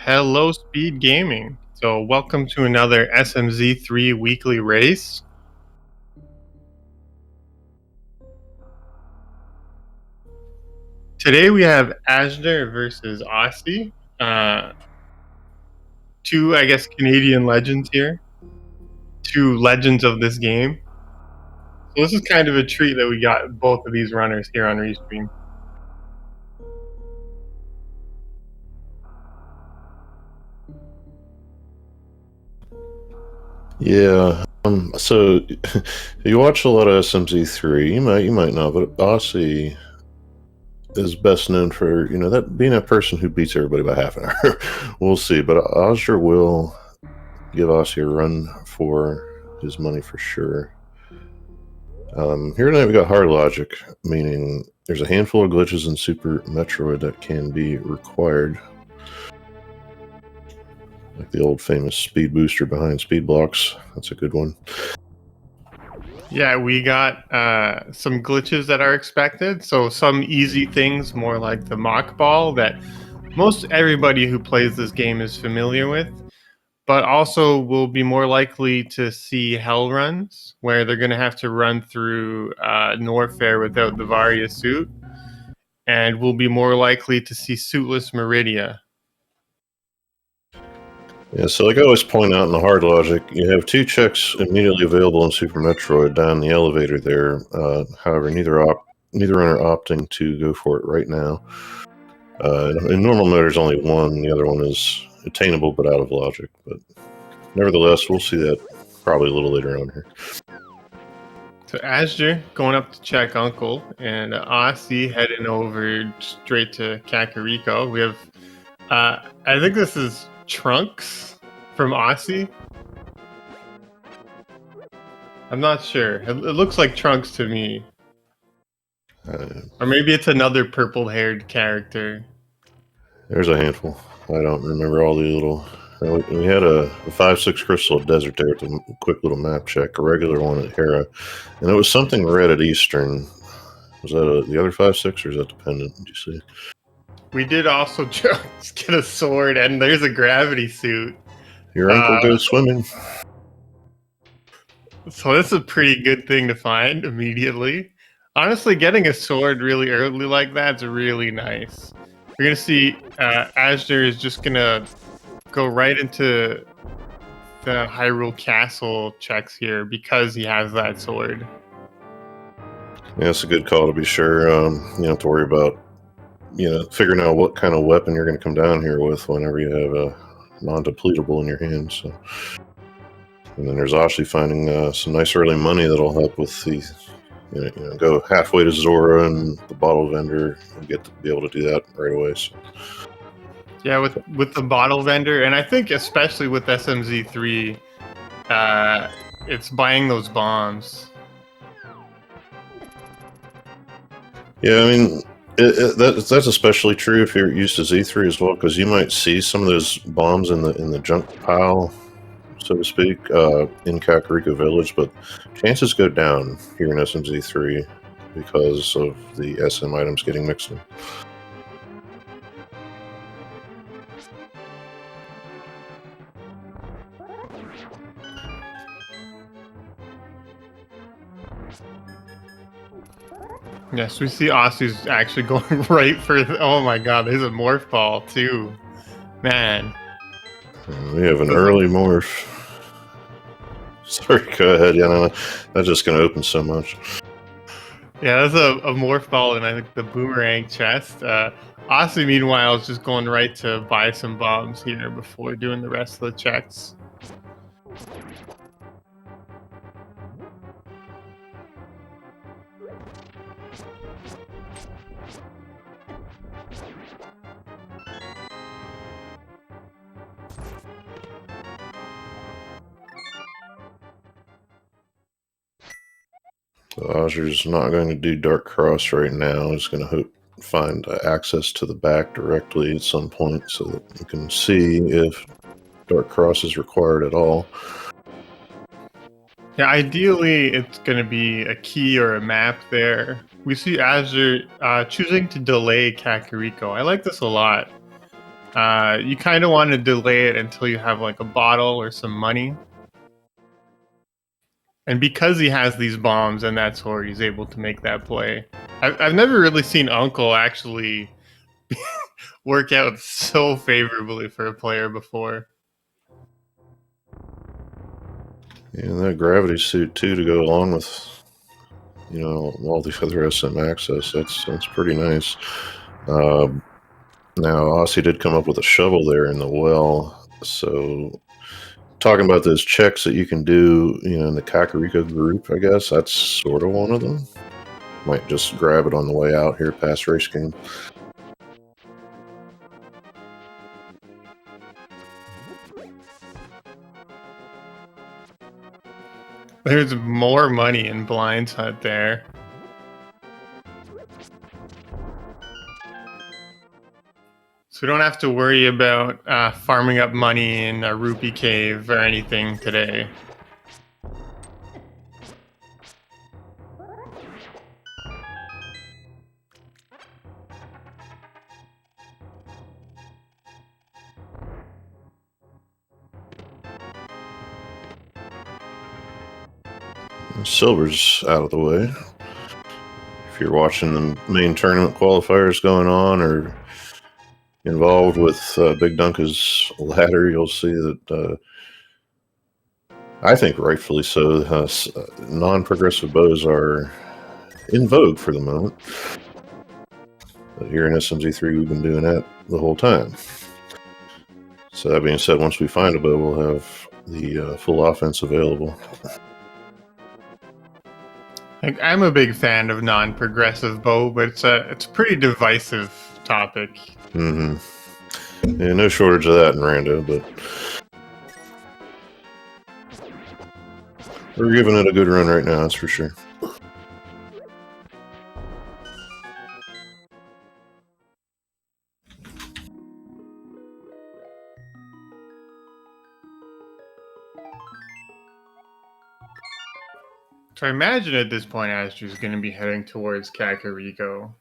Hello, Speed Gaming. So, welcome to another SMZ3 weekly race. Today we have Asner versus Aussie. Two, I guess, Canadian legends here. Two legends of this game. So, this is kind of a treat that we got both of these runners here on Restream. Yeah. So you watch a lot of SMZ3. You might know, but Aussie is best known for that being a person who beats everybody by half an hour. We'll see, but Osher will give Aussie a run for his money for sure. Here tonight we got hard logic, meaning there's a handful of glitches in Super Metroid that can be required, like the old famous speed booster behind speed blocks. That's a good one. Yeah, we got some glitches that are expected. So, some easy things, more like the mock ball, that most everybody who plays this game is familiar with. But also we'll be more likely to see hell runs where they're going to have to run through Norfair without the Varia suit, and we'll be more likely to see suitless Meridia. Yeah, so like I always point out in the hard logic, you have two checks immediately available in Super Metroid down the elevator there. However, neither runner opting to go for it right now. In normal mode, there's only one. The other one is attainable but out of logic. But nevertheless, we'll see that probably a little later on here. So Asger going up to check Uncle, and Aussie heading over straight to Kakariko. We have, I think this is Trunks from Aussie. I'm not sure. It looks like Trunks to me. Or maybe it's another purple-haired character. There's a handful. I don't remember all the little. We had a 5-6 crystal desert there with a quick little map check, a regular one at Hera, and it was something red at Eastern. Was that the other 5-6 or is that dependent? Did you see? We did also just get a sword, and there's a gravity suit. Your uncle goes swimming. So this is a pretty good thing to find immediately. Honestly, getting a sword really early like that's really nice. We're gonna see Asner is just gonna go right into the Hyrule Castle checks here because he has that sword. Yeah, it's a good call to be sure. You don't have to worry about figuring out what kind of weapon you're going to come down here with whenever you have a non-depletable in your hand. So, and then there's actually finding some nice early money that'll help with the go halfway to Zora and the bottle vendor and get to be able to do that right away. So. Yeah, with the bottle vendor, and I think especially with SMZ3, it's buying those bombs. Yeah, I mean that's especially true if you're used to Z3 as well, because you might see some of those bombs in the junk pile, so to speak, in Kakariko Village, but chances go down here in SMZ3 because of the SM items getting mixed in. Yes, we see Aussie's actually going right for. Oh my God, there's a morph ball too, man. We have an early morph. Sorry, go ahead. Yeah, no, that's just going to open so much. Yeah, that's a morph ball in I think the boomerang chest. Aussie, meanwhile, is just going right to buy some bombs here before doing the rest of the checks. So Ozer's not going to do Dark Cross right now. He's going to find access to the back directly at some point so that you can see if Dark Cross is required at all. Yeah, ideally, it's going to be a key or a map there. We see Azure choosing to delay Kakariko. I like this a lot. You kind of want to delay it until you have like a bottle or some money. And because he has these bombs and that's where he's able to make that play. I've never really seen Uncle actually work out so favorably for a player before. And that gravity suit too to go along with, you know, all the other SM access. That's pretty nice. Now Aussie did come up with a shovel there in the well. So talking about those checks that you can do, you know, in the Kakariko group, I guess that's sort of one of them. Might just grab it on the way out here past race game. There's more money in Blind's Hut there. So we don't have to worry about farming up money in a rupee cave or anything today. Silver's out of the way. If you're watching the main tournament qualifiers going on or involved with Big Dunka's ladder, you'll see that I think rightfully so, non-progressive bows are in vogue for the moment. But here in SMZ3, we've been doing that the whole time. So that being said, once we find a bow, we'll have the full offense available. I'm a big fan of non-progressive bow, but it's a pretty divisive topic. Mm-hmm. Yeah, no shortage of that in Rando, but we're giving it a good run right now, that's for sure. So I imagine at this point, Astru's going to be heading towards Kakariko.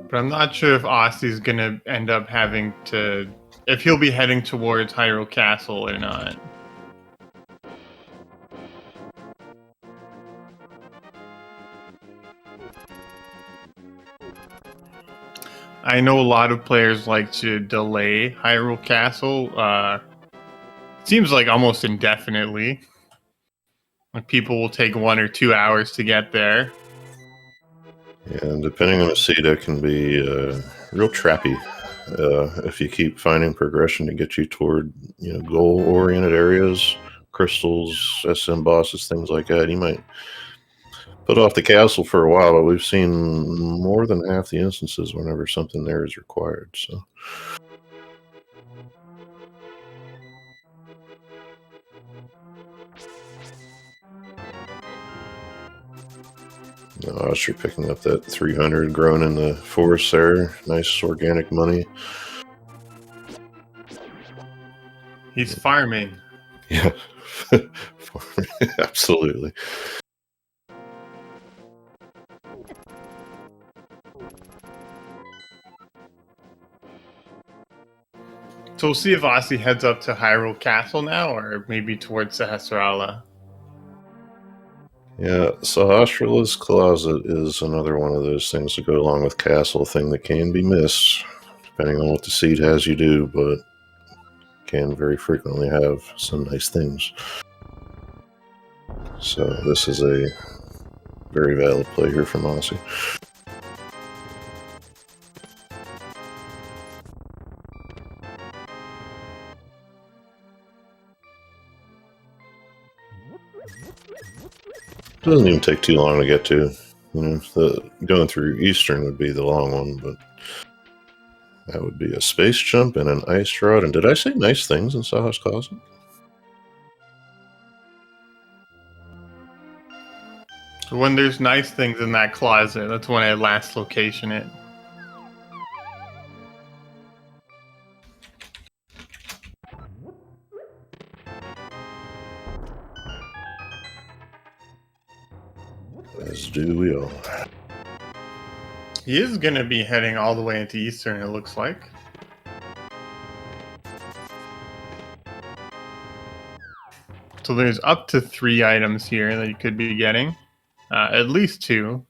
But I'm not sure if Aussie's going to end up having to... if he'll be heading towards Hyrule Castle or not. I know a lot of players like to delay Hyrule Castle. Seems like almost indefinitely. Like people will take 1 or 2 hours to get there. And depending on the seed, that can be real trappy. If you keep finding progression to get you toward, you know, goal-oriented areas, crystals, SM bosses, things like that, you might put off the castle for a while. But we've seen more than half the instances whenever something there is required. So. Sure, picking up that 300 grown in the forest there. Nice organic money. He's farming. Yeah, absolutely. So we'll see if Aussie heads up to Hyrule Castle now, or maybe towards Sahasrara. Yeah, Sahasrara's Closet is another one of those things that go along with Castle, thing that can be missed, depending on what the seed has you do, but can very frequently have some nice things. So this is a very valid play here from Aussie. Doesn't even take too long to get to. You know, going through Eastern would be the long one, but that would be a space jump and an ice rod. And did I say nice things in Saha's Closet? So when there's nice things in that closet, that's when I last location it. As do we all. He is going to be heading all the way into Eastern, it looks like. So there's up to 3 items here that you could be getting. At least 2.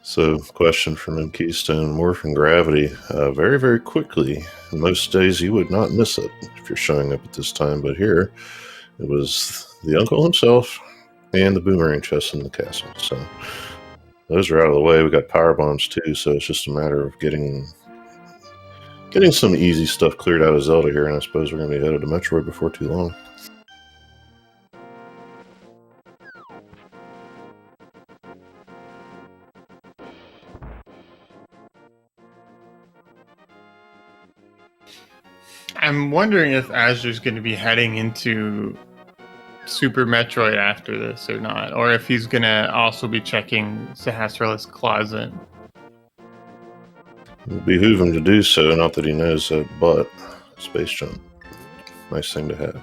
So, question from M. Keystone: Morphin Gravity, very, very quickly. Most days you would not miss it if you're showing up at this time, but here it was the uncle himself and the boomerang chest in the castle. So those are out of the way. We got power bombs too, so it's just a matter of getting some easy stuff cleared out of Zelda here, and I suppose we're going to be headed to Metroid before too long. I'm wondering if Azur's going to be heading into Super Metroid after this or not, or if he's going to also be checking Sahasrarah's closet. It would behoove him to do so, not that he knows that, but space jump. Nice thing to have.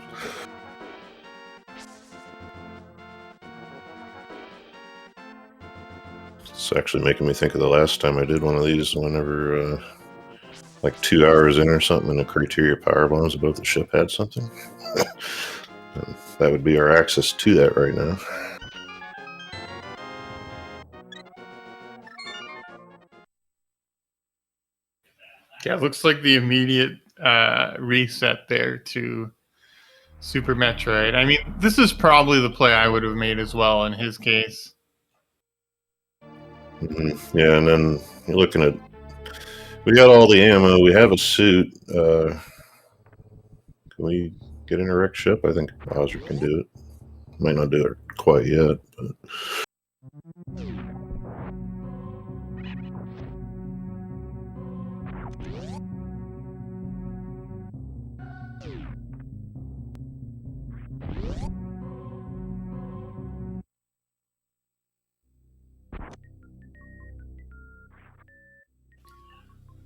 It's actually making me think of the last time I did one of these, whenever, like 2 hours in or something, and the criteria power bombs above the ship had something. That would be our access to that right now. Yeah, it looks like the immediate reset there to Super Metroid. I mean, this is probably the play I would have made as well in his case. Mm-hmm. Yeah, and then you're looking at, we got all the ammo, we have a suit. Can we get in a wrecked ship? I think Bowser can do it. Might not do it quite yet, but...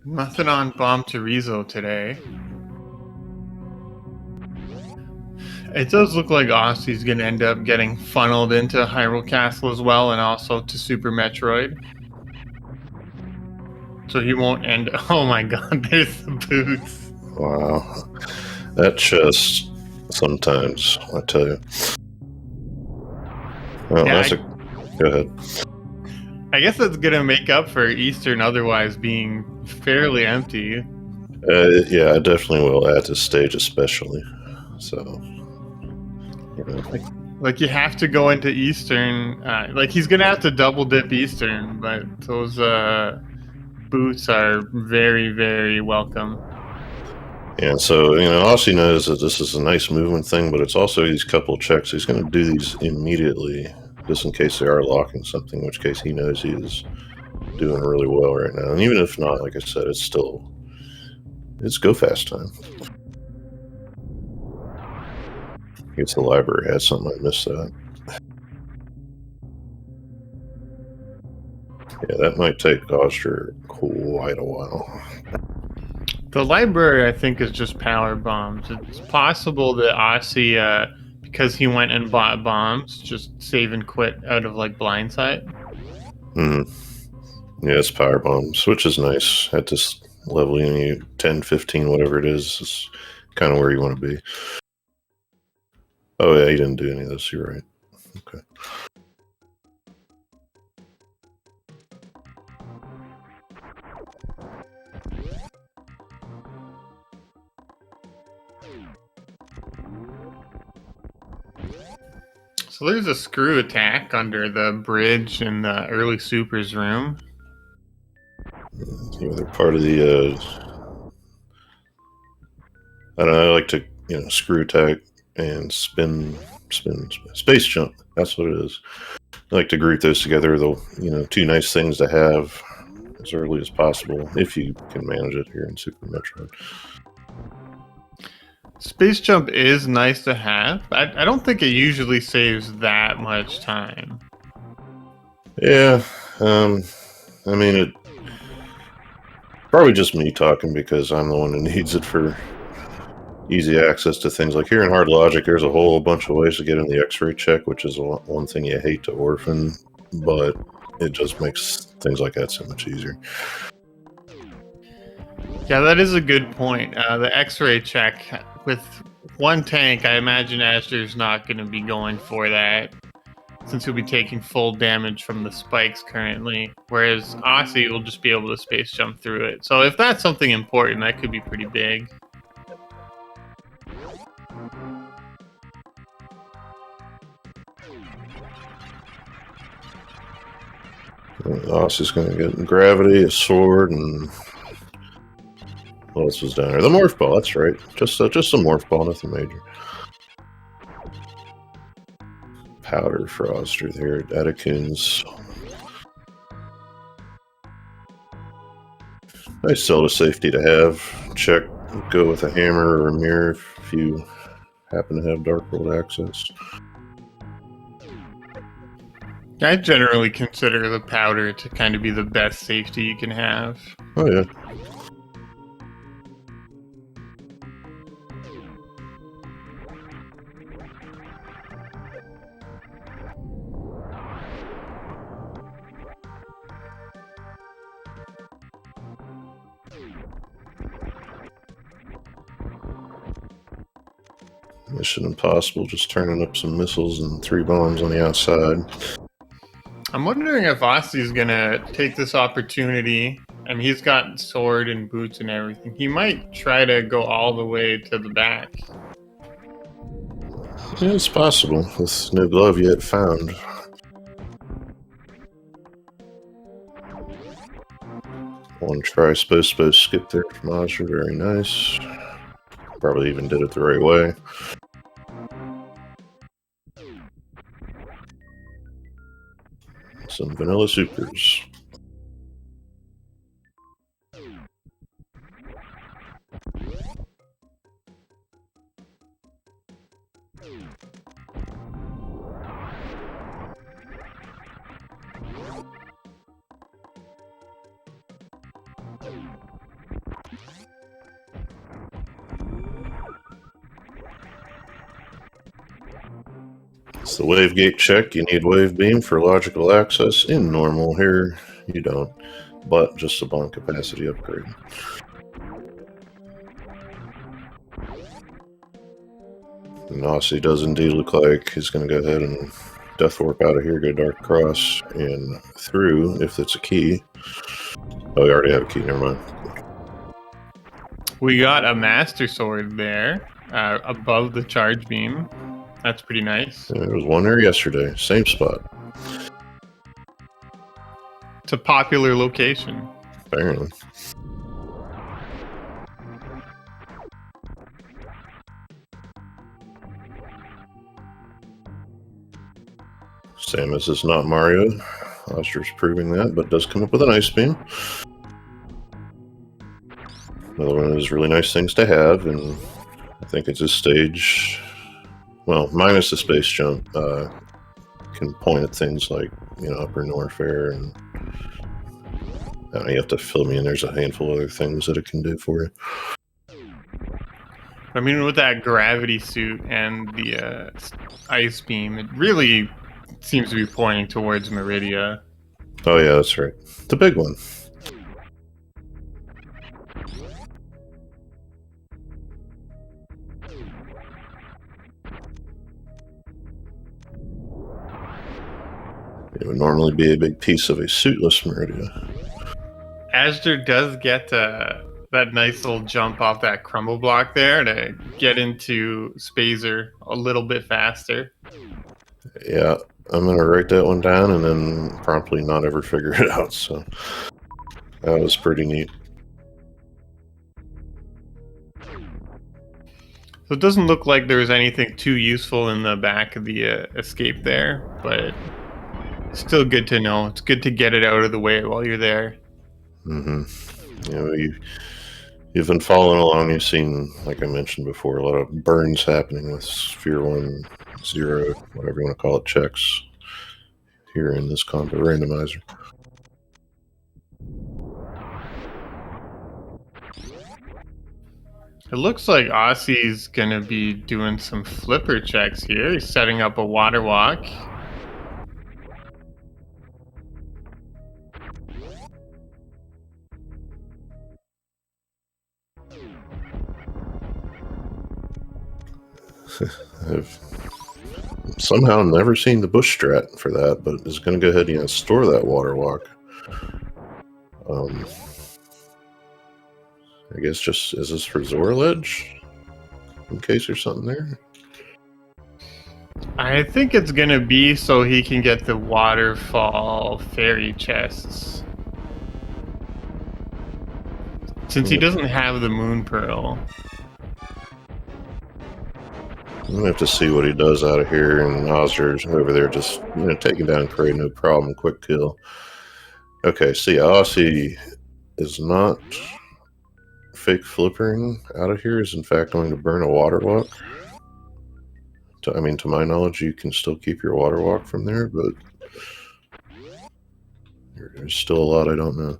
Nothing on Bomb to Rizzo today. It does look like Ossie's going to end up getting funneled into Hyrule Castle as well, and also to Super Metroid. So he won't end... Oh my god, there's the boots. Wow. That chest, sometimes, I tell you. Oh, Yeah, that's Go ahead. I guess that's going to make up for Eastern otherwise being fairly empty. Yeah, I definitely will at this stage especially. So, you know. Like you have to go into Eastern. Like he's going to have to double dip Eastern, but those boots are very, very welcome. Yeah, so, you know, Aussie knows that this is a nice movement thing, but it's also these couple checks. He's going to do these immediately, just in case they are locking something, in which case he knows he is doing really well right now. And even if not, like I said, it's go fast time. I guess the library had something, I missed that. Yeah, that might take Oscar quite a while. The library, I think, is just power bombs. It's possible that Aussie, because he went and bought bombs, just save and quit out of like blindsight. Yeah, it's power bombs, which is nice at this level. You know, 10, 15, whatever it is kind of where you want to be. Oh yeah, he didn't do any of this. You're right. Okay. So there's a screw attack under the bridge in the early Supers room. The other part of the, I don't know, I like to, screw attack and spin, space jump. That's what it is. I like to group those together, though, two nice things to have as early as possible, if you can manage it here in Super Metroid. Space jump is nice to have. I don't think it usually saves that much time. Yeah, I mean, it probably just me talking because I'm the one who needs it for easy access to things. Like here in Hard Logic, there's a whole bunch of ways to get in the X-ray check, which is one thing you hate to orphan, but it just makes things like that so much easier. Yeah, that is a good point. The X-ray check with one tank, I imagine Asher's not going to be going for that, since he'll be taking full damage from the spikes currently, whereas Aussie will just be able to space jump through it. So if that's something important, that could be pretty big. Aussie's going to get gravity, a sword, and what else was down there? The morph ball. That's right. Just a morph ball, nothing major. Powder Froster there at Atticune's. Nice cell to safety to have. Check, go with a hammer or a mirror if you happen to have Dark World access. I generally consider the powder to kind of be the best safety you can have. Oh yeah. Mission Impossible, just turning up some missiles and 3 bombs on the outside. I'm wondering if Aussie's gonna take this opportunity. I mean, he's got sword and boots and everything. He might try to go all the way to the back. Yeah, it's possible, with no glove yet found. One try, supposed skip there from Ozra, very nice. Probably even did it the right way. Some vanilla supers. It's the wave gate check. You need wave beam for logical access. In normal here, you don't, but just a bond capacity upgrade. And Aussie does indeed look like he's going to go ahead and death warp out of here, go Dark Cross, and through, if it's a key. Oh, we already have a key, never mind. We got a Master Sword there, above the charge beam. That's pretty nice. Yeah, there was one there yesterday, same spot. It's a popular location. Apparently. Samus is not Mario. Oster's proving that, but does come up with an ice beam. Another one of those really nice things to have, and I think it's a stage. Well, minus the space jump, can point at things like, Upper Norfair, and I don't know, you have to fill me in. There's a handful of other things that it can do for you. I mean, with that gravity suit and the ice beam, it really seems to be pointing towards Meridia. Oh yeah, that's right. The big one. It would normally be a big piece of a suitless Meridia. Asger does get that nice little jump off that crumble block there to get into Spazer a little bit faster. Yeah, I'm going to write that one down and then promptly not ever figure it out, so that was pretty neat. So it doesn't look like there was anything too useful in the back of the escape there, but still good to know. It's good to get it out of the way while you're there. Mm-hmm. You've been following along. You've seen, like I mentioned before, a lot of burns happening with Sphere 1, 0, whatever you want to call it, checks here in this combo randomizer. It looks like Aussie's gonna be doing some flipper checks here. He's setting up a water walk. I've somehow never seen the bush strat for that, but is going to go ahead and store that water walk. I guess just, is this for Zora Ledge? In case there's something there? I think it's gonna be so he can get the waterfall fairy chests. Since he doesn't have the moon pearl. I'm gonna have to see what he does out of here, and Ozer's over there just, taking down Cray, no problem, quick kill. Okay, see, Aussie is not fake flippering out of here, is in fact going to burn a water walk. To my knowledge, you can still keep your water walk from there, but there's still a lot I don't know.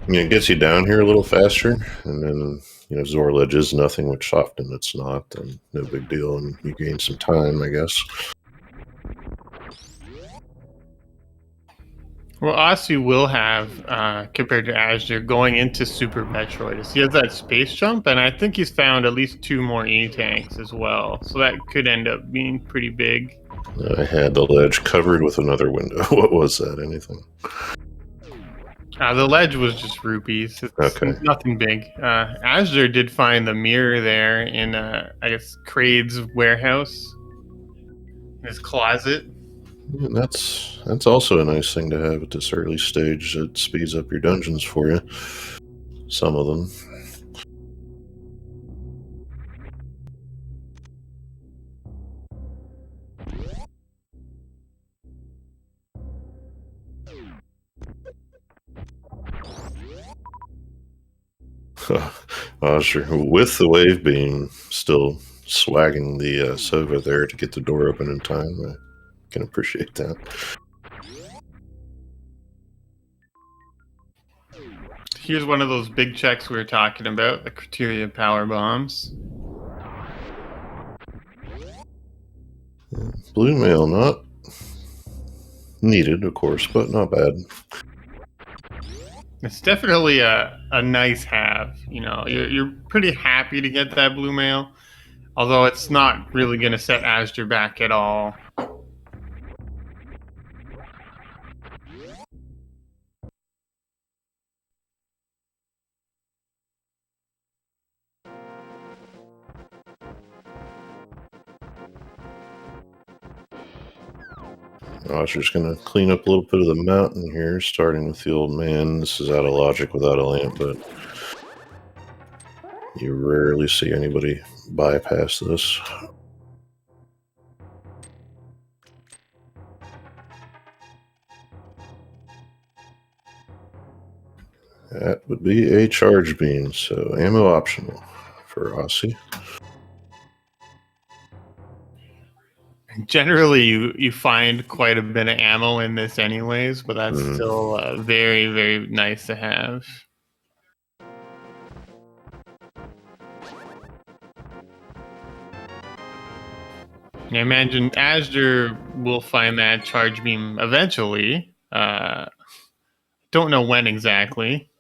It gets you down here a little faster, and then, Zora Ledge is nothing, which often it's not, and no big deal, and you gain some time, I guess. Well, Aussie will have, compared to Azure, going into Super Metroid, is he has that space jump, and I think he's found at least 2 more E-tanks as well, so that could end up being pretty big. I had the ledge covered with another window. What was that? Anything? The ledge was just rupees. It's Okay. nothing big. Azure did find the mirror there in, I guess, Kraid's warehouse. His closet. And that's also a nice thing to have at this early stage. It speeds up your dungeons for you. Some of them. Sure. With the wave beam still swagging the Sova there to get the door open in time. I can appreciate that. Here's one of those big checks we were talking about, the criteria power bombs. Blue mail, not needed, of course, but not bad. It's definitely a nice have. You're pretty happy to get that blue mail, although it's not really going to set Azure back at all. Roger's going to clean up a little bit of the mountain here, starting with the old man. This is out of logic without a lamp, but you rarely see anybody bypass this. That would be a charge beam, so ammo optional for Aussie. Generally, you find quite a bit of ammo in this anyways, but that's still very, very nice to have. I imagine Azure will find that charge beam eventually. Don't know when exactly.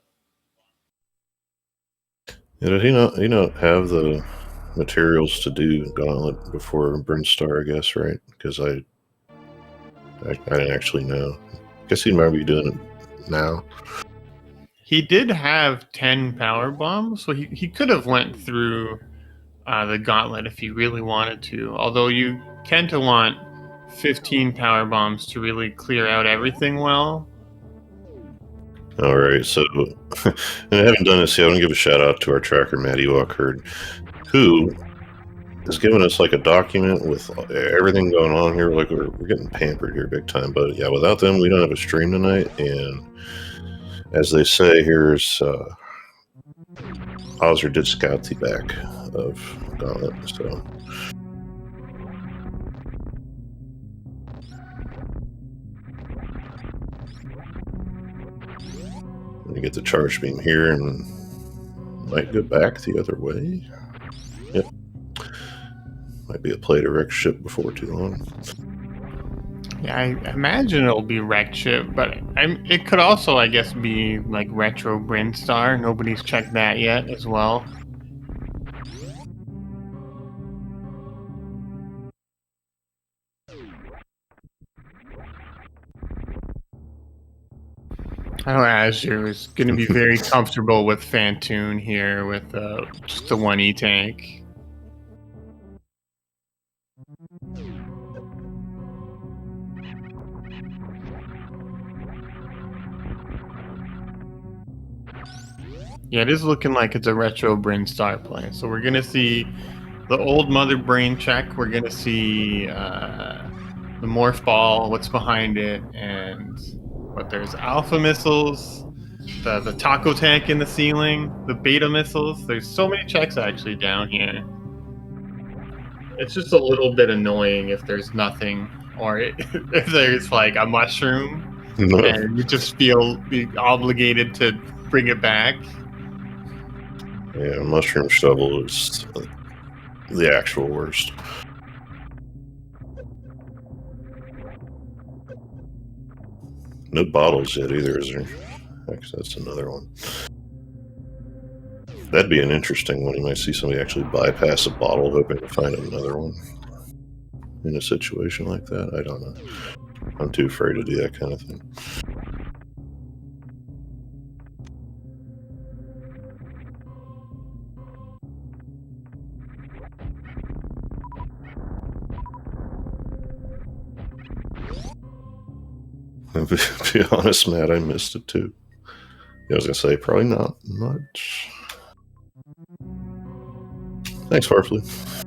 Yeah, did he not have the materials to do Gauntlet before Burnstar, I guess, right? Because I didn't actually know. I guess he might be doing it now. He did have 10 power bombs, so he could have went through the Gauntlet if he really wanted to. Although you tend to want 15 power bombs to really clear out everything well. All right, so and I haven't done this yet. I want to give a shout out to our tracker, Matt Ewok Herd, who is giving us like a document with everything going on here. Like we're getting pampered here big time. But yeah, without them, we don't have a stream tonight. And as they say, here's Ozzer did scout the back of Gauntlet. So we get the charge beam here and might go back the other way. Yep. Might be a play to wreck ship before too long. Yeah, I imagine it'll be wrecked ship, but it could also, I guess, be like retro Brinstar. Nobody's checked that yet as well. I know Azure is going to be very comfortable with Fantoon here with just the 1E tank. Yeah, it is looking like it's a retro Brinstar play. So we're going to see the old Mother Brain check. We're going to see the Morph Ball, what's behind it, and what there's Alpha missiles, the Taco Tank in the ceiling, the Beta missiles. There's so many checks actually down here. It's just a little bit annoying if there's nothing, or if there's like a mushroom, and you just feel obligated to bring it back. Yeah, mushroom shovel is the actual worst. No bottles yet either, is there? Actually, that's another one. That'd be an interesting one. You might see somebody actually bypass a bottle hoping to find another one in a situation like that. I don't know. I'm too afraid to do that kind of thing. To be honest, Matt, I missed it too. I was gonna say probably not much. Thanks, Farfleet.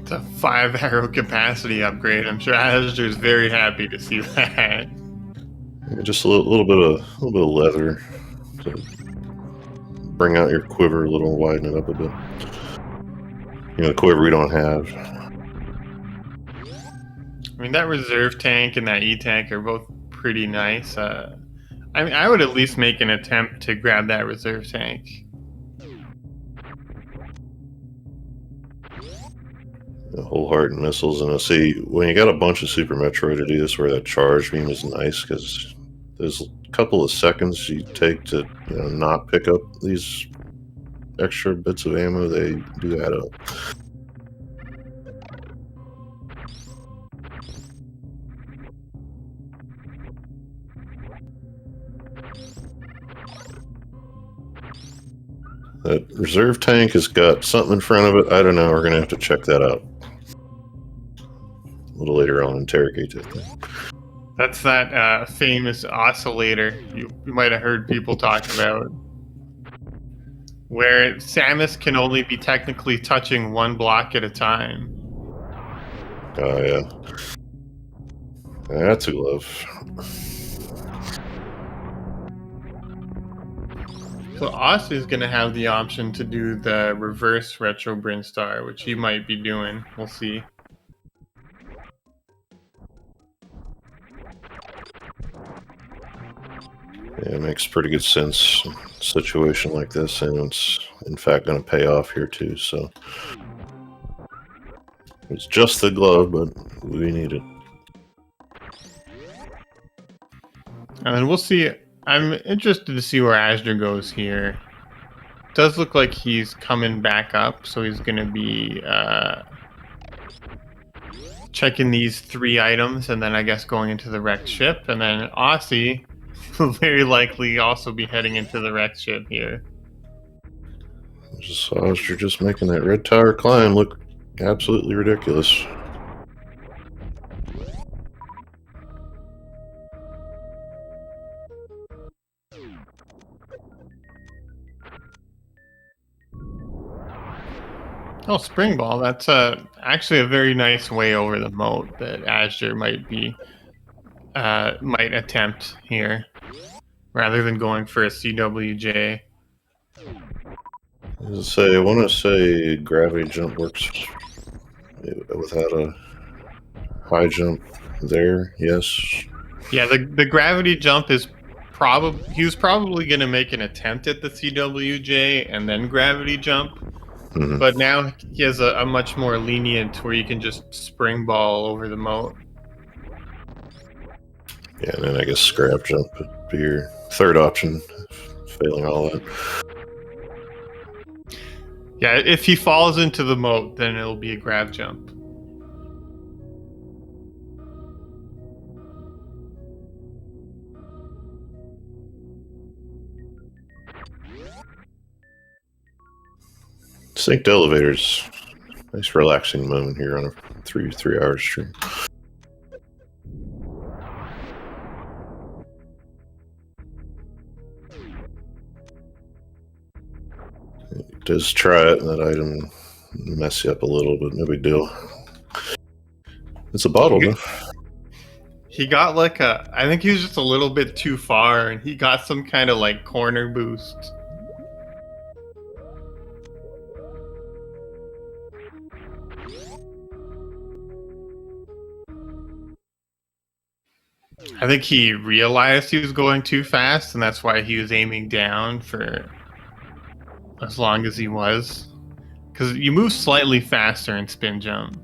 It's a 5-arrow capacity upgrade. I'm sure Azure is very happy to see that. Just a little bit of leather to bring out your quiver a little, widen it up a bit. You know, the quiver we don't have. I mean, that reserve tank and that E-tank are both pretty nice. I mean, I would at least make an attempt to grab that reserve tank. The wholehearted missiles, and I see when you got a bunch of Super Metroid to do this, where that charge beam is nice because there's a couple of seconds you take to not pick up these extra bits of ammo. They do add up. That reserve tank has got something in front of it. I don't know. We're gonna have to check that out a little later on. Interrogate that thing. That's that famous oscillator you might have heard people talk about, where Samus can only be technically touching one block at a time. Oh yeah, that's a glove. So Oz is going to have the option to do the reverse retro Brinstar, which he might be doing. We'll see. Yeah, it makes pretty good sense in a situation like this, and it's in fact going to pay off here too. So it's just the glove, but we need it. And then we'll see. I'm interested to see where Azure goes here. It does look like he's coming back up, so he's going to be checking these 3 items, and then I guess going into the wrecked ship. And then Aussie will very likely also be heading into the wreck ship here. You're just making that red tower climb look absolutely ridiculous. Oh, spring ball. That's actually a very nice way over the moat that Azure might attempt here, rather than going for a CWJ. I want to say gravity jump works without a high jump there. Yes. Yeah, the gravity jump is he was probably going to make an attempt at the CWJ and then gravity jump. Mm-hmm. But now he has a much more lenient where you can just spring ball over the moat. Yeah, and then I guess scrap jump would be your third option, failing all that. Yeah, if he falls into the moat, then it'll be a grab jump. Synced elevators. Nice relaxing moment here on a 3-hour stream. It does try it, and that item mess you up a little, but no big deal. It's a bottle, though. He got like I think he was just a little bit too far, and he got some kind of like corner boost. I think he realized he was going too fast, and that's why he was aiming down for as long as he was. Because you move slightly faster in spin jump.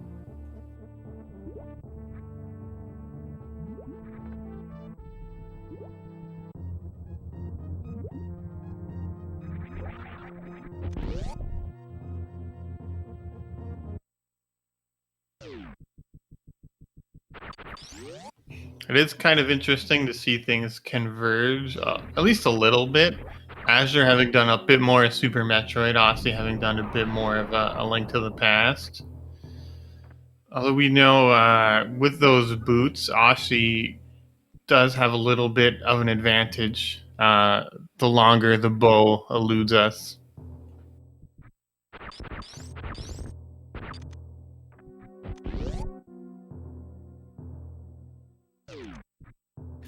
It is kind of interesting to see things converge, at least a little bit. Azure having done a bit more of Super Metroid, Aussie having done a bit more of a Link to the Past. Although we know with those boots, Aussie does have a little bit of an advantage the longer the bow eludes us.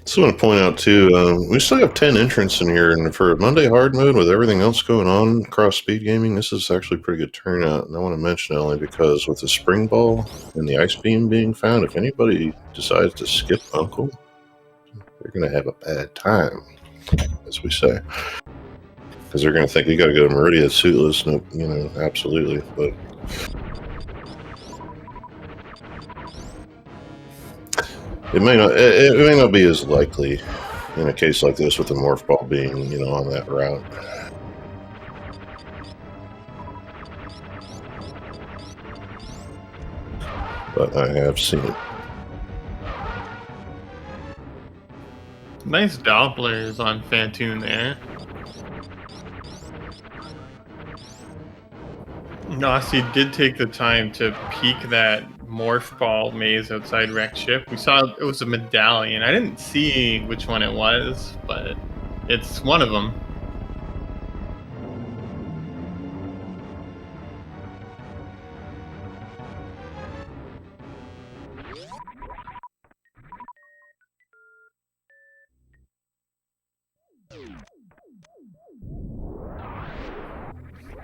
Just want to point out too, we still have 10 entrants in here, and for Monday hard mode with everything else going on across speed gaming, this is actually a pretty good turnout. And I want to mention it only because with the spring ball and the ice beam being found, if anybody decides to skip Uncle, they're going to have a bad time, as we say, because they're going to think you got to go to Meridia suitless. No, absolutely, but. It may not be as likely in a case like this with the morph ball being, on that route. But I have seen it. Nice Dopplers on Fantoon there. Nazi did take the time to peek that morph ball maze outside Wreck Ship. We saw it was a medallion. I didn't see which one it was, but it's one of them.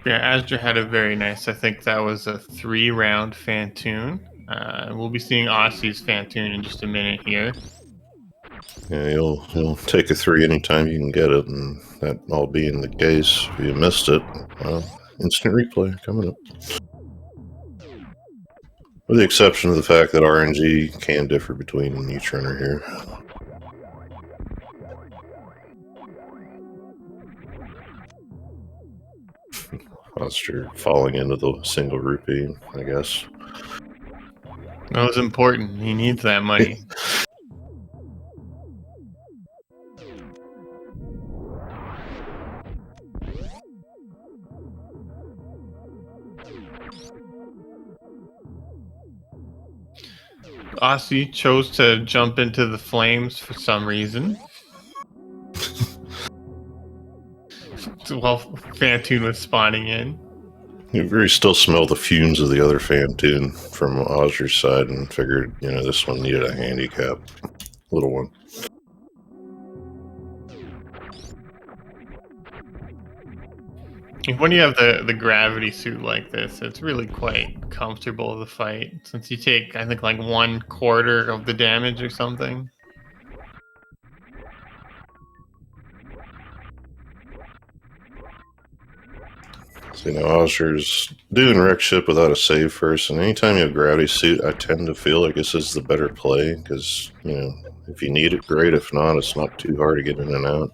Yeah, Azure had a very nice, I think that was a 3-round Fantoon. We'll be seeing Aussie's Fantoon in just a minute here. Yeah, you'll take a 3 anytime you can get it, and that all being the case, if you missed it, instant replay coming up. With the exception of the fact that RNG can differ between each runner here. Monster falling into the single rupee, I guess. That was important. He needs that money. Aussie chose to jump into the flames for some reason. While Fantoon was spawning in. You very still smell the fumes of the other Fantoon from Ozer's side and figured, this one needed a handicap. Little one. When you have the gravity suit like this, it's really quite comfortable to fight, since you take, I think, like 1/4 of the damage or something. So, Ozer's doing wreck ship without a save first, and anytime you have gravity suit, I tend to feel like this is the better play, because, if you need it, great. If not, it's not too hard to get in and out,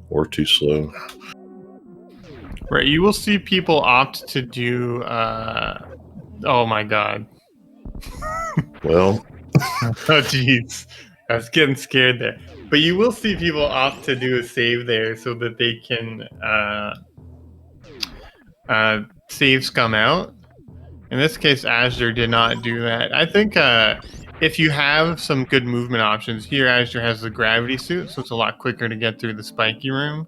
or too slow. Right, you will see people opt to do, oh my god. Well... Oh jeez, I was getting scared there. But you will see people opt to do a save there so that they can save scum out. In this case, Azure did not do that. I think if you have some good movement options, here Azure has the gravity suit, so it's a lot quicker to get through the spiky room.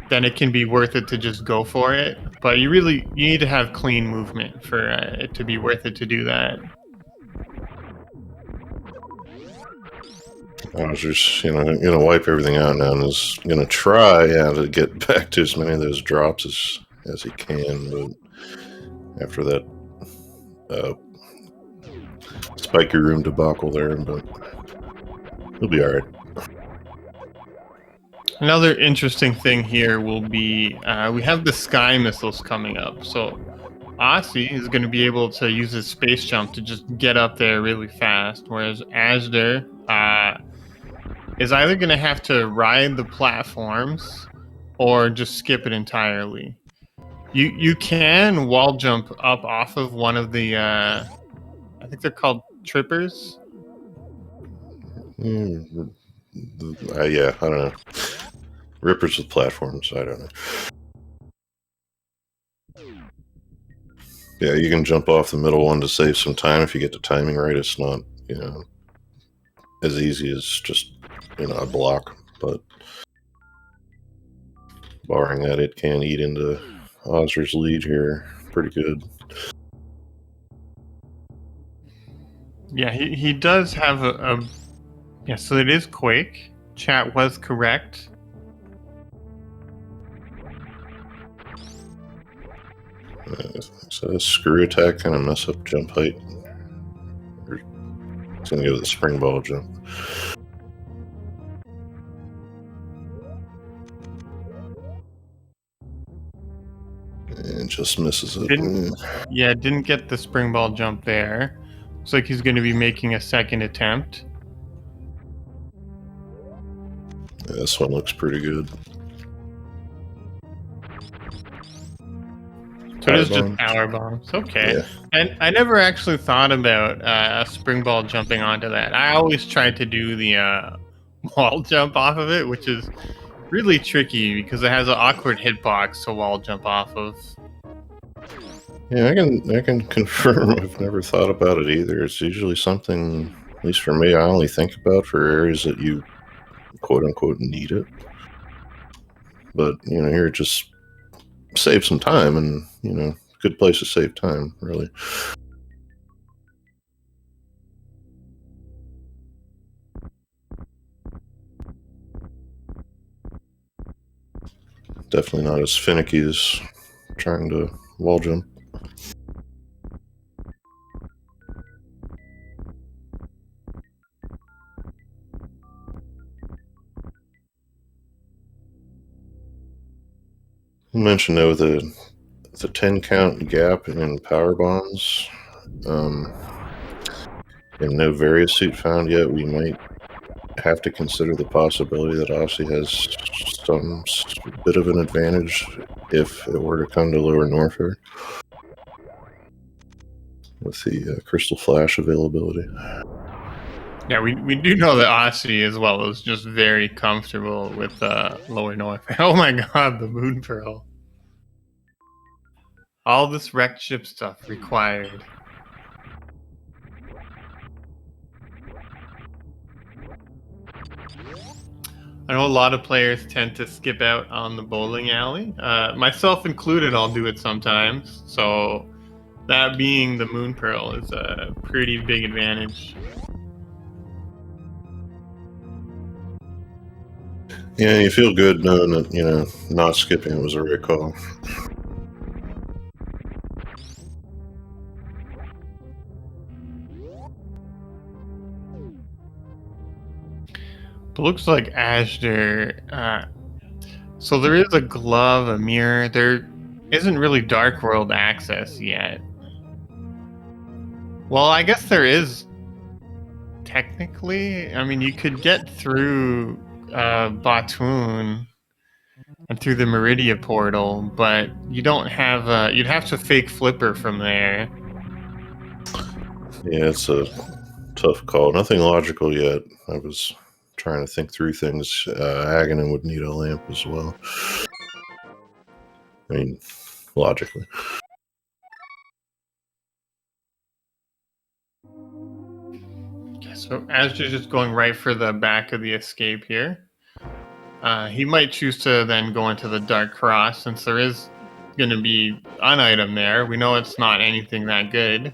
Then it can be worth it to just go for it. But you need to have clean movement for it to be worth it to do that. I was just, gonna wipe everything out now and is gonna try to get back to as many of those drops as he can, but after that spiky room debacle there, but he'll be alright. Another interesting thing here will be we have the sky missiles coming up, so Aussie is going to be able to use his space jump to just get up there really fast, whereas Azure is either going to have to ride the platforms or just skip it entirely. You can wall jump up off of one of the I think they're called trippers. Yeah, I don't know. Rippers with platforms, I don't know. Yeah, you can jump off the middle one to save some time if you get the timing right. It's not, as easy as just, a block, but barring that, it can eat into Ozer's lead here pretty good. Yeah, he does have yeah, so it is quick. Chat was correct. So a screw attack kind of mess up jump height. It's going to go to the spring ball jump. And just misses it. Didn't get the spring ball jump there. Looks like he's going to be making a second attempt. Yeah, this one looks pretty good. So it is just power bombs. Okay. Yeah. And I never actually thought about a spring ball jumping onto that. I always tried to do the wall jump off of it, which is really tricky because it has an awkward hitbox to wall jump off of. Yeah, I can confirm I've never thought about it either. It's usually something, at least for me, I only think about for areas that you quote unquote need it. But, here it just save some time, and good place to save time, really. Definitely not as finicky as trying to wall jump. I mentioned though the 10 count gap in power bombs, and no various suit found yet. We might have to consider the possibility that Aussie has some bit of an advantage if it were to come to lower Norfair with the crystal flash availability. Yeah, we do know that Aussie as well is just very comfortable with lower Norfair. Oh my god, the Moon Pearl. All this wrecked ship stuff required. I know a lot of players tend to skip out on the bowling alley. Myself included, I'll do it sometimes. So that being the Moon Pearl is a pretty big advantage. Yeah, you feel good knowing that, not skipping it was a right call. It looks like Asher. So there is a glove, a mirror. There isn't really Dark World access yet. Well, I guess there is technically. I mean, you could get through Batoon and through the Meridia portal, but you don't have. You'd have to fake Flipper from there. Yeah, it's a tough call. Nothing logical yet. I was trying to think through things. Aghanim would need a lamp as well. I mean, logically. So Asher's just going right for the back of the escape here. He might choose to then go into the Dark Cross since there is going to be an item there. We know it's not anything that good.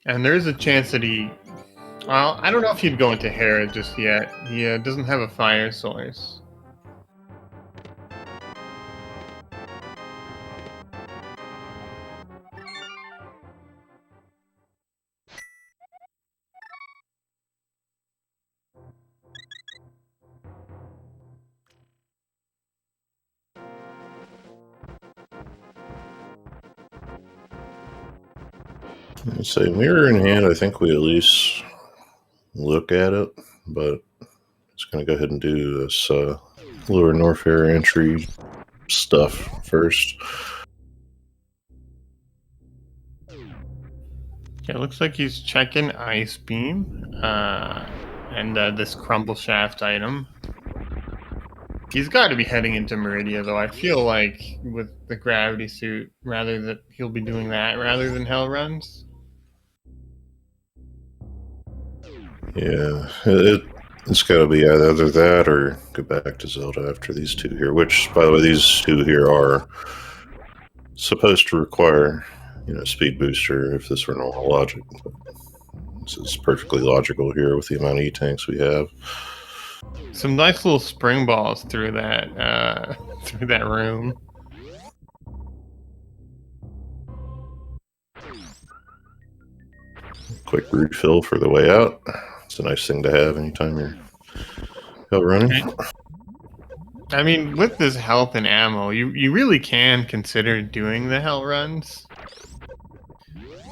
And there is a chance that he... Well, I don't know if he'd go into Hera just yet. He doesn't have a fire source. I'd say mirror in hand, I think we at least look at it, but it's going to go ahead and do this lower Norfair entry stuff first. Yeah, it looks like he's checking Ice Beam and this Crumble Shaft item. He's got to be heading into Meridia, though. I feel like with the gravity suit, rather that he'll be doing that rather than Hell Runs. Yeah, it's got to be either that or go back to Zelda after these two here, which, by the way, these two here are supposed to require, speed booster if this were normal logic. This is perfectly logical here with the amount of E-tanks we have. Some nice little spring balls through that room. Quick refill for the way out. It's a nice thing to have anytime you're out running. I mean, with this health and ammo, you really can consider doing the Hell Runs.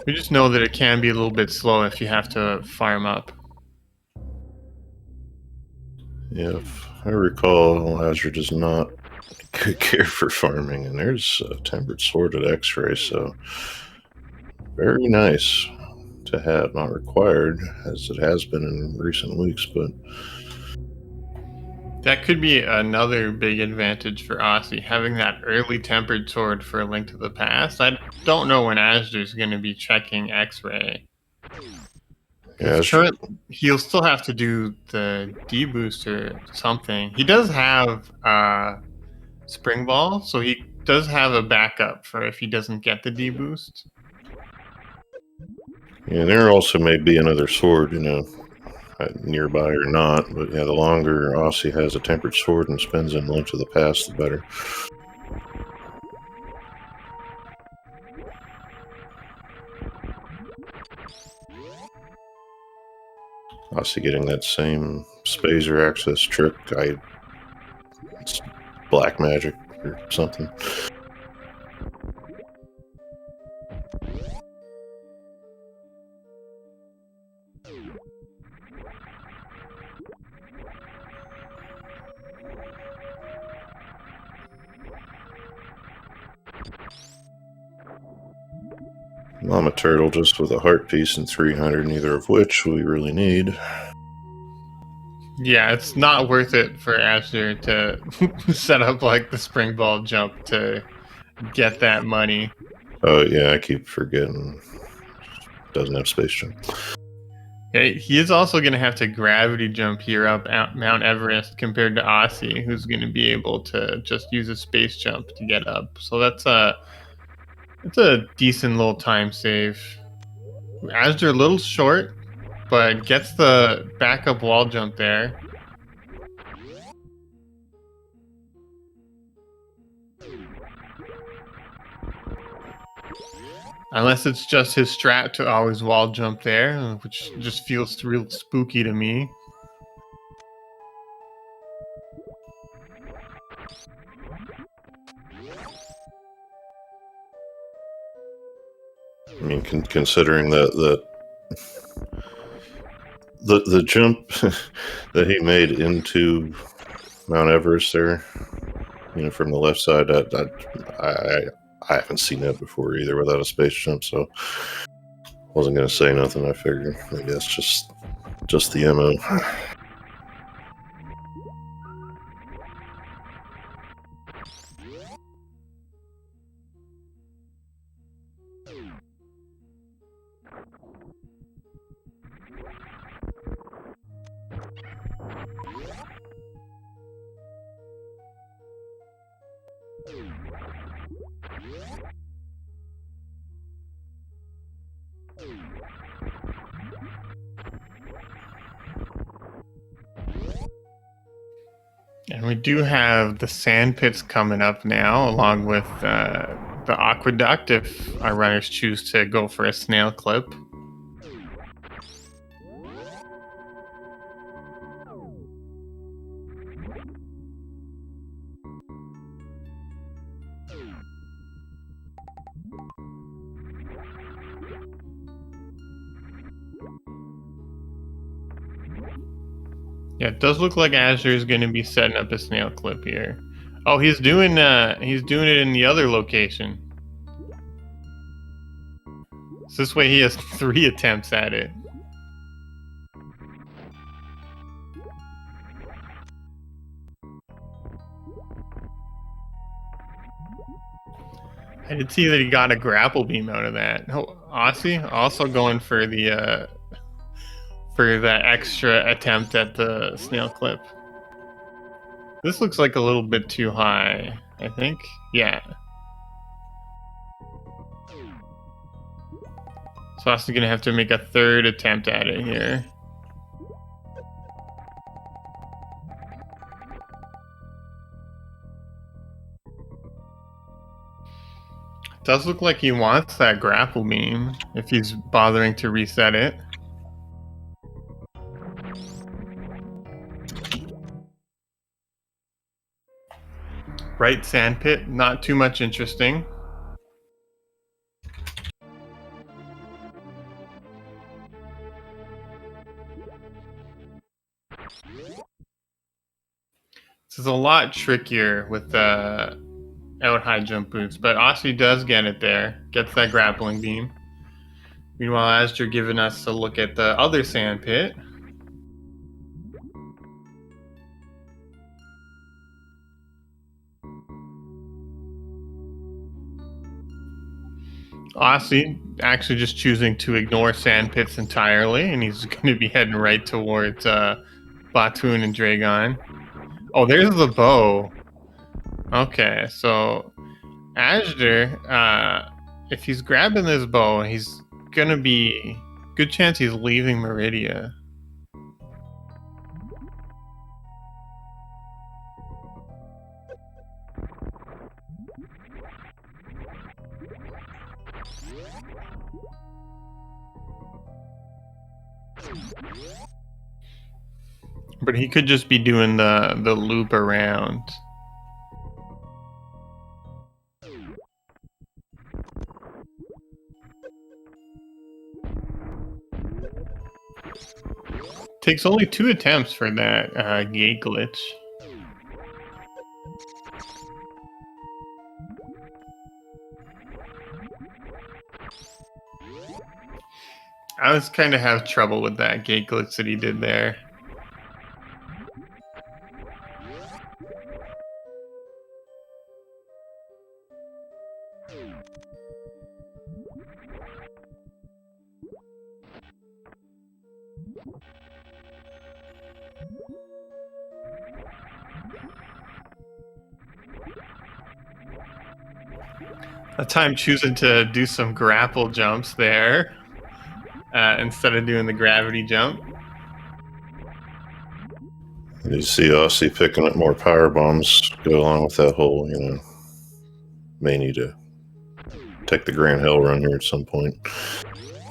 You just know that it can be a little bit slow if you have to farm up. Yeah, if I recall, Azure does not care for farming, and there's a Tempered Sword at X-Ray, so very nice to have, not required, as it has been in recent weeks, but... That could be another big advantage for Aussie, having that early Tempered Sword for A Link to the Past. I don't know when Azur's going to be checking X-Ray. Yeah, He'll still have to do the D-boost or something. He does have Spring Ball, so he does have a backup for if he doesn't get the D-boost. Yeah, there also may be another sword, nearby or not, but yeah, the longer Aussie has a Tempered Sword and spends in Link to the Past, the better. Aussie getting that same Spazer access trick, it's black magic or something. Mama Turtle just with a heart piece and 300, neither of which we really need. Yeah, it's not worth it for Azure to set up like the Spring Ball jump to get that money. Oh yeah, I keep forgetting. doesn't have space jump. Yeah, he is also going to have to gravity jump here up Mount Everest compared to Aussie, who's going to be able to just use a space jump to get up. So that's a decent little time save. Asger a little short, but gets the backup wall jump there. Unless it's just his strat to always wall jump there, which just feels real spooky to me. I mean, considering the jump that he made into Mount Everest there, from the left side, I haven't seen that before either without a space jump, so wasn't going to say nothing. I figured, I guess, just the MO. And we do have the sand pits coming up now, along with the aqueduct if our runners choose to go for a snail clip. Yeah, it does look like Azure is going to be setting up a snail clip here. Oh, he's doing it in the other location. So this way he has 3 attempts at it. I did see that he got a grapple beam out of that. Oh, Aussie also going for the extra attempt at the snail clip. This looks like a little bit too high, I think. Yeah. So Austin's gonna have to make a 3rd attempt at it here. Does look like he wants that grapple beam if he's bothering to reset it. Right sandpit, not too much interesting. This is a lot trickier with the out high jump boots, but Aussie does get it there. Gets that grappling beam. Meanwhile, Astor giving us a look at the other sandpit. Aussie actually just choosing to ignore sand pits entirely, and he's going to be heading right towards Batoon and Dragon. Oh, there's the bow. Okay, so Ashdar, if he's grabbing this bow, he's going to be... Good chance he's leaving Meridia. But he could just be doing the loop around. Takes only 2 attempts for that gate glitch. I was kind of have trouble with that gate glitch that he did there. That time choosing to do some grapple jumps there instead of doing the gravity jump. You see Aussie picking up more power bombs go along with that whole, may need to take the Grand Hell Run here at some point.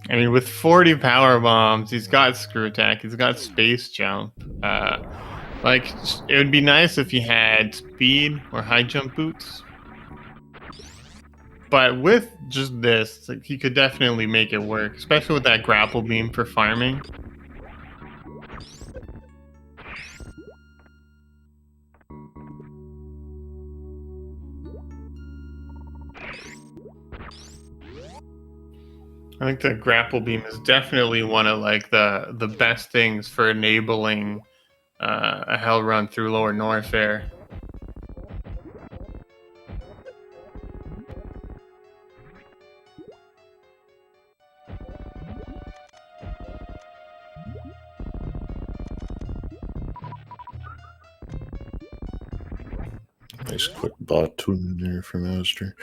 I mean, with 40 power bombs, he's got screw attack, he's got space jump. Like, it would be nice if he had speed or high jump boots. But with just this, like, he could definitely make it work, especially with that grapple beam for farming. I think the grapple beam is definitely one of like the best things for enabling a hell run through Lower Norfair. Nice quick bot tune there from Aster.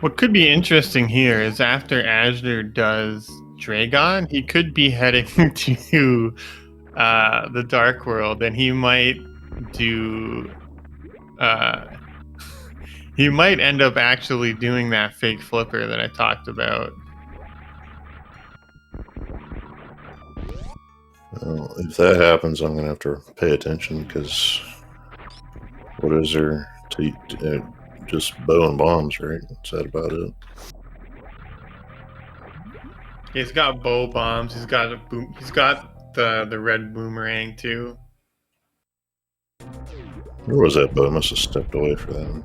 What could be interesting here is after Azure does Dragon, he could be heading to the Dark World, and he might do. He might end up actually doing that fake flipper that I talked about. Well, if that happens, I'm going to have to pay attention because what is there to just bow and bombs, right? Is that about it? He's got bow bombs. He's got a boom. He's got the red boomerang too. Where was that bow? I must have stepped away for that one.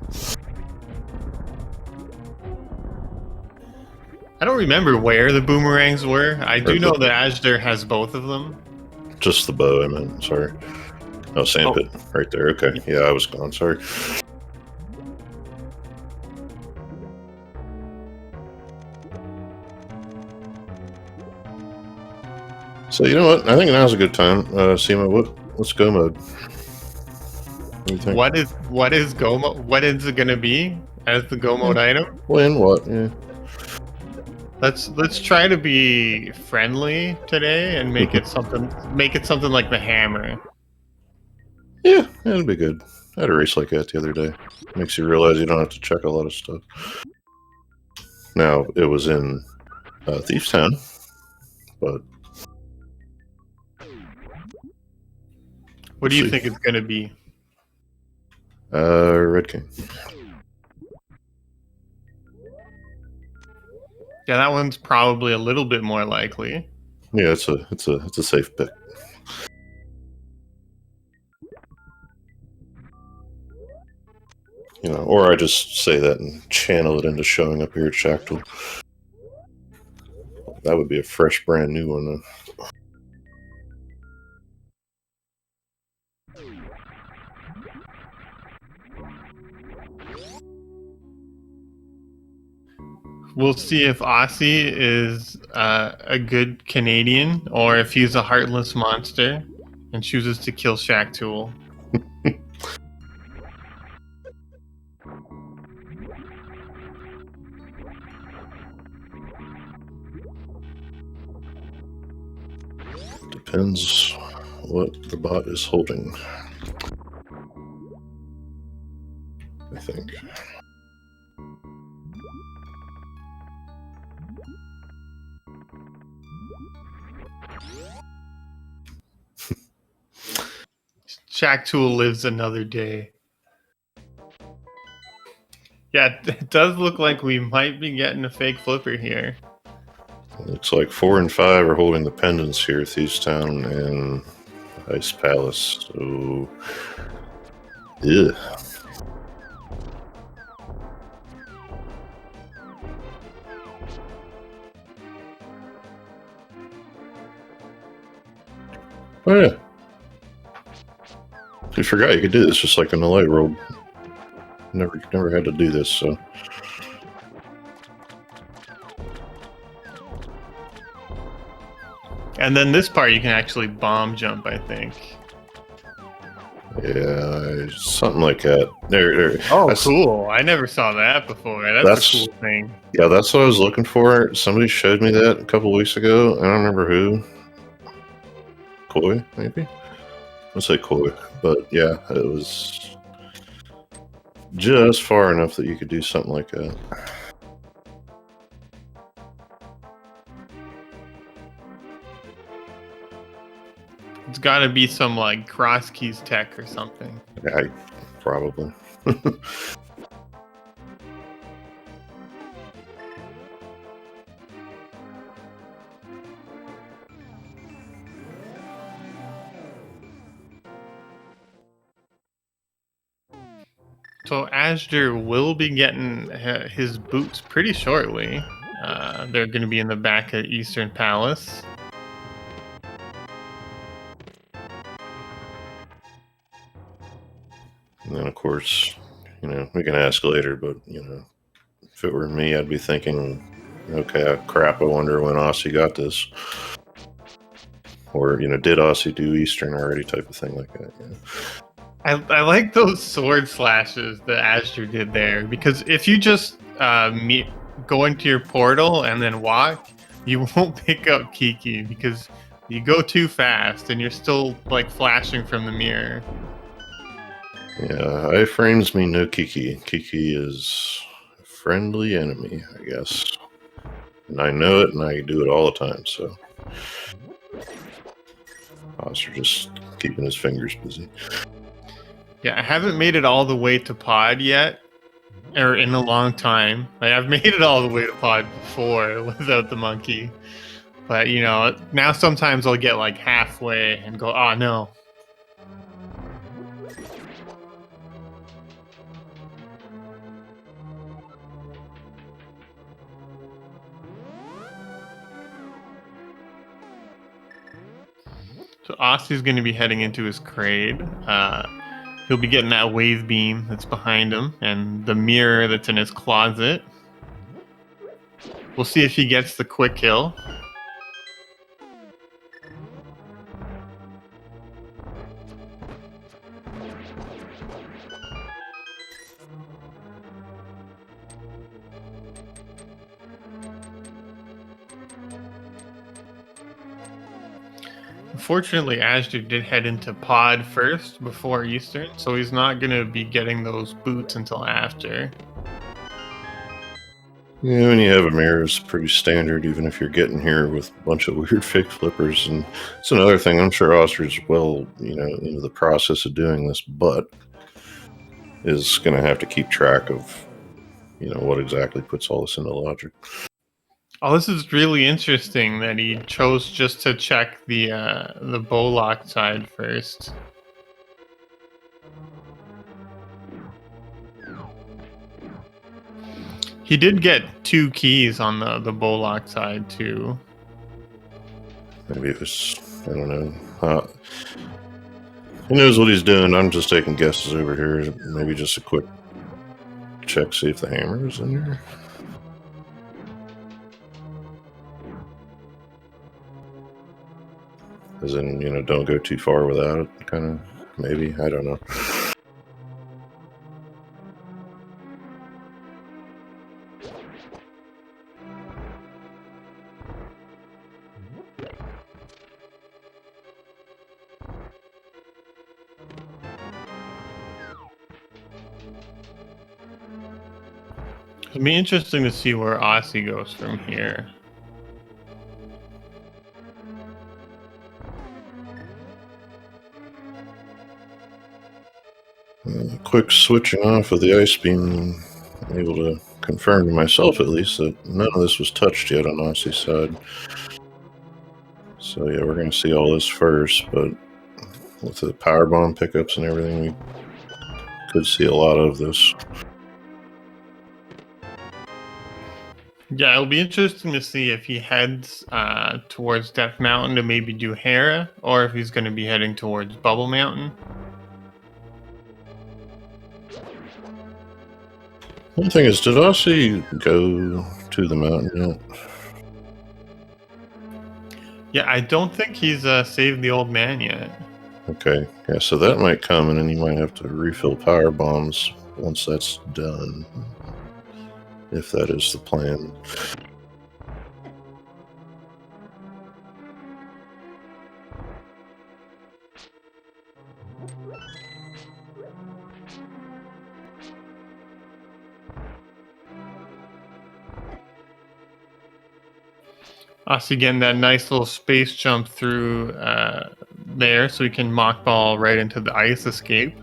I don't remember where the boomerangs were. I do know that Azure has both of them. Just the bow, I meant. Sorry. Oh, sandpit right there. Okay. Yeah, I was gone. Sorry. So you know what? I think now's a good time. Seema, what's go mode? What do you think? What is go mode? What is it gonna be as the go mode item? When what? Yeah. Let's try to be friendly today and make it something like the hammer. Yeah, that'd be good. I had a race like that the other day. Makes you realize you don't have to check a lot of stuff. Now it was in Thief's Town, but what do you think it's gonna be? Red King. Yeah, that one's probably a little bit more likely. Yeah, it's a safe pick. Or I just say that and channel it into showing up here at Shactal. That would be a fresh, brand new one, though. We'll see if Aussie is a good Canadian or if he's a heartless monster and chooses to kill Shaq Tool. Depends what the bot is holding, I think. Shaq Tool lives another day. Yeah, it does look like we might be getting a fake flipper here. Looks like 4 and 5 are holding the pendants here, Thieves Town and Ice Palace. So, yeah. Oh yeah. I forgot you could do this just like in the light world. Never had to do this, so. And then this part you can actually bomb jump, I think. Yeah, something like that. There. Oh, cool. I never saw that before. That's a cool thing. Yeah, that's what I was looking for. Somebody showed me that a couple weeks ago. I don't remember who. Koi, maybe? I'll say Koi. But yeah, it was just far enough that you could do something like that. It's got to be some like cross keys tech or something. Probably. So Asher will be getting his boots pretty shortly. They're going to be in the back of Eastern Palace. And then, of course, we can ask later, but, if it were me, I'd be thinking, okay, crap, I wonder when Aussie got this. Or, did Aussie do Eastern already type of thing like that. I like those sword slashes that Asher did there, because if you just go into your portal and then walk, you won't pick up Kiki because you go too fast and you're still like flashing from the mirror. Yeah, iframes me no Kiki. Kiki is a friendly enemy, I guess. And I know it, and I do it all the time, so. Oscar just keeping his fingers busy. Yeah, I haven't made it all the way to pod yet, or in a long time. Like, I've made it all the way to pod before without the monkey. But, now sometimes I'll get like halfway and go, oh no. So Aussie's going to be heading into his crate. He'll be getting that wave beam that's behind him and the mirror that's in his closet. We'll see if he gets the quick kill. Unfortunately, Asher did head into pod first before Eastern, so he's not going to be getting those boots until after. Yeah, when you have a mirror, it's pretty standard, even if you're getting here with a bunch of weird fake flippers. And it's another thing, I'm sure Oster's well, into the process of doing this, but is going to have to keep track of, what exactly puts all this into logic. Oh, this is really interesting that he chose just to check the Bollock side first. He did get 2 keys on the Bollock side too. Maybe it was, I don't know. He knows what he's doing. I'm just taking guesses over here. Maybe just a quick check, see if the hammer is in there. As in, don't go too far without it, kind of, maybe, I don't know. It'll be interesting to see where Aussie goes from here. Quick switching off of the ice beam, I'm able to confirm to myself at least that none of this was touched yet on Aussie's side. So yeah, we're going to see all this first, but with the power bomb pickups and everything, we could see a lot of this. Yeah, it'll be interesting to see if he heads towards Death Mountain to maybe do Hera, or if he's going to be heading towards Bubble Mountain. One thing is, did Aussie go to the mountain yet? Yeah, I don't think he's saved the old man yet. Okay, yeah, so that might come, and then you might have to refill power bombs once that's done. If that is the plan. Us getting that nice little space jump through there so we can mock ball right into the ice escape.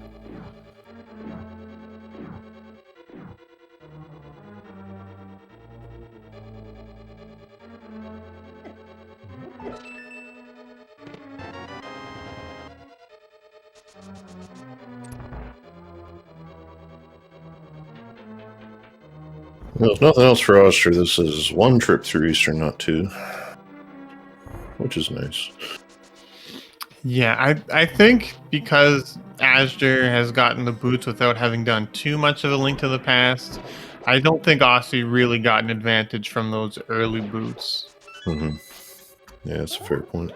Well, if nothing else for Austria, this is one trip through Eastern, not two, which is nice. Yeah, I think because Asger has gotten the boots without having done too much of a Link to the Past, I don't think Aussie really got an advantage from those early boots. Mm-hmm. Yeah, that's a fair point.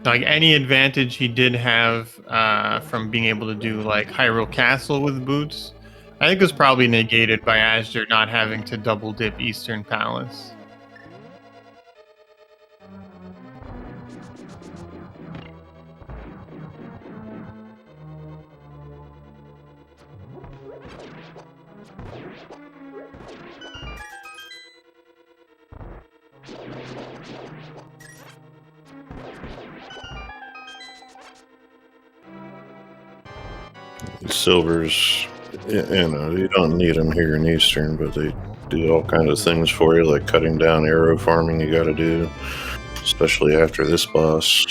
Like any advantage he did have from being able to do like Hyrule Castle with boots, I think was probably negated by Asger not having to double dip Eastern Palace. Silvers, you know, you don't need them here in Eastern, but they do all kinds of things for you, like cutting down arrow farming you gotta do, especially after this boss.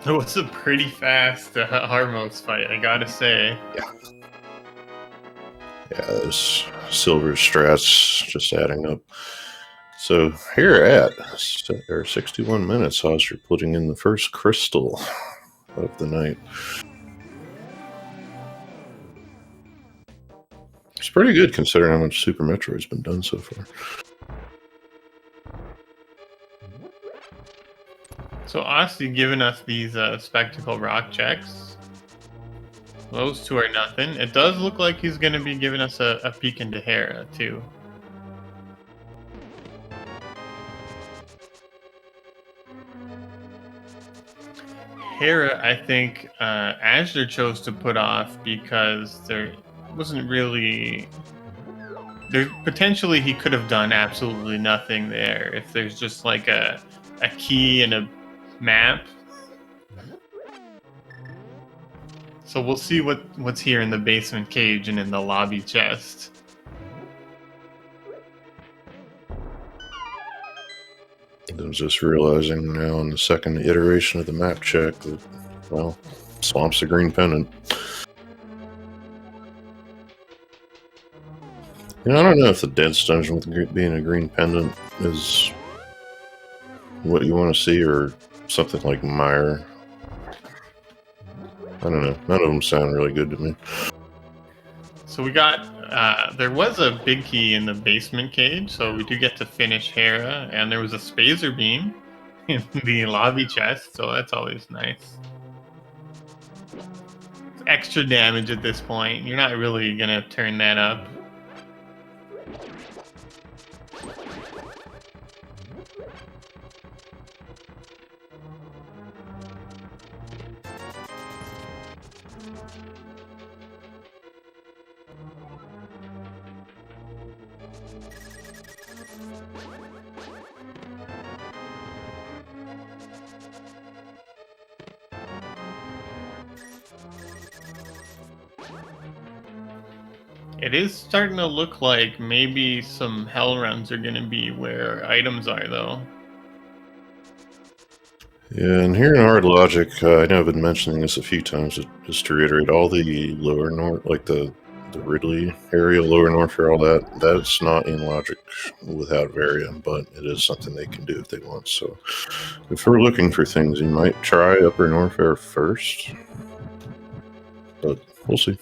It was a pretty fast Harmos fight, I gotta say. Yeah, those silver strats just adding up. So here at 61 minutes, Oster putting in the first crystal of the night. It's pretty good considering how much Super Metroid's been done so far. So Aussie giving us these spectacle rock checks. Those two are nothing. It does look like he's going to be giving us a peek into Hera, too. Hera, I think Asher chose to put off because there wasn't really... Potentially he could have done absolutely nothing there if there's just like a key and a map. So we'll see what's here in the basement cage and in the lobby chest. I was just realizing now in the second iteration of the map check that, well, Swamp's a green pendant. You know, I don't know if the dense dungeon with being a green pendant is what you want to see, or something like Mire. I don't know. None of them sound really good to me. So we got, there was a big key in the basement cage, so we do get to finish Hera, and there was a Spazer Beam in the lobby chest, so that's always nice. It's extra damage at this point. You're not really going to turn that up. It is starting to look like maybe some hell runs are going to be where items are, though. Yeah, and here in Hard Logic, I know I've been mentioning this a few times, just to reiterate, all the lower north, like the Ridley area, lower Norfair, all that's not in Logic without Varia, but it is something they can do if they want. So if we're looking for things, you might try Upper Norfair first. but we'll see.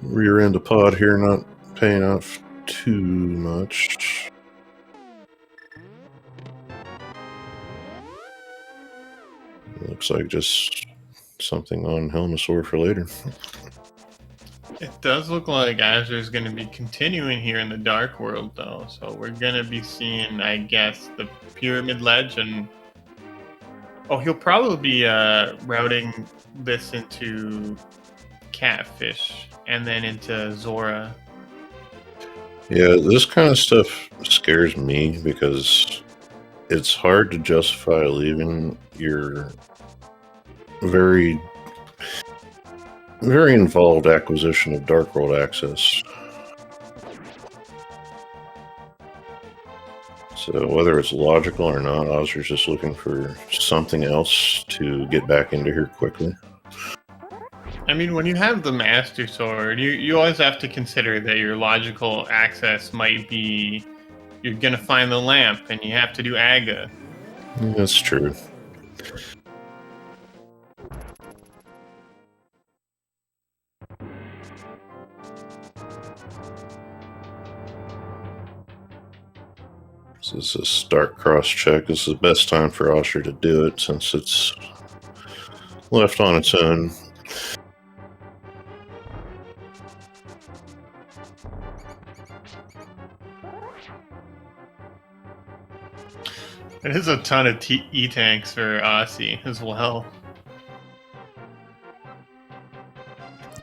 Rear end of pod here, not paying off too much. Looks like just something on Helmosaur for later. It does look like Azur's going to be continuing here in the Dark World, though. So we're going to be seeing, I guess, the Pyramid Ledge and... Oh, he'll probably be routing this into Catfish and then into Zora. Yeah, this kind of stuff scares me because it's hard to justify leaving your very involved acquisition of Dark World access. So whether it's logical or not, I was just looking for something else to get back into here quickly. I mean, when you have the Master Sword, you always have to consider that your logical access might be you're going to find the lamp and you have to do Aga. That's true. This is a start cross check. This is the best time for Osher to do it since it's left on its own. It is a ton of E-tanks for Aussie as well.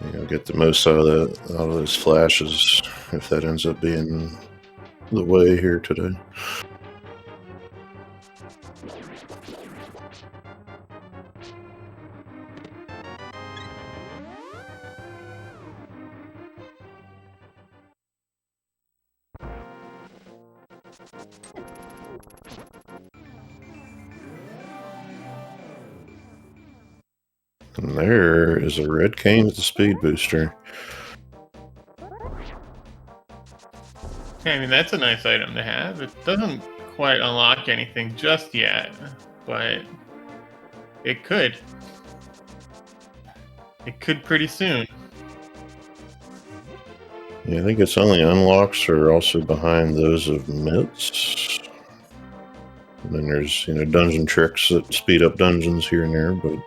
I'll get the most out of those flashes if that ends up being the way here today. And there is a red cane with the speed booster. I mean, that's a nice item to have. It doesn't quite unlock anything just yet, but it could. It could pretty soon. Yeah, I think its only unlocks are also behind those of Mitts. And then there's, dungeon tricks that speed up dungeons here and there, but...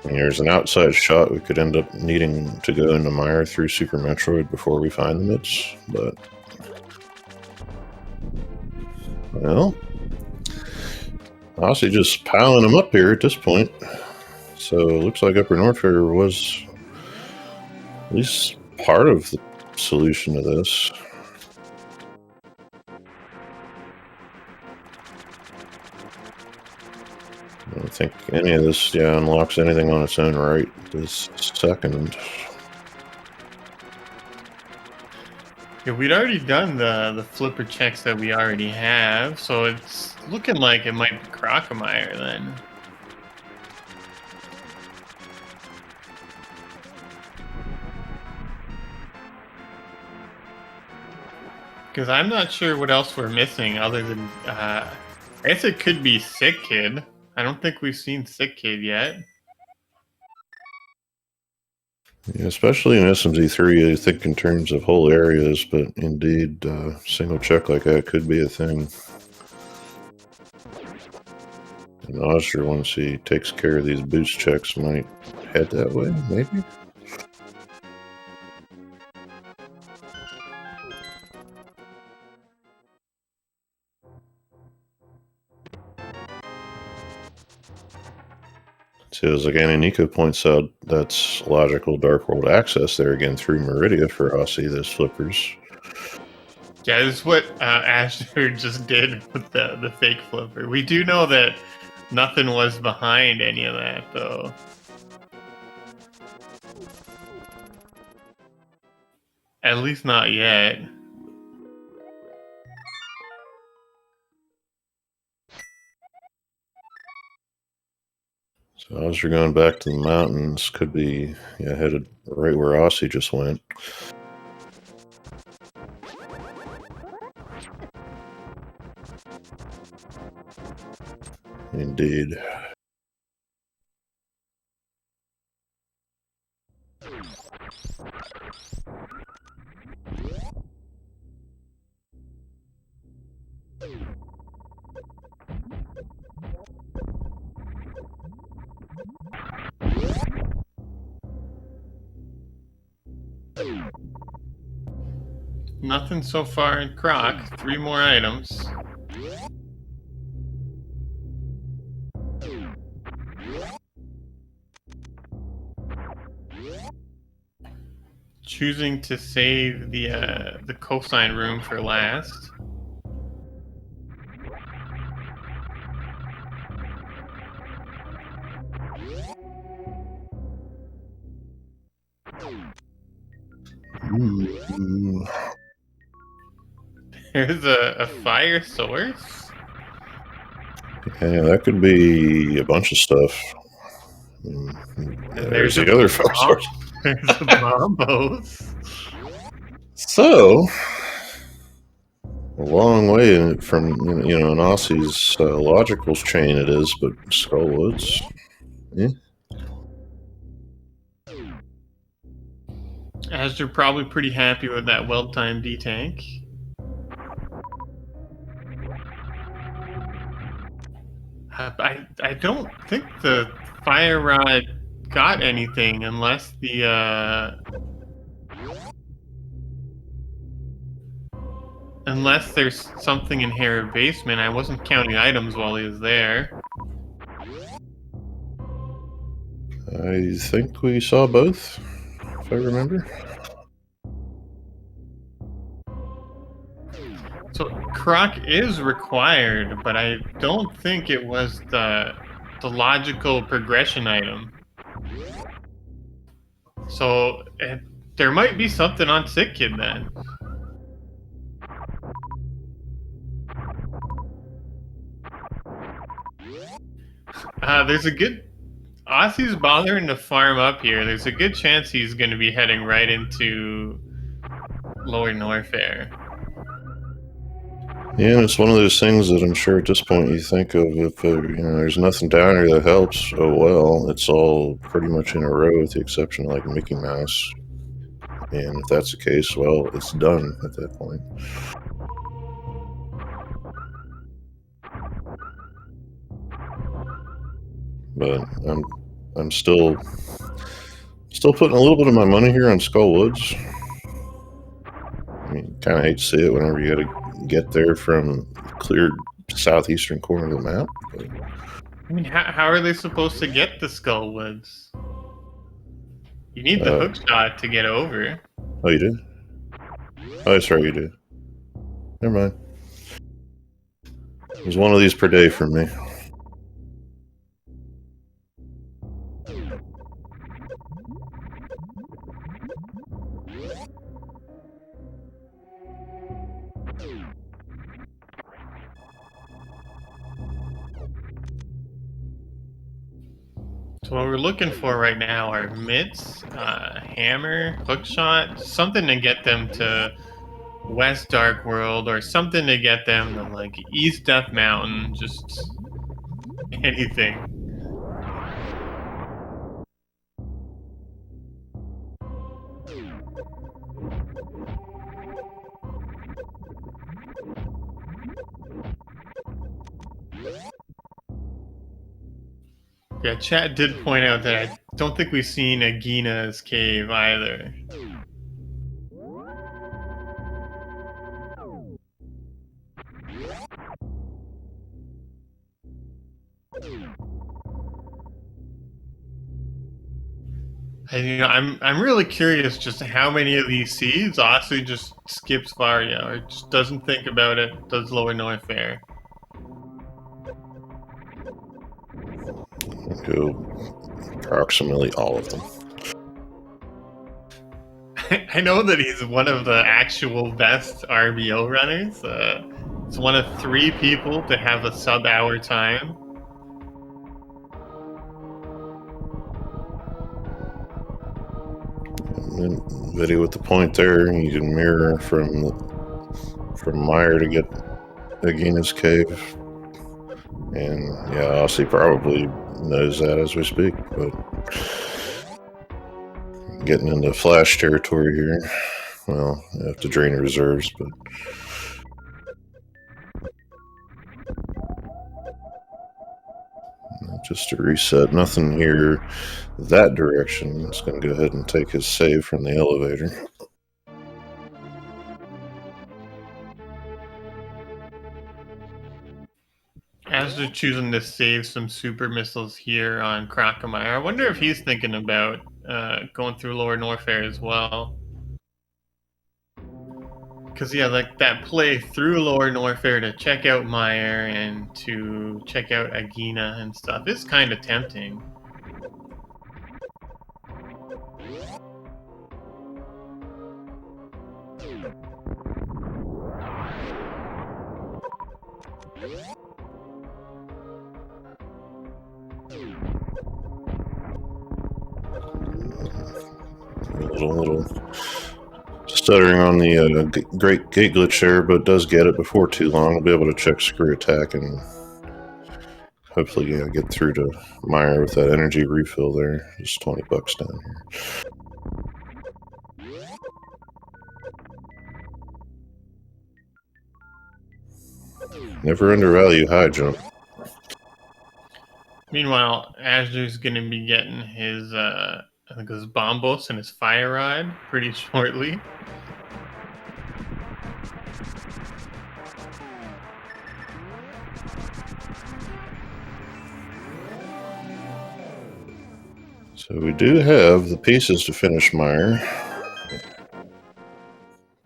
There's an outside shot we could end up needing to go into Mire through Super Metroid before we find the Mitts, but... Well... Honestly, just piling them up here at this point. So it looks like Upper Norfair was at least part of the solution to this. I don't think any of this unlocks anything on its own right this second. Yeah, we'd already done the flipper checks that we already have, so it's looking like it might be Crocomire then. Because I'm not sure what else we're missing other than, I guess it could be Sick Kid. I don't think we've seen Sick Kid yet. Yeah, especially in SMZ3, I think in terms of whole areas, but indeed, single check like that could be a thing. And Osher, once he takes care of these boost checks, might head that way, maybe? So as again, and Nico points out, that's logical Dark World access there again through Meridia for Aussie, those flippers. Yeah, this is what Asher just did with the fake flipper. We do know that nothing was behind any of that, though. At least not yet. So as you're going back to the mountains, could be headed right where Aussie just went. Indeed. Nothing so far in Croc. 3 more items. Choosing to save the cosine room for last. Ooh. There's a fire source. Yeah, that could be a bunch of stuff. And There's the other fire source. There's a bombos. So, a long way from an Aussie's logicals chain it is, but Skullwoods. Yeah. As you're probably pretty happy with that well-timed D-tank. I don't think the fire rod got anything unless unless there's something in Harry basement. I wasn't counting items while he was there. I think we saw both, if I remember. So Croc is required, but I don't think it was the logical progression item. So there might be something on Sick Kid then. There's a good... Aussie's bothering to farm up here. There's a good chance he's going to be heading right into Lower Norfair. Yeah, and it's one of those things that I'm sure at this point you think of if there's nothing down here that helps. Oh well, it's all pretty much in a row with the exception of like Mickey Mouse. And if that's the case, well, it's done at that point. But I'm still putting a little bit of my money here on Skullwoods. I mean, kind of hate to see it whenever you got to get there from clear southeastern corner of the map. But I mean, how are they supposed to get the Skullwoods? You need the hook shot to get over. Oh, you did? Oh, that's right, you did. Never mind. There's one of these per day for me. So what we're looking for right now are mitts, hammer, hookshot, something to get them to West Dark World, or something to get them to like East Death Mountain. Just anything. Yeah, chat did point out that I don't think we've seen Agina's cave either. And, I'm really curious just how many of these seeds Aussie just skips Varia or just doesn't think about it, does Lower Norfair. Go approximately all of them. I know that he's one of the actual best RBO runners. He's one of 3 people to have a sub-hour time. And video with the point there, you can mirror from Meyer to get Agina's cave. And yeah, Aussie probably knows that as we speak, but getting into flash territory here. Well, you have to drain reserves, but just to reset, nothing here that direction. It's going to go ahead and take his save from the elevator. As they're choosing to save some super missiles here on Crocomire, I wonder if he's thinking about going through Lower Norfair as well. Because, yeah, like that play through Lower Norfair to check out Meyer and to check out Agina and stuff is kind of tempting. A little stuttering on the great gate glitch there, but does get it before too long. We'll be able to check screw attack and hopefully get through to Meyer with that energy refill there. Just $20 down here. Never undervalue high jump. Meanwhile, Azur's going to be getting his, I think his Bombos and his Fire Rod pretty shortly. So we do have the pieces to finish Meyer.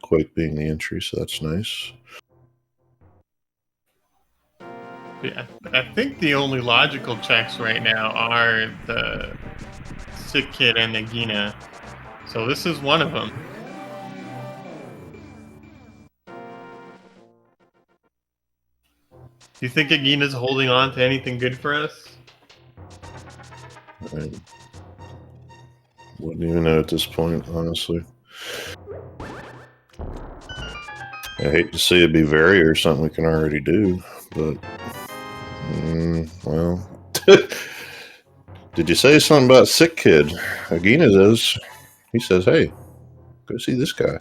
Quake being the entry, so that's nice. Yeah, I think the only logical checks right now are the Sick Kid and Agina. So this is one of them. Do you think Agina's holding on to anything good for us? I wouldn't even know at this point, honestly. I hate to see it be Very or something we can already do, but well. Did you say something about Sick Kid? Agina does. He says, hey, go see this guy.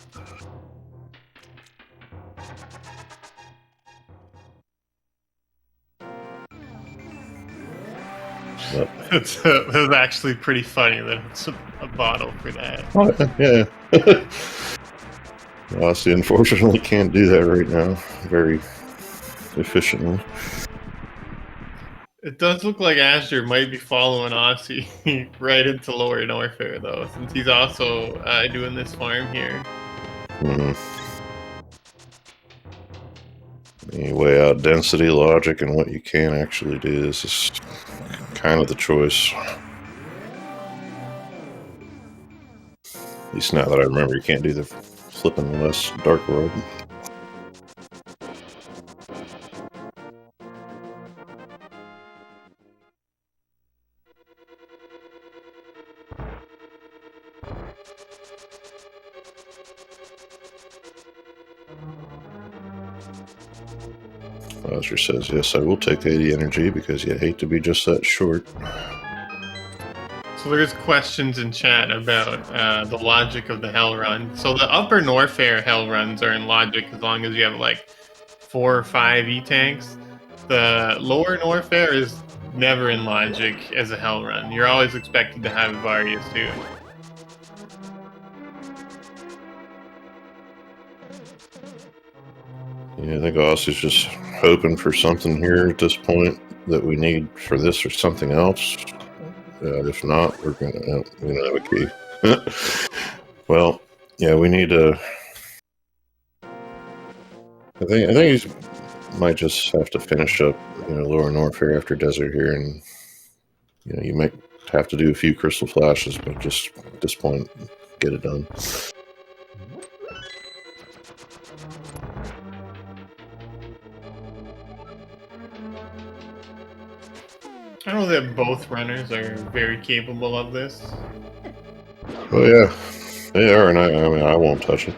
It was actually pretty funny that it's a bottle for that. Oh, yeah. Aussie unfortunately can't do that right now very efficiently. It does look like Azure might be following Aussie right into Lower Norfair, though, since he's also doing this farm here. You weigh out density, logic, and what you can actually do. This is kind of the choice. At least now that I remember, you can't do the flipping less Dark World. Bowser says, yes, I will take 80 energy because you hate to be just that short. So there's questions in chat about the logic of the Hell Run. So the Upper Norfair Hell Runs are in logic as long as you have like 4 or 5 E-Tanks. The Lower Norfair is never in logic as a Hell Run. You're always expected to have Varius too. Yeah, I think Aussie's just hoping for something here at this point that we need for this or something else. If not, we're gonna have a key. Well, yeah, we need to. I think he might just have to finish up, Lower Norfair after Desert here, and you might have to do a few Crystal Flashes, but just at this point, get it done. know that both runners are very capable of this. Oh yeah, they are, and I mean, I won't touch it.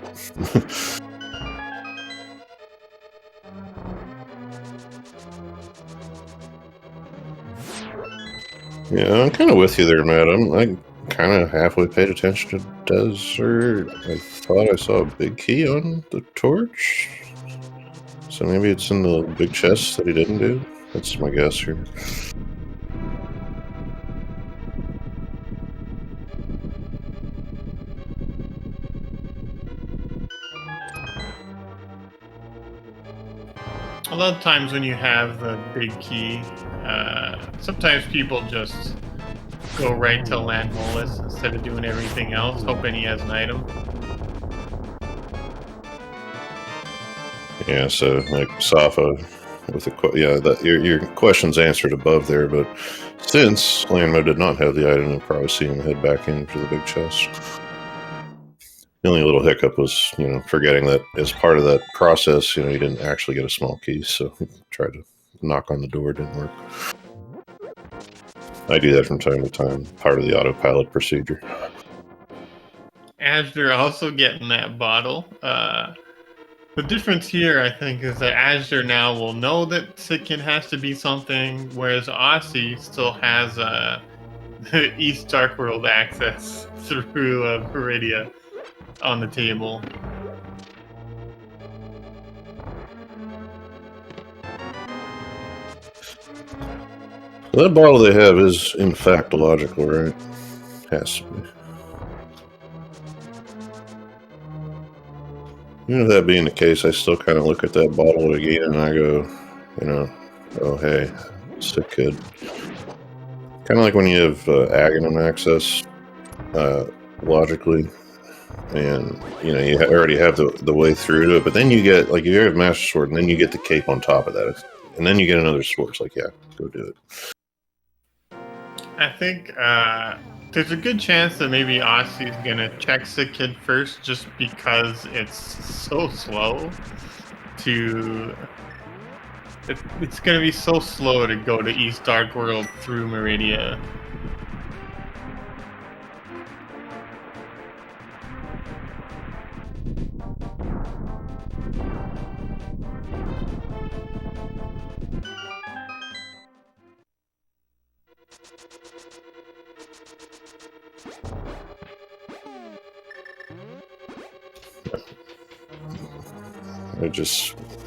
Yeah, I'm kind of with you there, Matt. I kind of halfway paid attention to Desert. I thought I saw a big key on the torch, so maybe it's in the big chest that he didn't do. That's my guess here. A lot of times when you have the big key, sometimes people just go right to Landmolis instead of doing everything else, hoping he has an item. Yeah, so like Safa with your question's answered above there, but since Landmo did not have the item, you'll probably see him head back into the big chest. The only little hiccup was, forgetting that as part of that process, you didn't actually get a small key, so he tried to knock on the door, it didn't work. I do that from time to time, part of the autopilot procedure. Azure also getting that bottle. The difference here, I think, is that Azure now will know that Sitkin has to be something, whereas Aussie still has East Dark World access through Viridia on the table. That bottle they have is, in fact, logical, right? Has to be. That being the case, I still kind of look at that bottle again and I go, oh, hey, sick kid. Kind of like when you have Aghanim access, logically, and you already have the way through to it, but then you get, like, you have Master Sword and then you get the cape on top of that, and then you get another sword. It's like, yeah, go do it. I think there's a good chance that maybe Aussie's gonna check Sick Kid first, just because it's so slow to. It's gonna be so slow to go to East Dark World through Meridia.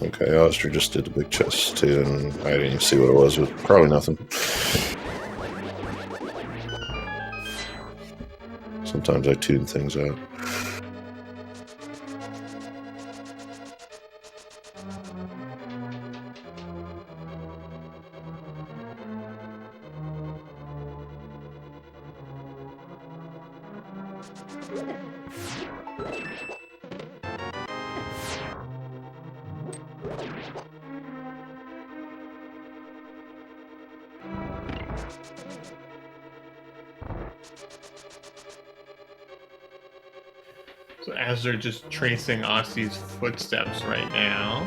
Okay, Oster just did the big chest too, and I didn't even see what it was, but probably nothing. Sometimes I tune things out. So as they're just tracing Aussie's footsteps right now,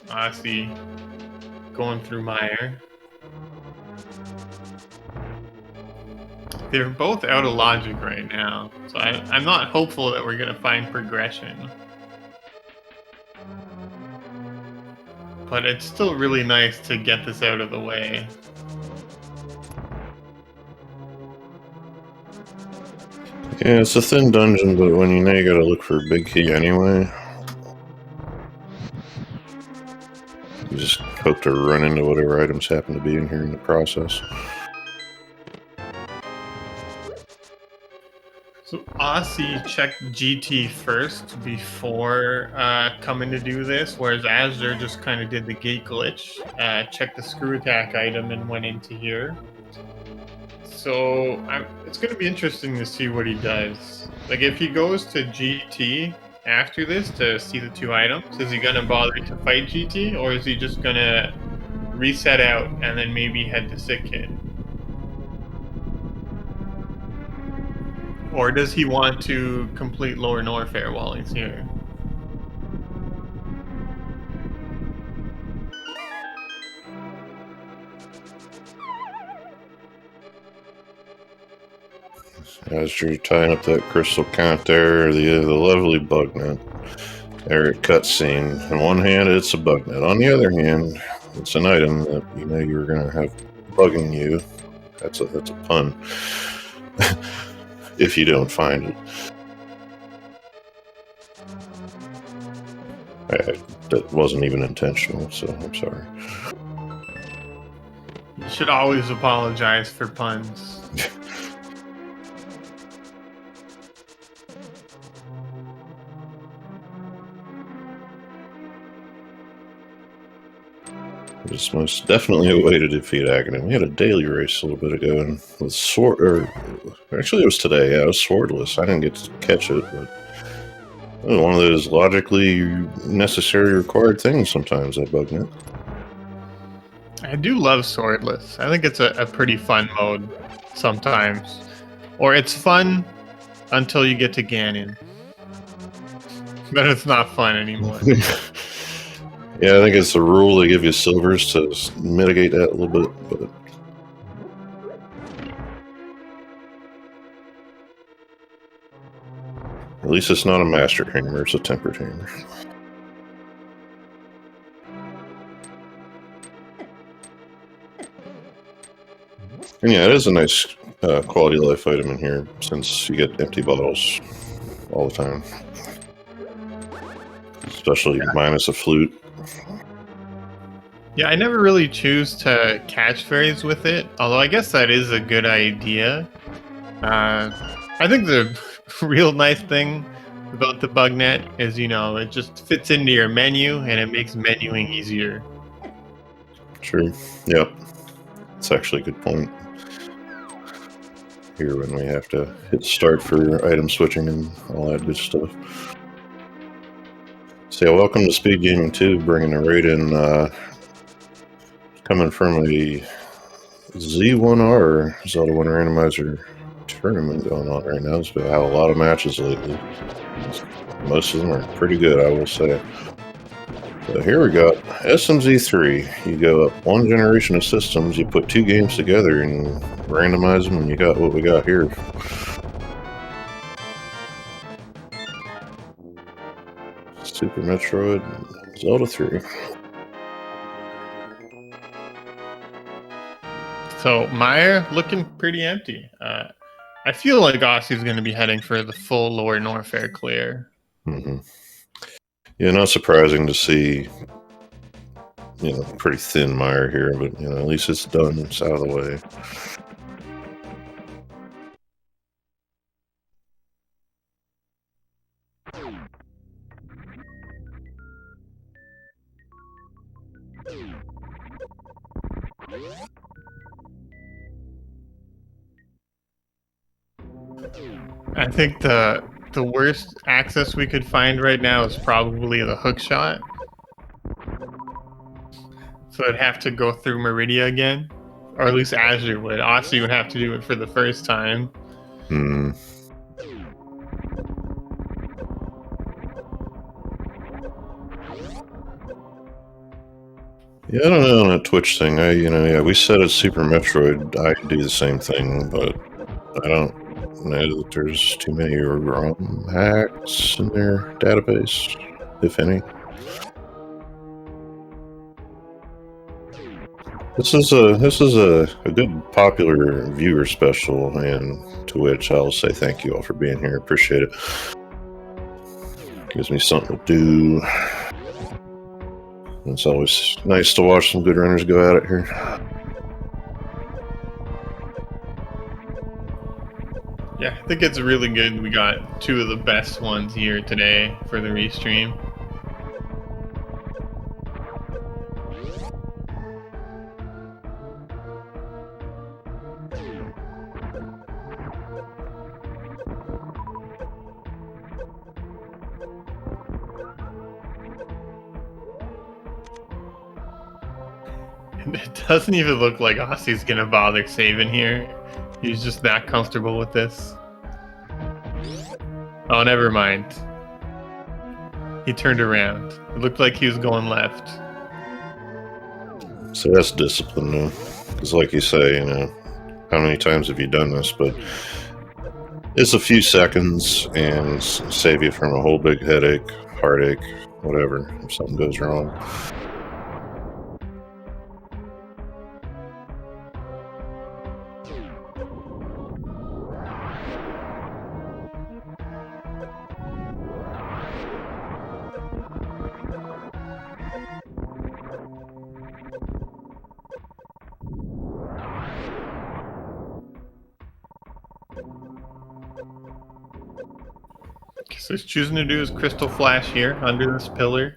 Aussie going through Mire. They're both out of logic right now, so I'm not hopeful that we're gonna find progression. But it's still really nice to get this out of the way. Yeah, it's a thin dungeon, but when you gotta look for a big key anyway, you just hope to run into whatever items happen to be in here in the process. So Aussie checked GT first before coming to do this, whereas Azure just kind of did the gate glitch, checked the screw attack item, and went into here. So it's going to be interesting to see what he does. Like, if he goes to GT after this to see the two items, is he going to bother to fight GT, or is he just going to reset out and then maybe head to Sick Kid? Or does he want to complete Lower Norfair while he's here? As you're tying up that crystal count there, the lovely bug net. There, cutscene. On one hand, it's a bug net. On the other hand, it's an item that you know you're gonna have bugging you. That's a pun. If you don't find it. That wasn't even intentional, so I'm sorry. You should always apologize for puns. It's most definitely a way to defeat Aghanim. We had a daily race a little bit ago, and with sword, or actually it was today. Yeah, it was swordless. I didn't get to catch it, but it was one of those logically necessary, required things. Sometimes that bug net. I do love swordless. I think it's a pretty fun mode sometimes, or it's fun until you get to Ganon. Then it's not fun anymore. Yeah, I think it's the rule they give you silvers to mitigate that a little bit, but at least it's not a master hammer, it's a tempered hammer. And yeah, it is a nice quality of life item in here, since you get empty bottles all the time. Especially minus a flute. Yeah, I never really choose to catch fairies with it, although I guess that is a good idea. I think the real nice thing about the bug net is, you know, it just fits into your menu and it makes menuing easier. True. Yep. That's actually a good point. Here when we have to hit start for item switching and all that good stuff. So yeah, welcome to Speed Gaming 2, bringing the raid in, coming from a Z1R, Zelda 1 Randomizer tournament going on right now. It's been had a lot of matches lately. Most of them are pretty good, I will say. So here we got SMZ3. You go up one generation of systems, you put two games together and randomize them, and you got what we got here. Super Metroid and Zelda 3. So Meyer looking pretty empty. I feel like Aussie's going to be heading for the full Lower Norfair clear. Mm-hmm. Yeah, not surprising to see, you know, pretty thin mire here, but, you know, at least it's done. It's out of the way. I think the worst access we could find right now is probably the hook shot. So I'd have to go through Meridia again, or at least Azure would. Aussie would have to do it for the first time. Hmm. Yeah, I don't know on that Twitch thing. We said it's Super Metroid. I do the same thing, but I don't know that there's too many ROM hacks in their database, if any. This is a good popular viewer special, and to which I'll say thank you all for being here. Appreciate it. Gives me something to do. It's always nice to watch some good runners go at it here. Yeah, I think it's really good. We got two of the best ones here today for the restream. It doesn't even look like Aussie's gonna bother saving here. He's just that comfortable with this. Oh, never mind. He turned around. It looked like he was going left. So that's discipline, though. Because like you say, you know, how many times have you done this? But It's a few seconds and save you from a whole big headache, heartache, whatever, if something goes wrong. So he's choosing to do his crystal flash here under this pillar.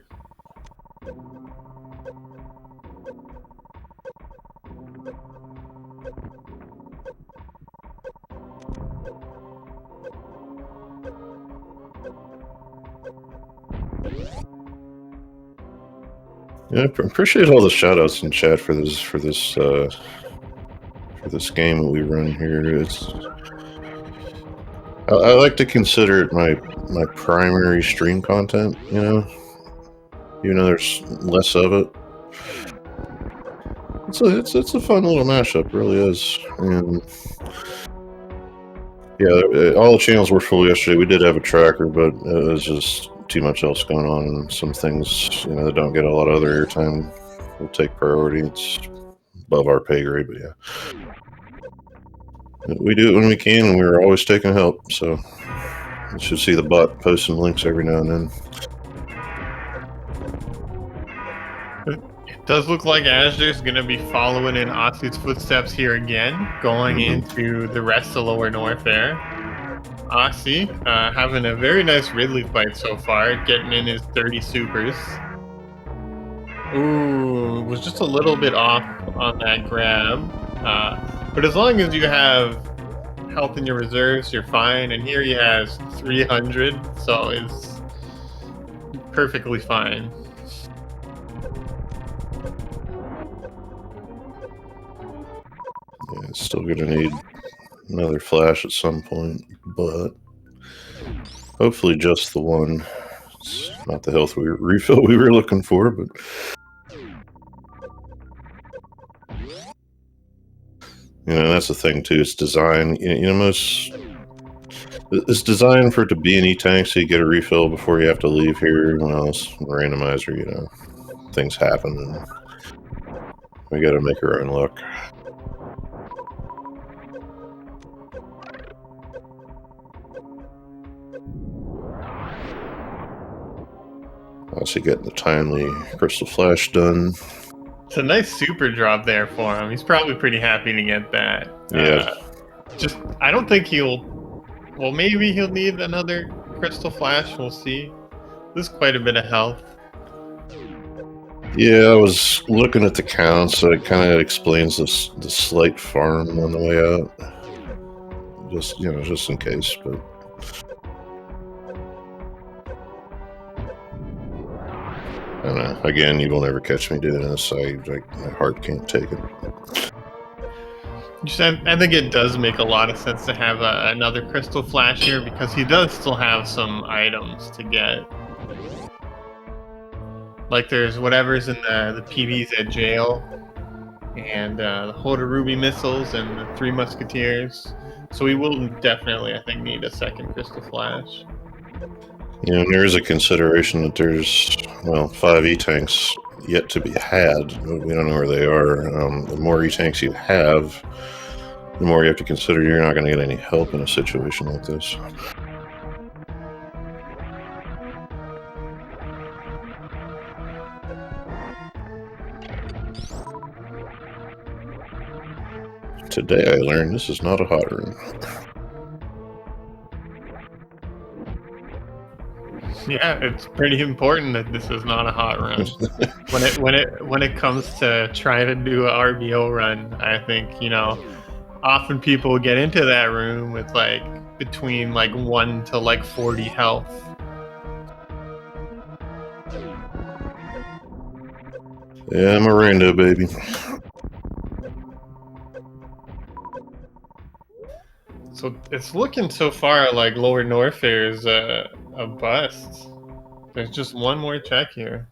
Yeah, I appreciate all the shoutouts in chat for this game that we run here. I like to consider it my primary stream content. Even though there's less of it. It's a fun little mashup, really is. And yeah, all the channels were full yesterday. We did have a tracker, but it was just too much else going on, and some things that don't get a lot of other airtime will take priority. It's above our pay grade, but yeah, we do it when we can, and we're always taking help. So you should see the bot posting links every now and then. It does look like Azur's going to be following in Otsu's footsteps here again, going into the rest of Lower Norfair. Otsu having a very nice Ridley fight so far, getting in his 30 supers. Ooh, was just a little bit off on that grab. But as long as you have health in your reserves, you're fine. And here he has 300, so it's perfectly fine. Yeah, it's still gonna need another flash at some point, but hopefully just the one. It's not the health refill we were looking for, but that's the thing too. It's designed, it's designed for it to be an E-tank, so you get a refill before you have to leave here. When else, randomizer, things happen, and we got to make our own luck. Also getting the timely crystal flash done. It's a nice super drop there for him. He's probably pretty happy to get that. Yeah. I don't think well, maybe he'll need another crystal flash. We'll see. There's quite a bit of health. Yeah, I was looking at the counts, so it kind of explains the slight farm on the way out. Just in case, but. I don't know. Again, you will never catch me doing this. My heart can't take it. I think it does make a lot of sense to have another crystal flash here, because he does still have some items to get. Like there's whatever's in the PBs at jail, and the Holder Ruby missiles, and the 3 Musketeers. So we will definitely, I think, need a second crystal flash. And there is a consideration that there's 5 E-tanks yet to be had. We don't know where they are. The more E-tanks you have, the more you have to consider you're not going to get any help in a situation like this. Today I learned this is not a hot room. Yeah, it's pretty important that this is not a hot run. when it comes to trying to do an RBO run, I think often people get into that room with between 1 to 40 health. Yeah, I'm a rando, baby. So it's looking so far like Lower Norfair is a bust. There's just one more check here.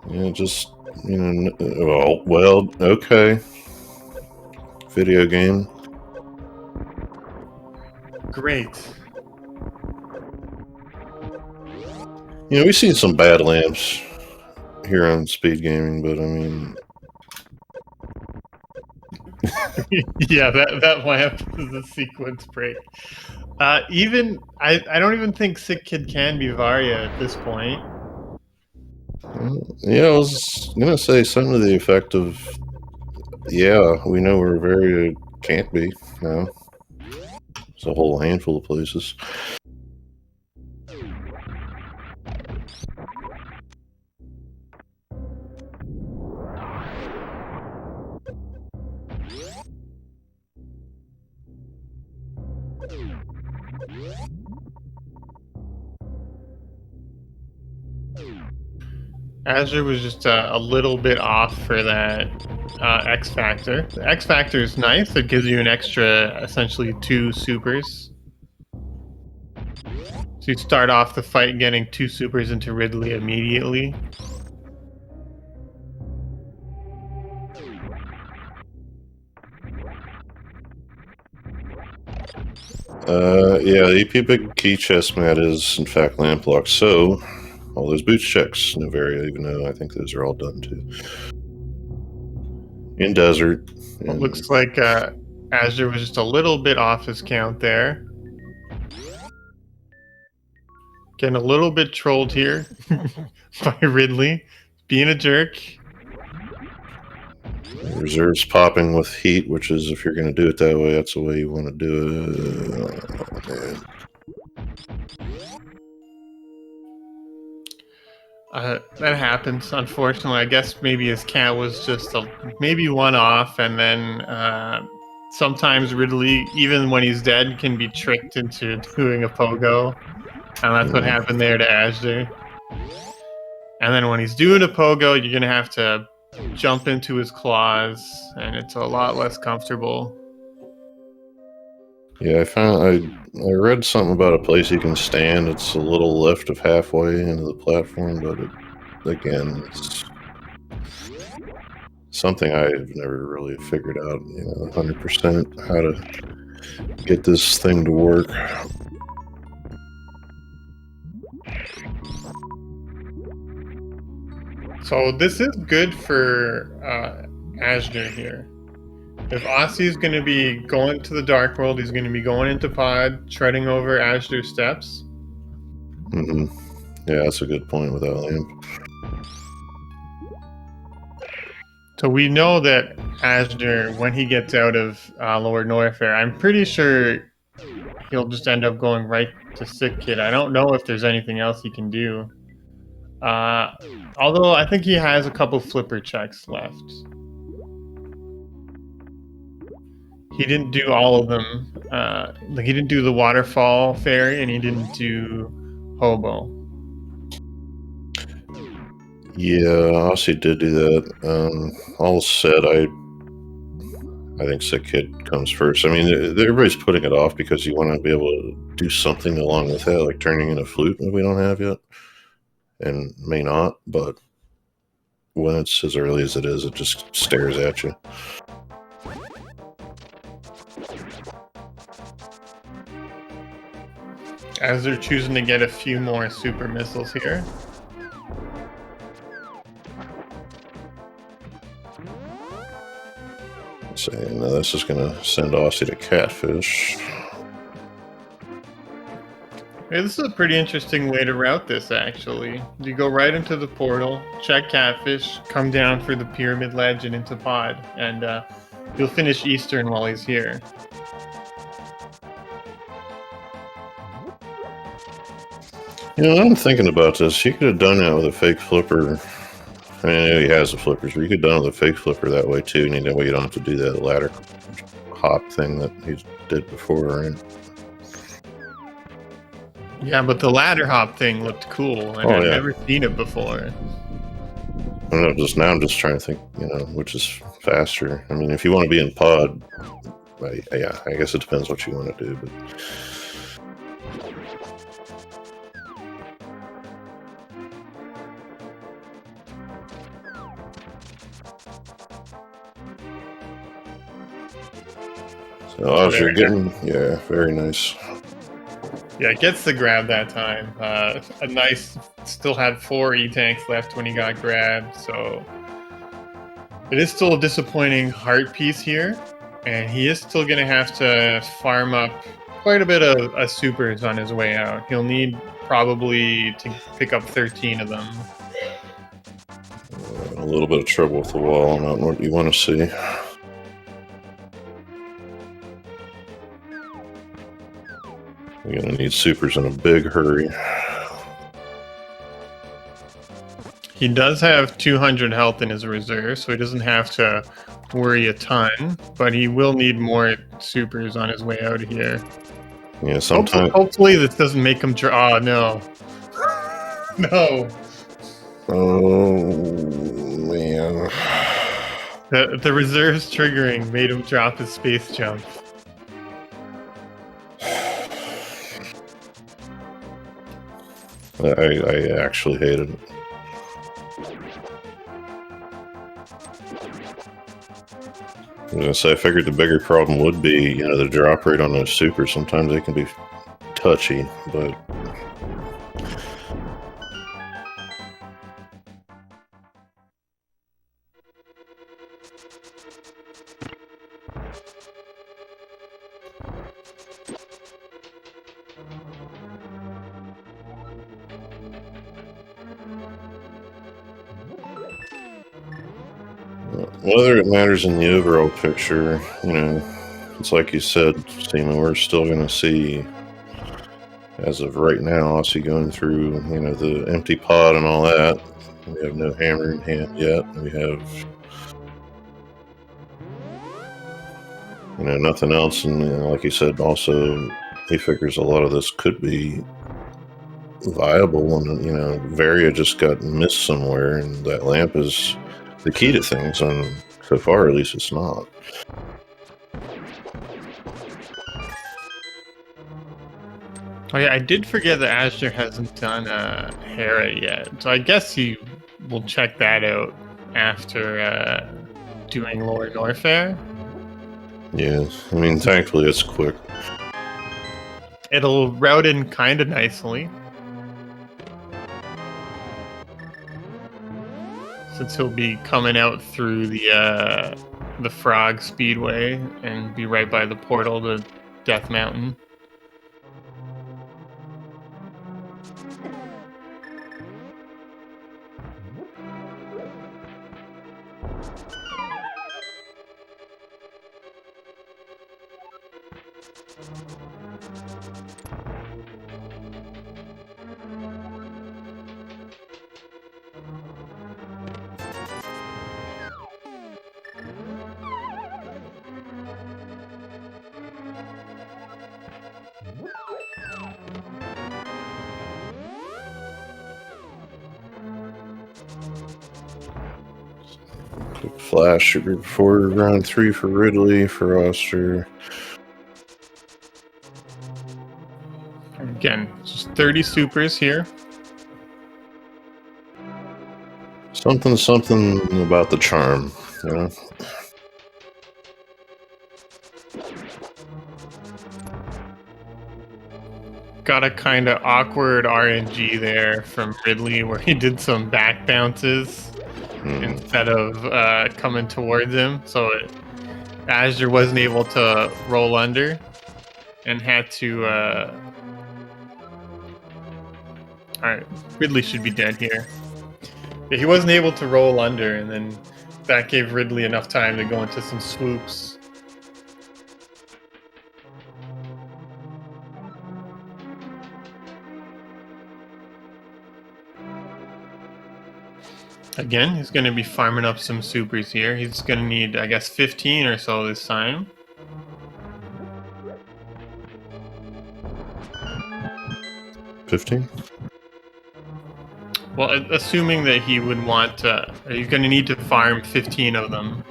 Yeah, just well, okay. Video game. Great. We've seen some bad lamps here on speed gaming, but I mean, Yeah, that lamp is a sequence break. Even I don't even think Sick Kid can be Varya at this point. yeah, I was gonna say something to the effect of, yeah, we know where Varia can't be now. There's a whole handful of places. Azure was just a little bit off for that X Factor. The X Factor is nice. It gives you an extra, essentially 2 supers. So you start off the fight getting 2 supers into Ridley immediately. Yeah, the EP big key chest mat is in fact lamp lock, so all those boots checks, no Varia, even though I think those are all done too. In desert. It looks like Azure was just a little bit off his count there. Getting a little bit trolled here by Ridley. Being a jerk. Reserves popping with heat, which is, if you're going to do it that way, that's the way you want to do it. That happens, unfortunately. I guess maybe his count was just maybe one off, and then sometimes Ridley, even when he's dead, can be tricked into doing a pogo, and that's what happened there to Azure. And then when he's doing a pogo, you're gonna have to jump into his claws, and it's a lot less comfortable. Yeah, I read something about a place you can stand. It's a little lift of halfway into the platform, but again, it's something I've never really figured out, 100% how to get this thing to work. So this is good for Azure here. If Aussie's going to be going to the Dark World, he's going to be going into Pod, treading over Azure steps. Yeah, that's a good point with that lamp. So we know that Azure, when he gets out of Lord Norfair, I'm pretty sure he'll just end up going right to Sick Kid. I don't know if there's anything else he can do. Although I think he has a couple flipper checks left. He didn't do all of them. Like he didn't do the waterfall fairy, and he didn't do hobo. Yeah, Aussie did do that. All said, I think Sick Kid comes first. I mean, everybody's putting it off because you want to be able to do something along with that, like turning in a flute that we don't have yet, and may not, but when it's as early as it is, it just stares at you. As they're choosing to get a few more super missiles here. Saying this is going to send Aussie to Catfish. Hey, this is a pretty interesting way to route this, actually. You go right into the portal, check Catfish, come down for the Pyramid Ledge and into Pod, and you'll finish Eastern while he's here. I'm thinking about this. He could have done that with a fake flipper. I mean, I know he has the flippers, but you could have done it with a fake flipper that way too, and that way you don't have to do that ladder hop thing that he did before, right? Yeah, but the ladder hop thing looked cool, and I've never seen it before. I don't know, just now I'm just trying to think, which is faster. I mean, if you want to be in Pod, yeah, I guess it depends what you want to do, but... So as you're getting, yeah, very nice. Yeah, gets the grab that time. A nice, still had 4 E-tanks left when he got grabbed, so it is still a disappointing heart piece here, and he is still going to have to farm up quite a bit of supers on his way out. He'll need probably to pick up 13 of them. A little bit of trouble with the wall, not what you want to see. You're going to need supers in a big hurry. He does have 200 health in his reserve, so he doesn't have to worry a ton, but he will need more supers on his way out of here. Yeah, sometimes. Hopefully this doesn't make him draw. Oh, no. No. Oh, man. The reserves triggering made him drop his space jump. I actually hated it. I was gonna say, I figured the bigger problem would be, the drop rate on those supers. Sometimes they can be touchy, but whether it matters in the overall picture, it's like you said, Steeman, we're still going to see, as of right now, Aussie going through, the empty pod and all that. We have no hammer in hand yet. We have, nothing else. And like you said, also, he figures a lot of this could be viable. And, Varia just got missed somewhere, and that lamp is the key to things, and so far, at least, it's not. Oh yeah, I did forget that Azure hasn't done Hera yet, so I guess he will check that out after doing Lord Norfair. Yeah, thankfully it's quick. It'll route in kind of nicely, since he'll be coming out through the Frog Speedway and be right by the portal to Death Mountain. Quick flash before round 3 for Ridley, for Oster. Again, just 30 supers here. Something about the charm, Got a kind of awkward RNG there from Ridley where he did some back bounces instead of coming towards him. So Azure wasn't able to roll under and had to... Alright, Ridley should be dead here. Yeah, he wasn't able to roll under, and then that gave Ridley enough time to go into some swoops. Again, he's going to be farming up some supers here. He's going to need, I guess, 15 or so this time. $15? Well, assuming that he would want to... He's going to need to farm 15 of them.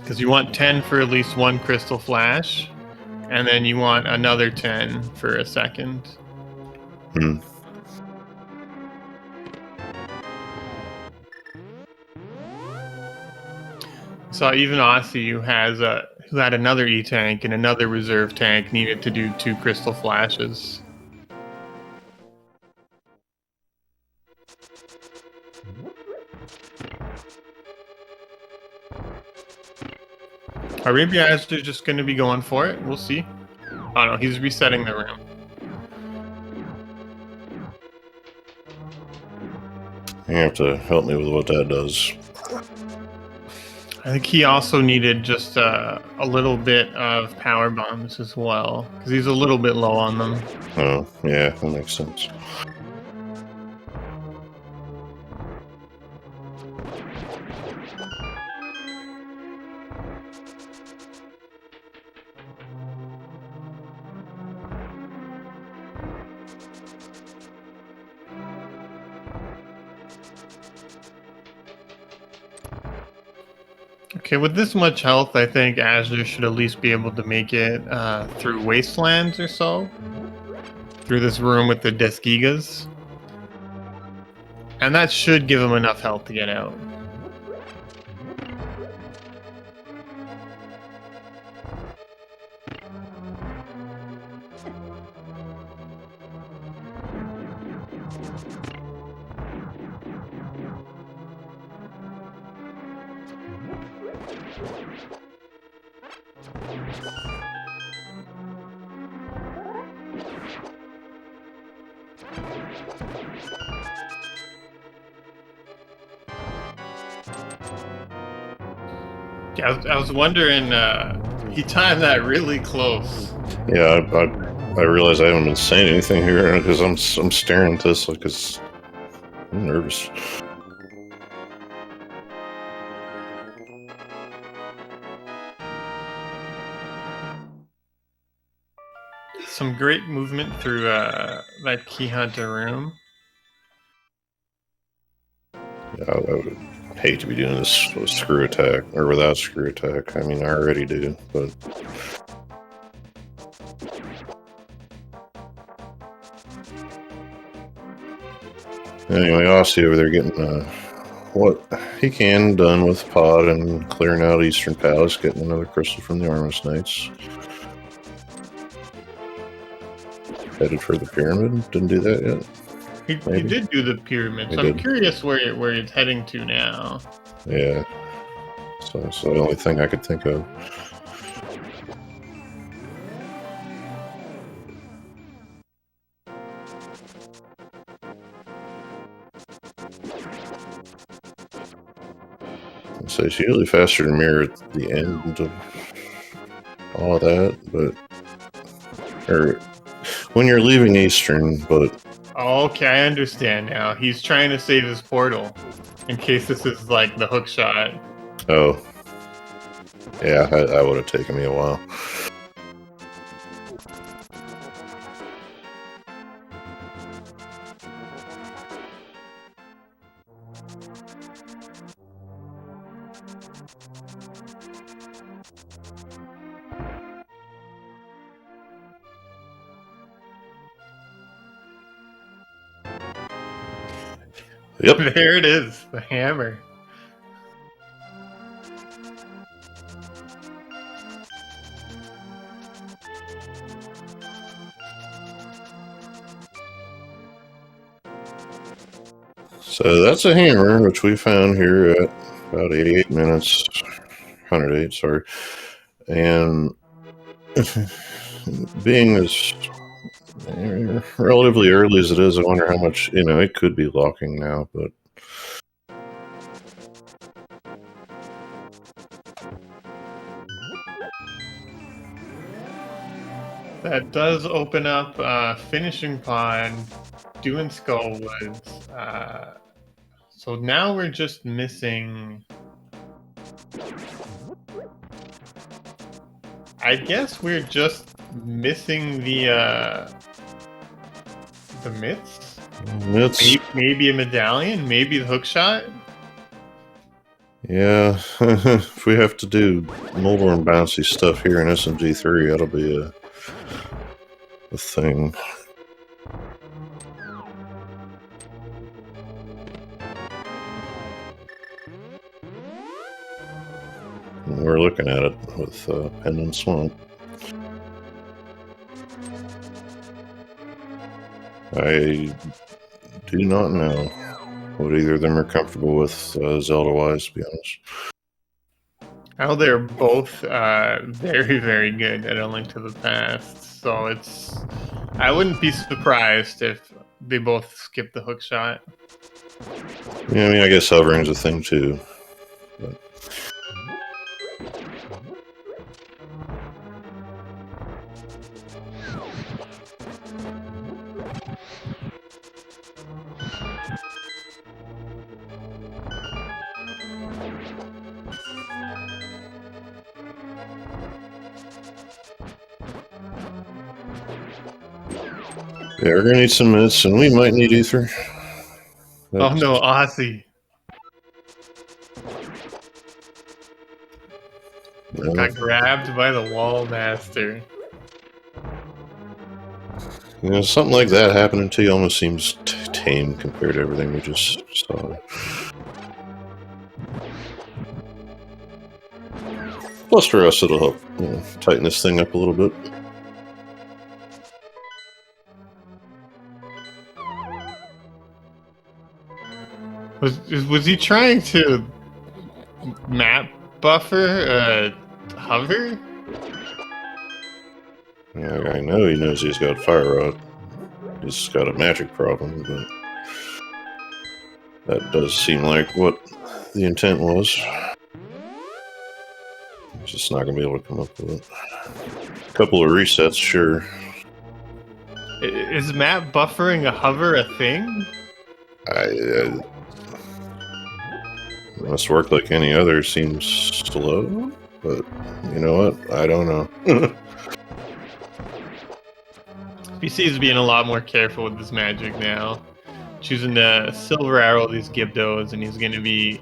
Because you want 10 for at least one Crystal Flash, and then you want another 10 for a second. saw even Aussie, who had another E tank and another reserve tank, needed to do 2 crystal flashes. Or maybe Azur's just going to be going for it. We'll see. Oh no, he's resetting the room. You have to help me with what that does. I think he also needed just a little bit of power bombs as well, because he's a little bit low on them. Oh, yeah, that makes sense. Okay, with this much health, I think Azure should at least be able to make it through Wastelands or so. Through this room with the Deskigas. And that should give him enough health to get out. Yeah, I was wondering, he timed that really close. Yeah, I realize I haven't been saying anything here because I'm staring at this like I'm nervous. Some great movement through that Key Hunter room. Yeah, I would hate to be doing this with screw attack or without screw attack. I mean, I already do, but anyway, Aussie over there getting what he can done with Pod and clearing out Eastern Palace, getting another crystal from the Armist Knights. Headed for the pyramid. Didn't do that yet. He did do the pyramid, so I'm curious where he's heading to now. Yeah. So that's the only thing I could think of. So it's usually faster to mirror at the end of all of that, but or when you're leaving Eastern, but Oh, okay, I understand now. He's trying to save his portal in case this is like the hook shot. oh, yeah, that would have taken me a while. Yep. There it is, the hammer. So that's a hammer, which we found here at about 88 minutes, 108, sorry. And being as relatively early as it is, I wonder how much, it could be locking now, but That does open up finishing pond, doing Skullwoods. So now we're just missing. I guess we're just missing the myths. Maybe a medallion, maybe the hookshot. Yeah, if we have to do mobile and bouncy stuff here in SMZ3, that'll be a thing. we're looking at it with Pen and Swamp. I do not know what either of them are comfortable with Zelda-wise, to be honest. Well, they're both very, very good at A Link to the Past, so I wouldn't be surprised if they both skip the hook shot. Yeah, I mean, I guess hovering's a thing too. But... yeah, we're gonna need some minutes, and we might need ether. Oh no, Aussie. No. Got grabbed by the wall master. You know, something like that happening to you almost seems tame compared to everything we just saw. Plus for us, it'll help tighten this thing up a little bit. Was he trying to map buffer hover? Yeah, I know he knows he's got Fire Rod. He's got a magic problem, but that does seem like what the intent was. He's just not going to be able to come up with it. A couple of resets, sure. Is map buffering a hover a thing? It must work like any other. Seems slow, but you know what? I don't know. PC is being a lot more careful with his magic now. Choosing to silver arrow these Gibdos, and he's going to be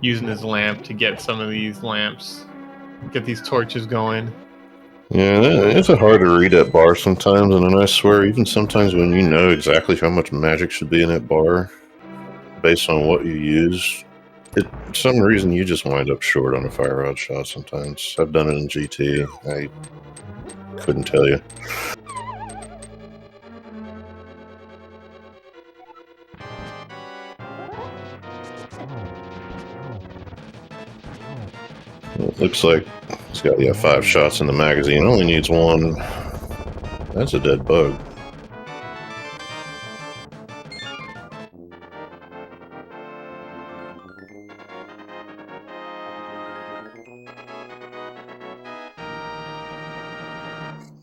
using his lamp to get some of these lamps, get these torches going. Yeah, it's hard to read that bar sometimes, and then I swear, even sometimes when you know exactly how much magic should be in that bar, based on what you use, for some reason you just wind up short on a fire rod shot sometimes. I've done it in GT. I couldn't tell you. It looks like he's got 5 shots in the magazine. Only needs 1. That's a dead bug.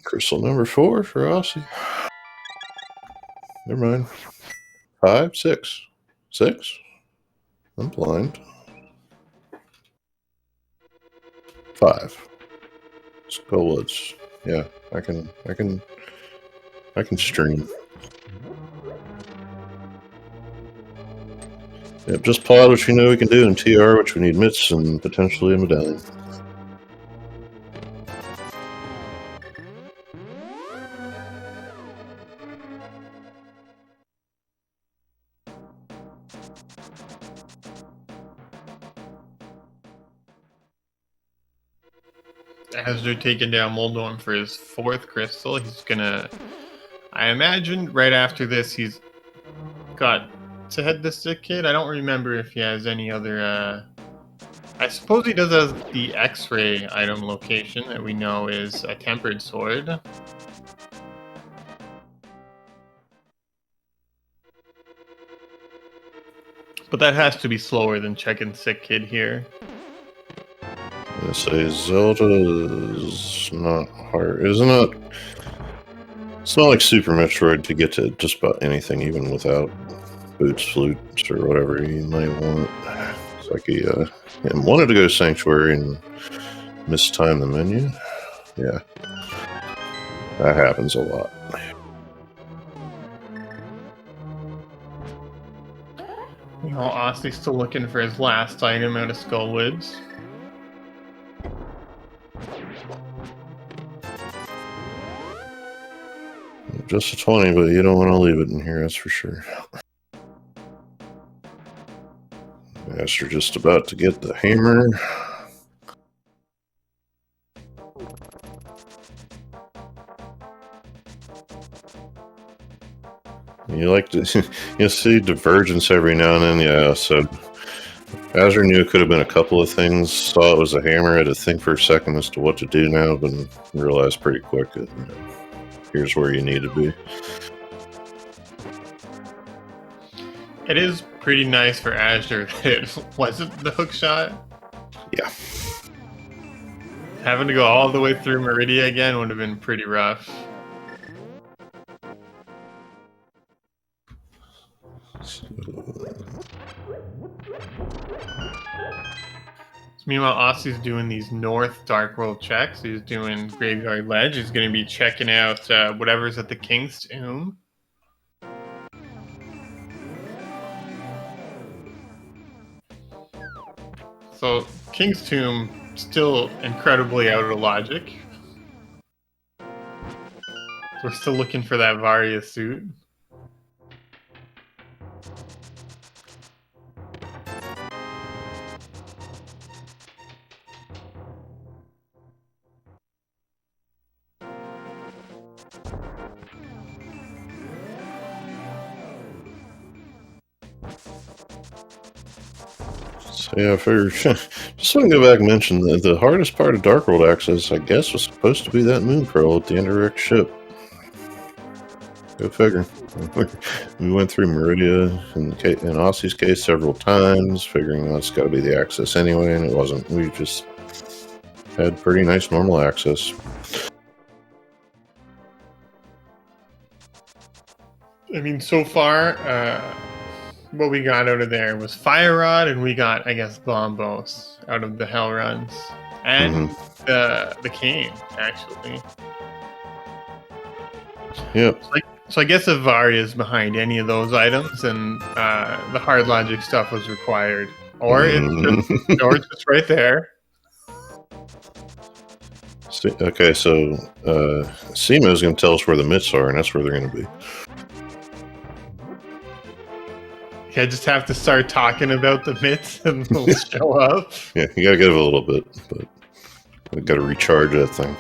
Crystal number 4 for Aussie. Never mind. 5, 6. 6? I'm blind. 5. Skullwoods. Yeah, I can stream. Yep, just pod, which we know we can do, and TR, which we need mitts and potentially a medallion. As they're taking down Moldorm for his 4th crystal, he's gonna... I imagine right after this, he's got to head to Sick Kid. I don't remember if he has any other... I suppose he does have the X-ray item location that we know is a tempered sword. But that has to be slower than checking Sick Kid here. I say Zelda is not hard. It's not like Super Metroid to get to just about anything, even without boots, flutes, or whatever you might want. It's like he wanted to go Sanctuary and mistime the menu. Yeah, that happens a lot. You know, Osley's still looking for his last item out of Skullwoods. Just a 20, but you don't want to leave it in here, that's for sure. Master just about to get the hammer. You like to you see divergence every now and then, yeah. So Azure knew it could have been a couple of things. Saw it was a hammer, had to think for a second as to what to do now, but realized pretty quick that here's where you need to be. It is pretty nice for Azure that it wasn't the hook shot. Yeah. Having to go all the way through Meridia again would have been pretty rough. Meanwhile, Aussie's doing these North Dark World checks. He's doing Graveyard Ledge. He's going to be checking out whatever's at the King's Tomb. So, King's Tomb, still incredibly out of logic. We're still looking for that Varia suit. So yeah, I figured just want to go back and mention that the hardest part of Dark World access, I guess, was supposed to be that moon pearl at the indirect ship. Go figure. We went through Meridia in Aussie's case several times, figuring that's got to be the access anyway, and it wasn't. We just had pretty nice normal access. I mean, so far, what we got out of there was Fire Rod, and we got, I guess, Bombos out of the Hell Runs. And the cane, actually. Yep. So I guess if Varia is behind any of those items, and the hard logic stuff was required. Or it's just right there. Okay, so SEMA is going to tell us where the myths are, and that's where they're going to be. I just have to start talking about the myths and they'll show up. Yeah, you got to give it a little bit, but we got to recharge that thing.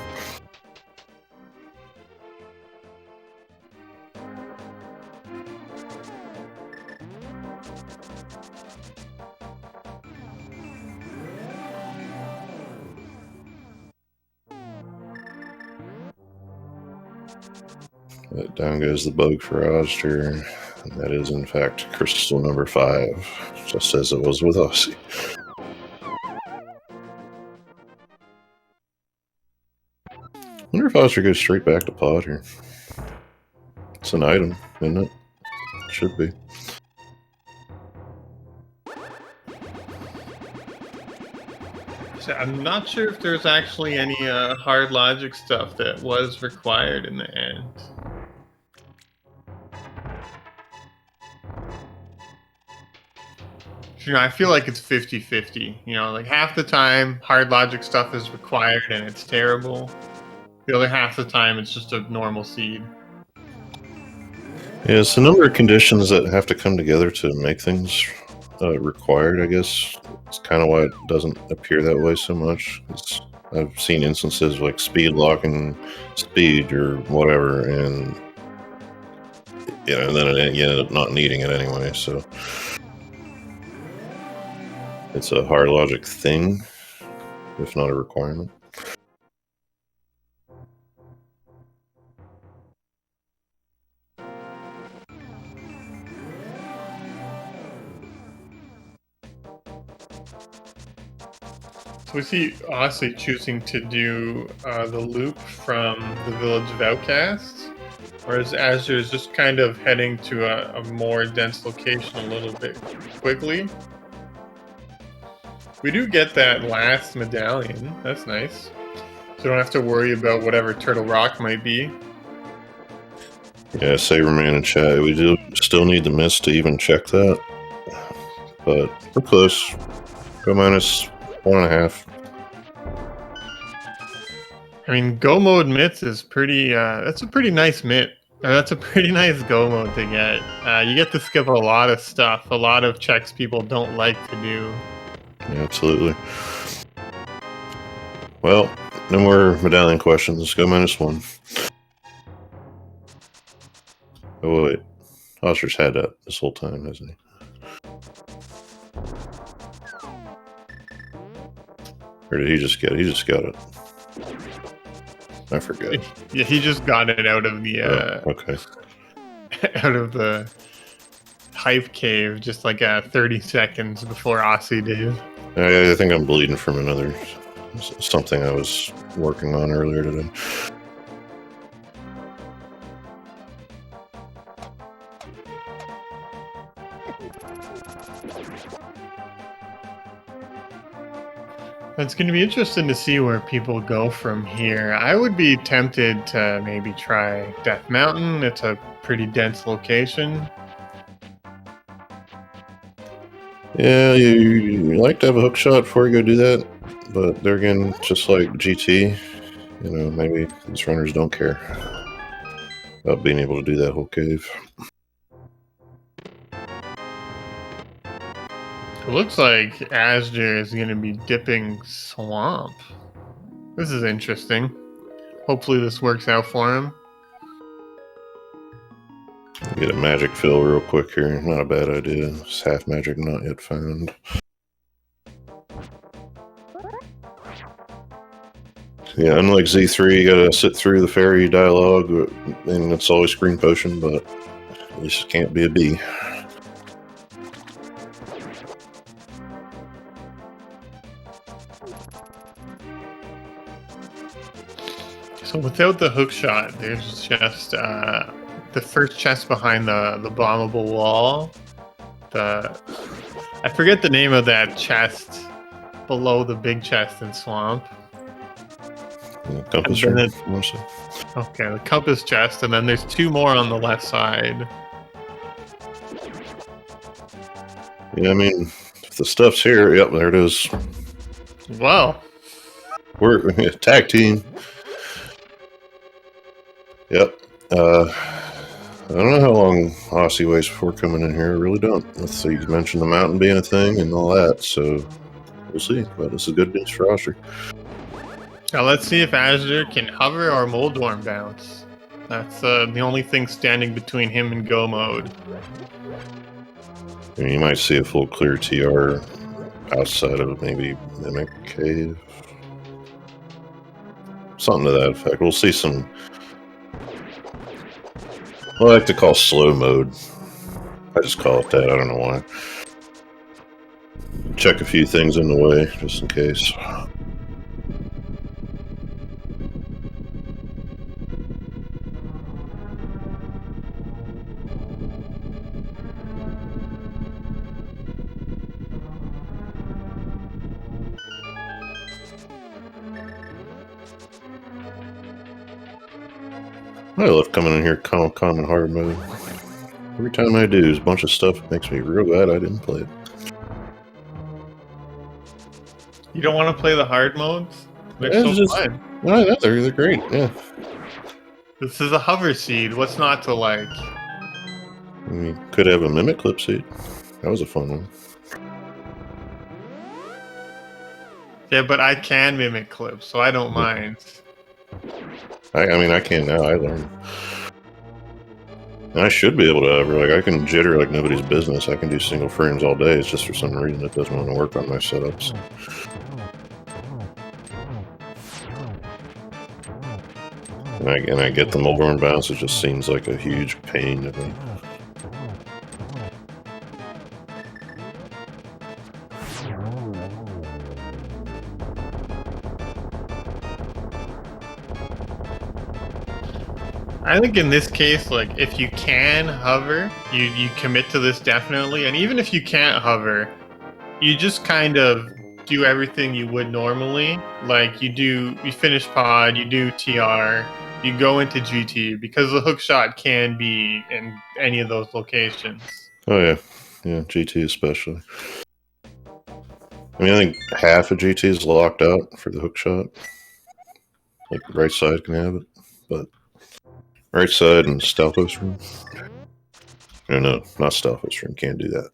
But down goes the bug for Ozger. And that is, in fact, crystal number 5, just as it was with Aussie. I wonder if Ozger goes straight back to pod here. It's an item, isn't it? It should be. So I'm not sure if there's actually any hard logic stuff that was required in the end. You know, I feel like it's 50-50. You know, like half the time hard logic stuff is required and it's terrible. The other half of the time it's just a normal seed. Yeah, it's a number of conditions that have to come together to make things required, I guess. It's kind of why it doesn't appear that way so much. I've seen instances like speed locking speed or whatever, and then you end up not needing it anyway, so it's a hard logic thing, if not a requirement. So we see Aussie choosing to do the loop from the Village of Outcasts, whereas Azure is just kind of heading to a more dense location a little bit quickly. We do get that last medallion. That's nice. So you don't have to worry about whatever Turtle Rock might be. Yeah, Saberman in chat. We do still need the miss to even check that, but we're close. Go minus 1.5. I mean, go mode mitts is pretty. That's a pretty nice mitt. That's a pretty nice go mode to get. You get to skip a lot of stuff, a lot of checks people don't like to do. Yeah, absolutely. Well, no more medallion questions. Let's go -1. Oh, wait. Oscar's had that this whole time, hasn't he? Or did he just get it? He just got it. I forget. Yeah, he just got it out of the Okay. out of the hype cave just like 30 seconds before Aussie did. I think I'm bleeding from something I was working on earlier today. It's going to be interesting to see where people go from here. I would be tempted to maybe try Death Mountain. It's a pretty dense location. Yeah, you like to have a hook shot before you go do that, but there again, just like GT, maybe these runners don't care about being able to do that whole cave. It looks like Asger is going to be dipping Swamp. This is interesting. Hopefully this works out for him. Get a magic fill real quick here. Not a bad idea. It's half magic not yet found. Yeah, unlike Z3, you gotta sit through the fairy dialogue, and it's always screen potion, but you just can't be a bee. So without the hook shot, there's just the first chest behind the bombable wall. I forget the name of that chest below the big chest in Swamp. Compass And then room, okay, the compass chest, and then there's two more on the left side. Yeah, I mean, if the stuff's here, yep, there it is. Well, We're tag team. Yep. I don't know how long Aussie waits before coming in here. I really don't. Let's see. You mentioned the mountain being a thing and all that, so we'll see. But this is good news for Aussie. now let's see if Azure can hover or Moldorm bounce. That's the only thing standing between him and go mode. I mean, you might see a full clear TR outside of maybe Mimic Cave. Something to that effect. We'll see some, what I like to call slow mode. I just call it that. I don't know why. Check a few things in the way, just in case. I love coming in here calm and hard mode. Every time I do, there's a bunch of stuff that makes me real glad I didn't play it. You don't want to play the hard modes? They're Yeah, so fun. No, they're great, yeah. This is a hover seed. What's not to like? I mean, could have a Mimic Clip seat. That was a fun one. Yeah, but I can mimic clips, so I don't mind. I mean, I can now. I learned. And I should be able to hover. Like, I can jitter like nobody's business. I can do single frames all day. It's just for some reason it doesn't want to work on my setups. And I get the Moldorm bounce. It just seems like a huge pain to me. I think in this case, like, if you can hover, you commit to this definitely. And even if you can't hover, you just kind of do everything you would normally. Like, you finish pod, you do TR, you go into GT, because the hook shot can be in any of those locations. Oh, yeah. Yeah, GT especially. I mean, I think half of GT is locked out for the hook shot. Like, right side can have it, but right side and Stalfos room. No, not Stalfos room. Can't do that.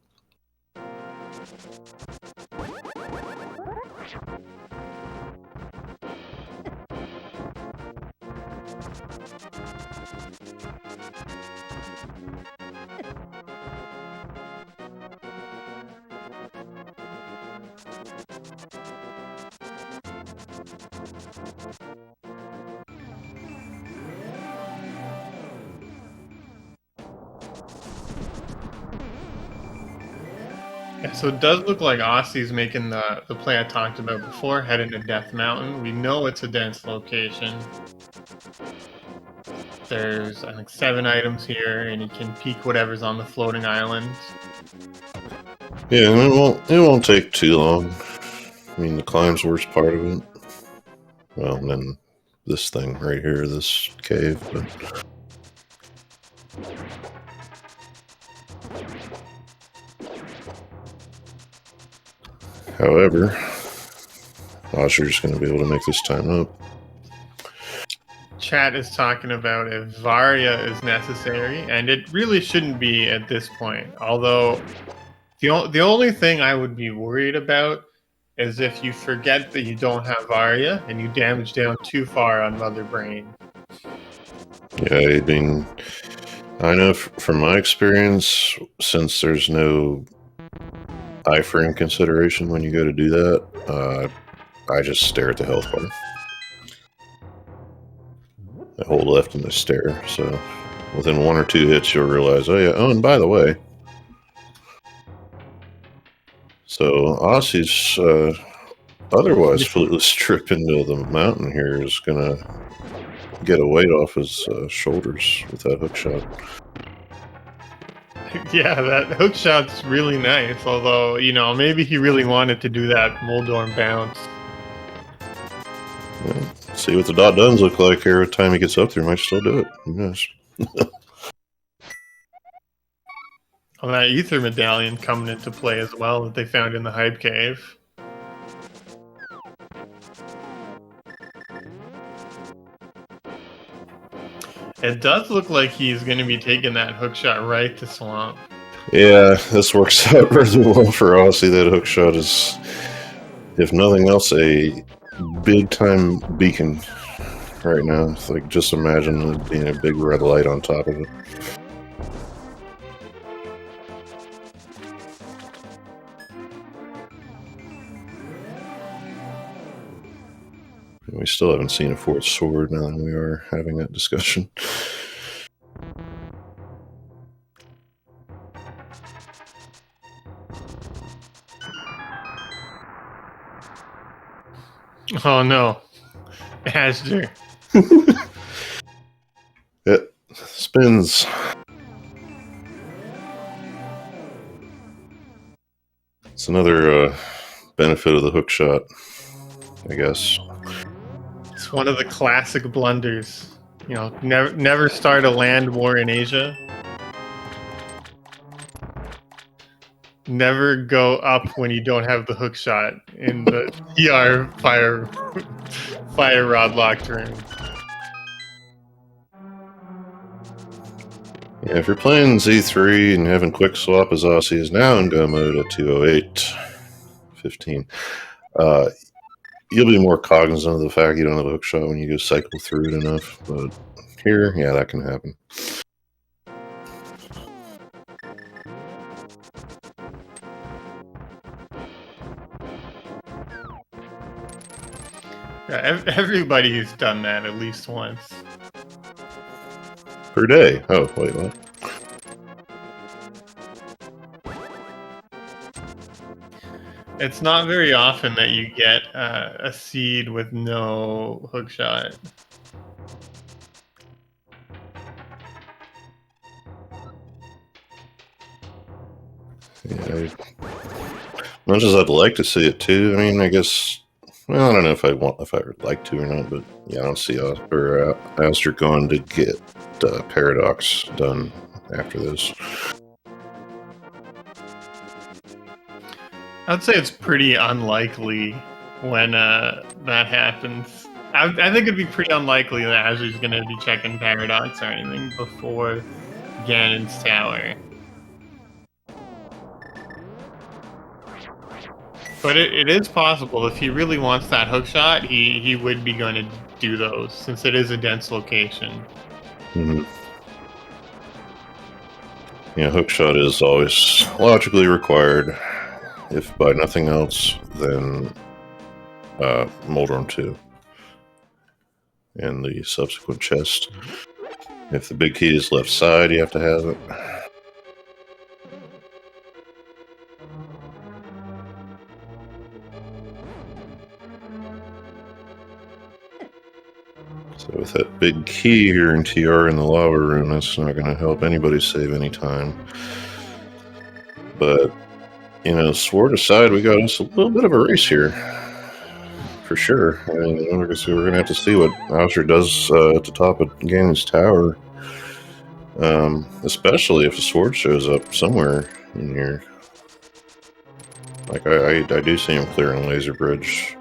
Yeah, so it does look like Aussie's making the play I talked about before, heading to Death Mountain. We know it's a dense location. There's, I think, 7 items here, and you can peek whatever's on the floating island. Yeah, and it won't take too long. I mean, the climb's the worst part of it. Well, and then this thing right here, this cave. But... However, Osher's going to be able to make this time up. Chat is talking about if Varia is necessary, and it really shouldn't be at this point. Although, the only thing I would be worried about is if you forget that you don't have Varia and you damage down too far on Mother Brain. Yeah, I mean, I know from my experience, since there's no iframe consideration when you go to do that, I just stare at the health bar. I hold left and I stare, so within 1 or 2 hits you'll realize, oh yeah, oh, and by the way. So Aussie's otherwise footless trip into the mountain here is going to get a weight off his shoulders with that hook shot. Yeah, that hook shot's really nice, although, you know, maybe he really wanted to do that Moldorm bounce. Yeah. See what the dot dones look like here. Every time he gets up there, he might still do it. Who knows? Oh, that ether medallion coming into play as well that they found in the hype cave. It does look like he's going to be taking that hookshot right to Swamp. Yeah, this works out really well for Aussie. That hookshot is, if nothing else, a big-time beacon right now. It's like, just imagine it being a big red light on top of it. We still haven't seen a fourth sword now that we are having that discussion. Oh no. Asher. It spins. It's another benefit of the hook shot, I guess. It's one of the classic blunders. You know, never start a land war in Asia. Never go up when you don't have the hook shot in the TR fire rod locked room. Yeah, if you're playing Z3 and having quick swap as Aussie is now in go mode at 208.15, you'll be more cognizant of the fact you don't have a hook shot when you go cycle through it enough. But here, yeah, that can happen. Yeah, everybody's done that at least once. Per day. Oh, wait, what? It's not very often that you get a seed with no hook shot. Yeah, much as I'd like to see it too. I mean, I guess. Well, I don't know if I would like to or not, but yeah, I don't see Aster going to get Paradox done after this. I'd say it's pretty unlikely when that happens. I think it'd be pretty unlikely that Azur's going to be checking Paradox or anything before Ganon's Tower. But it is possible if he really wants that hookshot, he would be going to do those since it is a dense location. Mm-hmm. Yeah, hookshot is always logically required if by nothing else, then Moldrum 2 and the subsequent chest. If the big key is left side, you have to have it. So with that big key here in TR in the lava room, that's not going to help anybody save any time. But, you know, sword aside, we got us a little bit of a race here. For sure. I mean, we're going to have to see what Ausher does at the top of Ganon's tower. Especially if a sword shows up somewhere in here. Like, I do see him clearing Laser Bridge.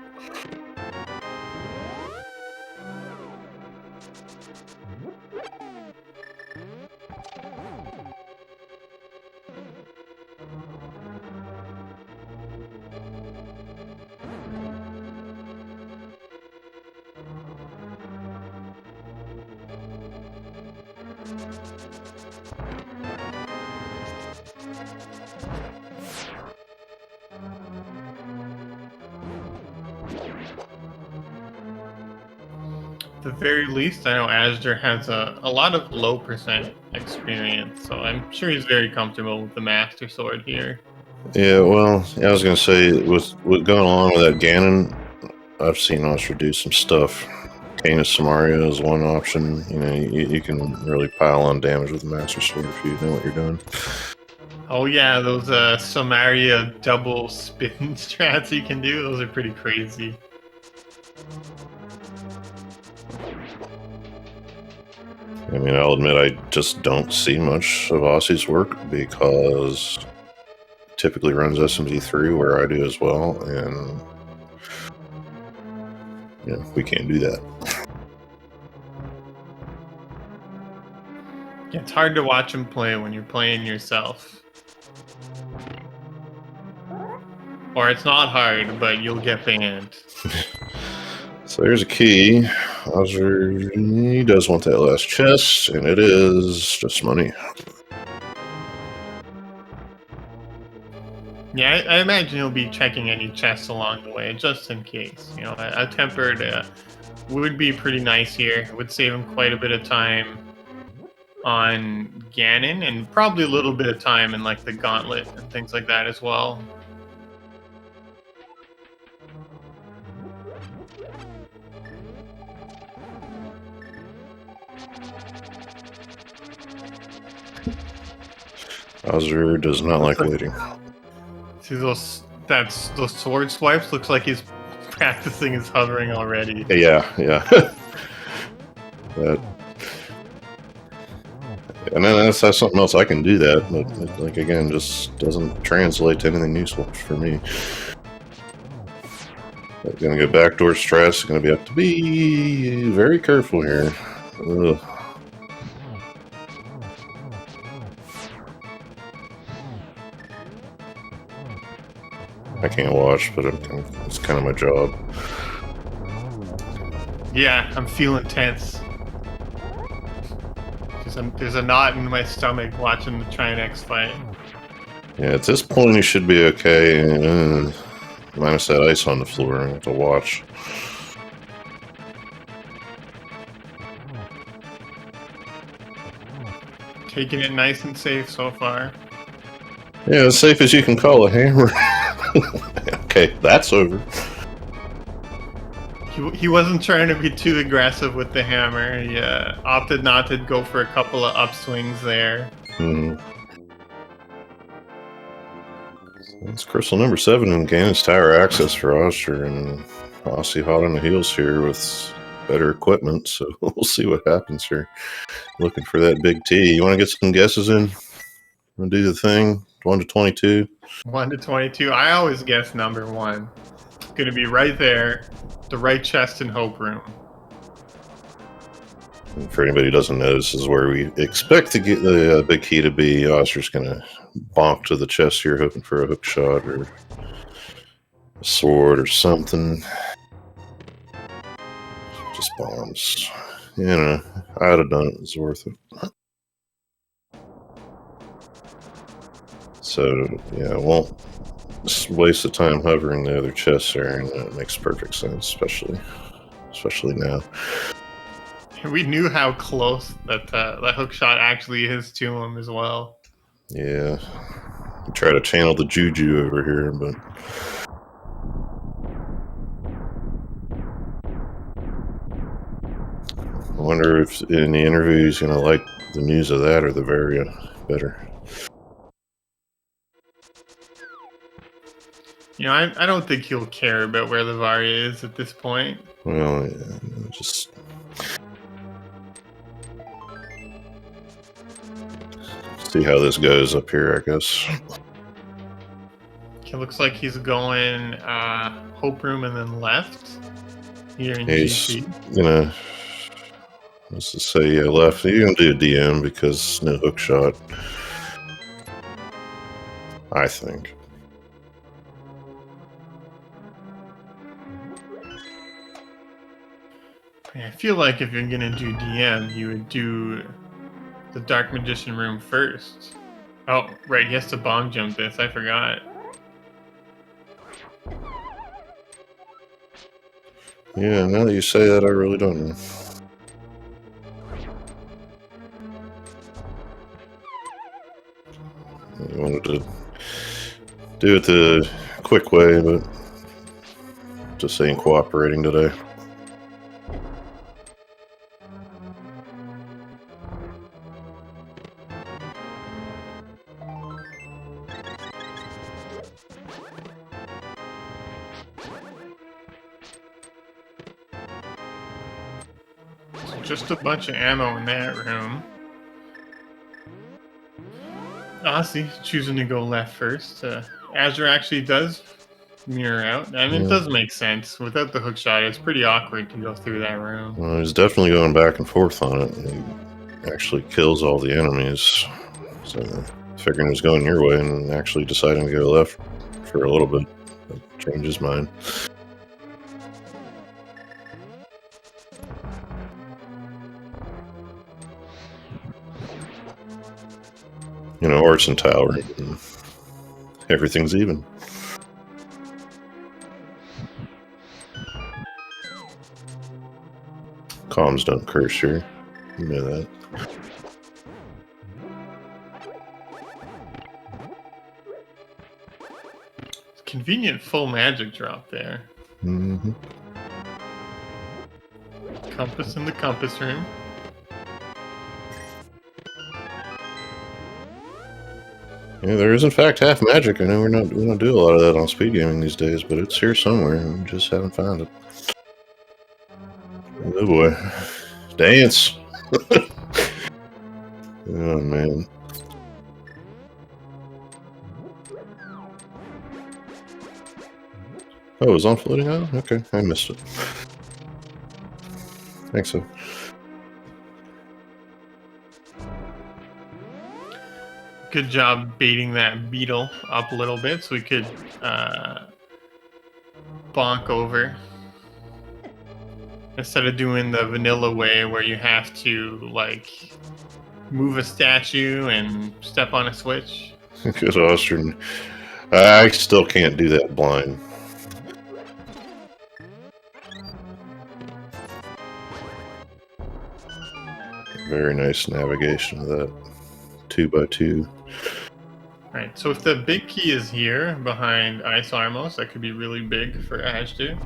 At the very least, I know Asger has a lot of low percent experience, so I'm sure he's very comfortable with the Master Sword here. Yeah, well, I was going to say, with going on with that Ganon, I've seen Ausher do some stuff. Canis Samaria is one option. You know, you can really pile on damage with the Master Sword if you know what you're doing. Oh yeah, those Samaria double spin strats you can do, those are pretty crazy. I mean, I'll admit I just don't see much of Aussie's work because it typically runs SMZ3 where I do as well, and you know, we can't do that. It's hard to watch him play when you're playing yourself. Or it's not hard, but you'll get banned. So there's a key. Ausher, he does want that last chest, and it is just money. Yeah, I imagine he'll be checking any chests along the way, just in case. You know, a tempered would be pretty nice here. It would save him quite a bit of time on Ganon, and probably a little bit of time in like the gauntlet and things like that as well. Ausher does not like waiting. See those sword swipes? Looks like he's practicing his hovering already. Yeah. And then that's something else. I can do that, but like again, just doesn't translate to anything useful for me. I'm gonna go backdoor stress. Gonna have to be very careful here. Ugh. I can't watch, but it's kind of my job. Yeah, I'm feeling tense. There's a knot in my stomach watching the Trinex fight. Yeah, at this point he should be okay. Minus that ice on the floor, I have to watch. Taking it nice and safe so far. Yeah, as safe as you can call a hammer. Okay, that's over. He wasn't trying to be too aggressive with the hammer. He opted not to go for a couple of upswings there. It's crystal number 7 in Ganon's Tower access for Ausher, and Aussie hot on the heels here with better equipment, so we'll see what happens here. Looking for that big T. You want to get some guesses in? Want to do the thing? 1 to 22? 1 to 22. I always guess number 1. It's going to be right there. The right chest and hope room. And for anybody who doesn't know, this is where we expect to get the big key to be. Ausher's going to bonk to the chest here, hoping for a hook shot or a sword or something. Just bombs. You know, I'd have done it. It was worth it. So, yeah, Just waste of time hovering the other chests there, and it makes perfect sense, especially now. We knew how close that hook shot actually is to him as well. Yeah, try to channel the juju over here, but I wonder if in the interview he's gonna like the news of that or the Varia better. You know, I don't think he'll care about where the Varia is at this point. Well, yeah, just see how this goes up here, I guess. It looks like he's going Hope Room and then left here in He's GC. gonna, let's just say, yeah, left. He's gonna do a DM because no hook shot, I think. I feel like if you're gonna do DM, you would do the Dark Magician room first. Oh, right, he has to bomb jump this. I forgot. Yeah, now that you say that, I really don't know. I wanted to do it the quick way, but just ain't cooperating today. So just a bunch of ammo in that room. Aussie choosing to go left first. Azure actually does mirror out. I mean, Yeah. it does make sense. Without the hook shot, it's pretty awkward to go through that room. Well, he's definitely going back and forth on it. He actually kills all the enemies. So figuring he was going your way and actually deciding to go left for a little bit. Change his mind. You know, or it's in tower. And everything's even. Comms don't curse here. You know that. Convenient full magic drop there. Mm-hmm. Compass in the compass room. Yeah, there is in fact half magic. I know we don't do a lot of that on speed gaming these days, but it's here somewhere. We just haven't found it. Oh boy, dance! Oh man. Oh, it was on floating island? Okay, I missed it. Thanks so. Good job baiting that beetle up a little bit so we could bonk over. Instead of doing the vanilla way where you have to, like, move a statue and step on a switch. Good Austrian. I still can't do that blind. Very nice navigation of that 2x2. Alright, so if the big key is here behind Ice Armos, that could be really big for Ashtu.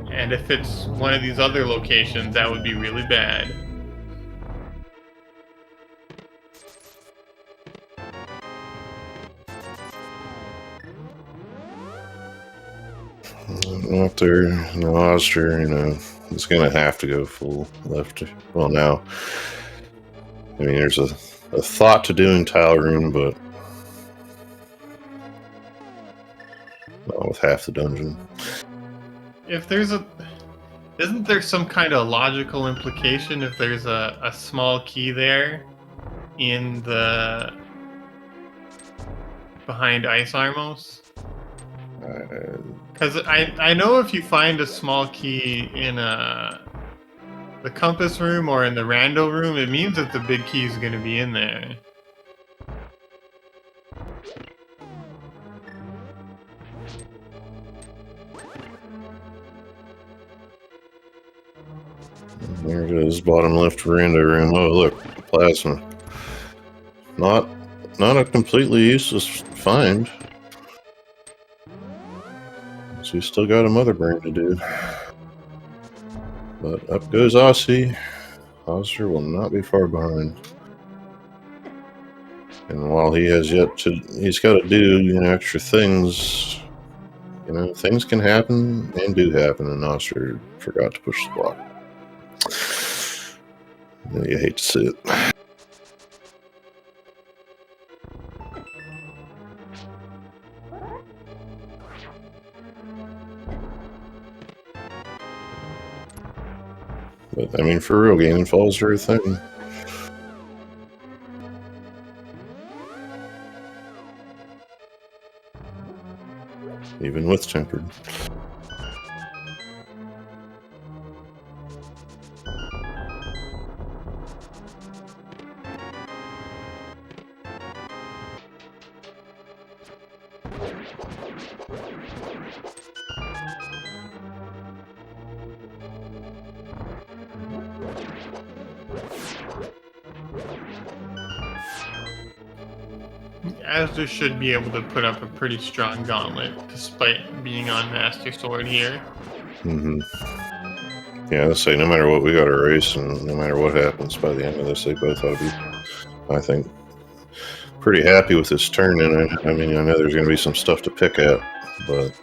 And if it's one of these other locations, that would be really bad. Up there, no Austria, you know, it's gonna have to go full left. Well, now, I mean, there's a thought to doing tile room, but not with half the dungeon. If there's isn't there some kind of logical implication if there's a small key there in the behind Ice Armos? Because I know if you find a small key in the compass room or in the rando room, it means that the big key is going to be in there. There it is, bottom left veranda room. Oh, look, plasma. Not a completely useless find. So we still got a mother brain to do. But up goes Aussie. Oscar will not be far behind. And while he has he's got to do, extra things. Things can happen and do happen, and Oscar forgot to push the block. You hate to see it. But, I mean, for real, gaming falls are a thing. Even with tempered. Asda should be able to put up a pretty strong gauntlet, despite being on Master Sword here. Mm-hmm. Yeah, let's say no matter what, we got a race, and no matter what happens by the end of this, they both ought to be, I think, pretty happy with this turn. And I mean, I know there's going to be some stuff to pick at, but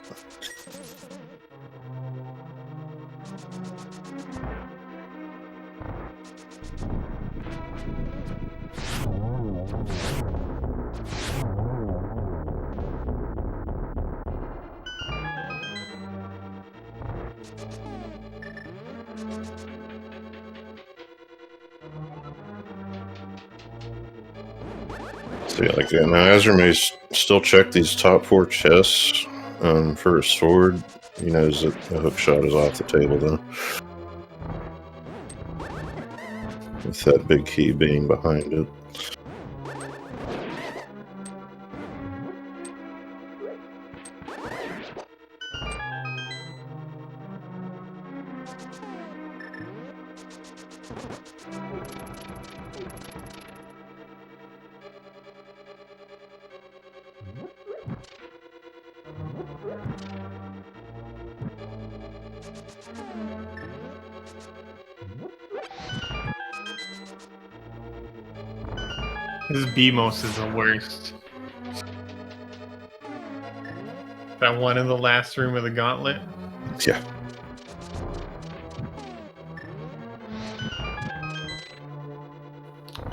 so yeah, like now Azure may still check these top 4 chests for a sword. He knows that the hook shot is off the table, though. With that big key being behind it. This BMOS is the worst. That one in the last room of the gauntlet. Yeah.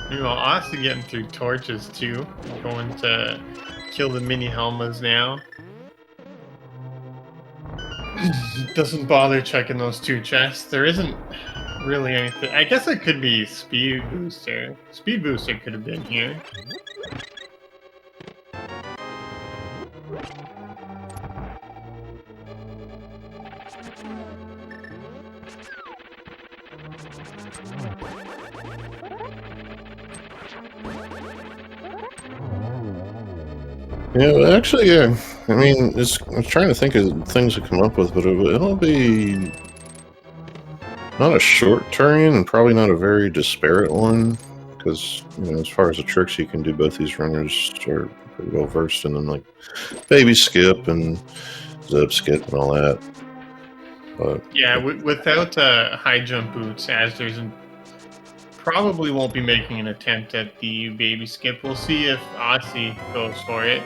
Meanwhile, Austin getting through torches too. Going to kill the mini Helmas now. Doesn't bother checking those 2 chests. There isn't really anything. I guess it could be Speed Booster. Speed Booster could have been here. Yeah, actually, yeah. I mean, I'm trying to think of things to come up with, but it'll be not a short turn and probably not a very disparate one, because as far as the tricks you can do, both these runners are pretty well versed in them, like baby skip and zip skip and all that. But yeah, without high jump boots, Asders probably won't be making an attempt at the baby skip. We'll see if Aussie goes for it.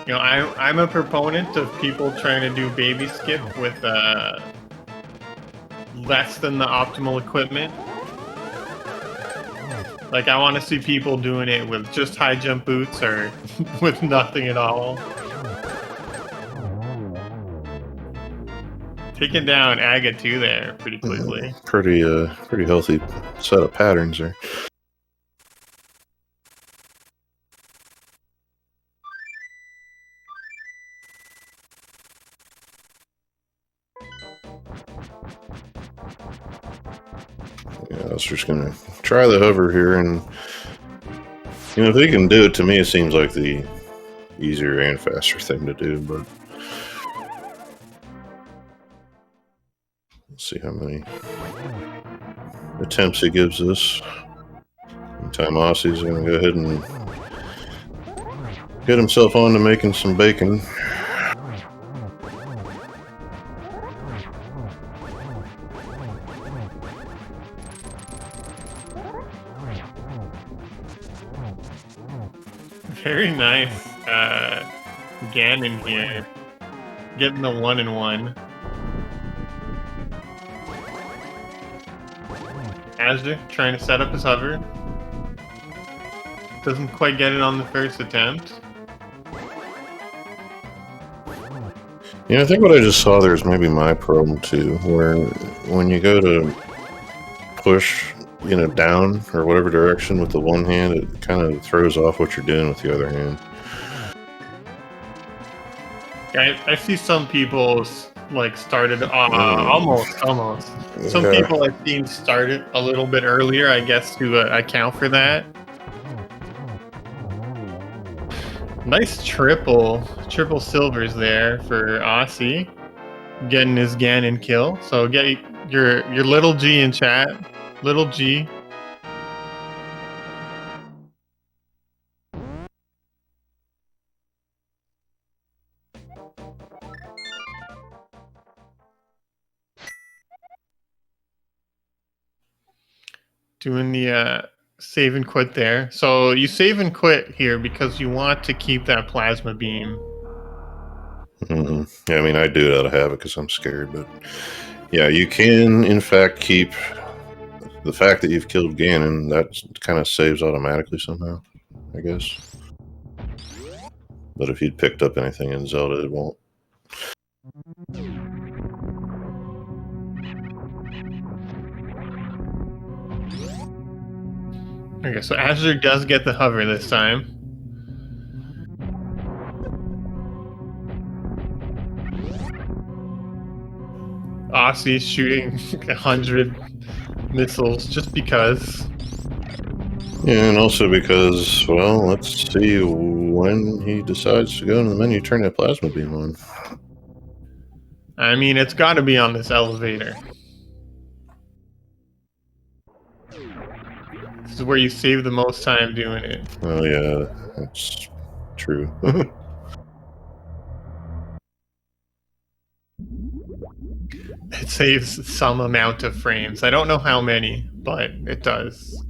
I'm a proponent of people trying to do baby skip with less than the optimal equipment. Like, I want to see people doing it with just high jump boots or with nothing at all. Taking down Aga 2 there pretty quickly. Pretty healthy set of patterns there. Yeah, I was just gonna try the hover here, and if he can do it, to me it seems like the easier and faster thing to do, but let's see how many attempts he gives us. Meantime, Aussie's going to go ahead and get himself on to making some bacon. Very nice. Ganon here. Getting the 1-in-1. Azure trying to set up his hover. Doesn't quite get it on the first attempt. Yeah, I think what I just saw there is maybe my problem too, where when you go to push, down or whatever direction with the one hand, it kind of throws off what you're doing with the other hand. I see some people started almost. Some people I've seen started a little bit earlier, I guess, to account for that. Nice triple silvers there for Aussie, getting his Ganon kill. So get your little G in chat, little G. Doing the save and quit there. So you save and quit here because you want to keep that plasma beam. Mm-hmm. Yeah, I mean, I do it out of habit because I'm scared, but yeah, you can in fact keep the fact that you've killed Ganon. That kind of saves automatically somehow, I guess. But if you'd picked up anything in Zelda, it won't. Okay, so Azure does get the hover this time. Aussie's shooting 100 missiles just because. Yeah, and also because, well, let's see when he decides to go into the menu, turn that plasma beam on. I mean, it's got to be on this elevator. This is where you save the most time doing it. Oh, yeah, that's true. It saves some amount of frames. I don't know how many, but it does.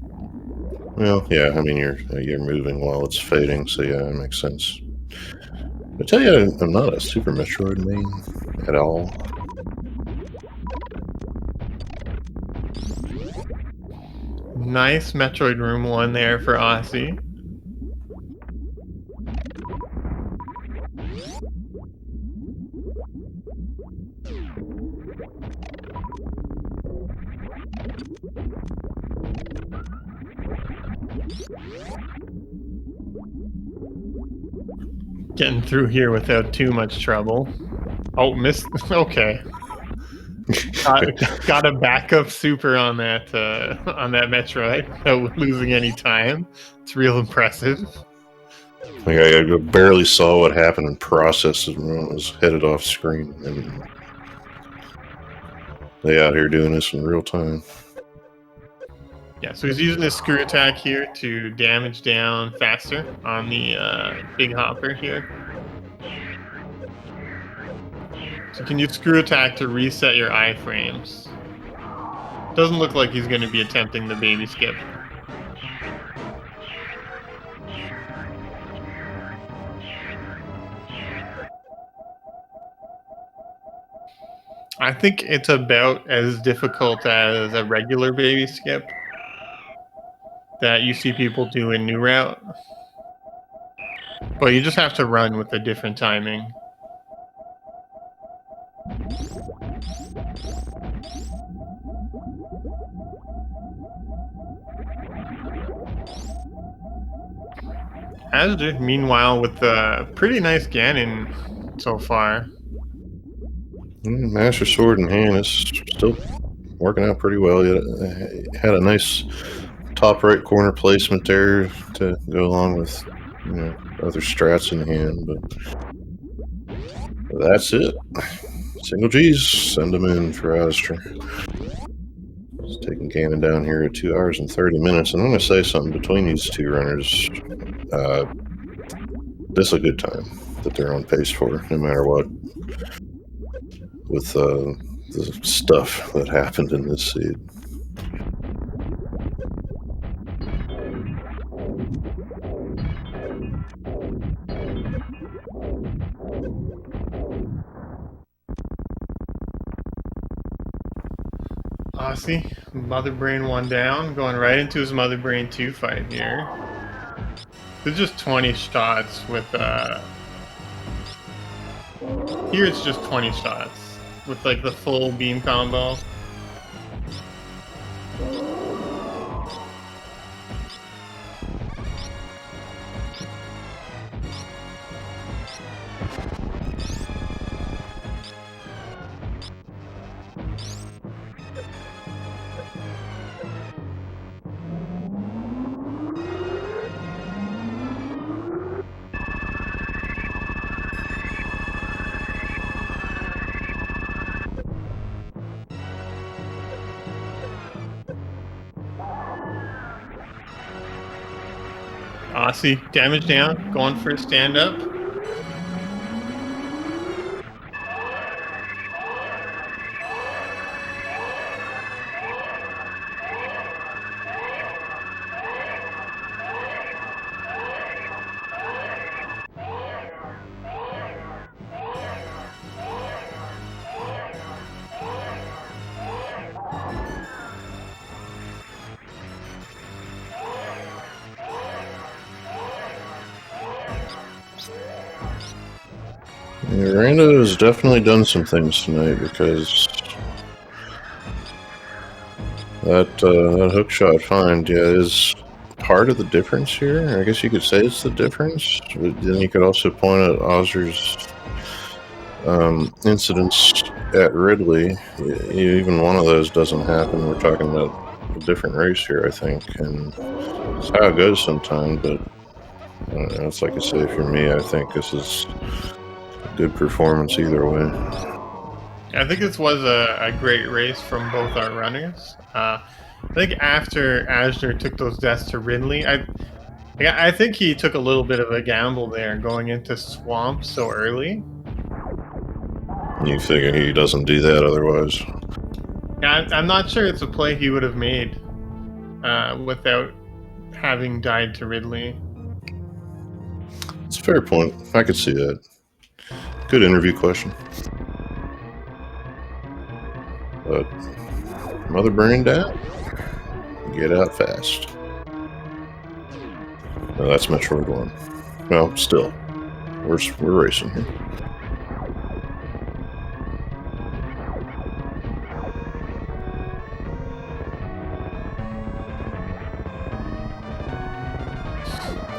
Well, yeah, I mean, you're moving while it's fading, so yeah, it makes sense. I tell you, I'm not a Super Metroid main at all. Nice Metroid Room 1 there for Aussie. Getting through here without too much trouble. Oh, missed. Okay. Got a backup super on that Metroid without losing any time. It's real impressive. Like I barely saw what happened and processed it when it was headed off screen, and they out here doing this in real time. Yeah, so he's using his screw attack here to damage down faster on the big hopper here. So you can use screw attack to reset your iframes. Doesn't look like he's going to be attempting the baby skip. I think it's about as difficult as a regular baby skip that you see people do in New Route. But you just have to run with a different timing. Azure, meanwhile, with a pretty nice Ganon so far. Master Sword in hand is still working out pretty well. He had a nice top right corner placement there to go along with other strats in hand, but that's it. Single G's, send them in for Astra. It's taking Ganon down here at 2 hours and 30 minutes, and I'm going to say something between these two runners. This is a good time that they're on pace for, no matter what, with the stuff that happened in this seed. Aussie, Mother Brain 1 down, going right into his Mother Brain 2 fight here. There's just 20 shots with, here it's just 20 shots with like the full beam combo. Aussie, damage down, going for a stand up. Yeah, Rando has definitely done some things tonight, because that hook shot find, is part of the difference here. I guess you could say it's the difference. But then you could also point at Ozer's incidents at Ridley. Even one of those doesn't happen. We're talking about a different race here, I think, and it's how it goes sometimes. But I don't know, it's like I say, for me, I think this is a good performance either way. I think this was a great race from both our runners. I think after Asner took those deaths to Ridley, I think he took a little bit of a gamble there going into Swamp so early. You figure he doesn't do that otherwise. Yeah, I'm not sure it's a play he would have made without having died to Ridley. It's a fair point. I could see that. Good interview question. But Mother Brain down. Get out fast. No, that's Metroid 1. Well, still, we're racing here.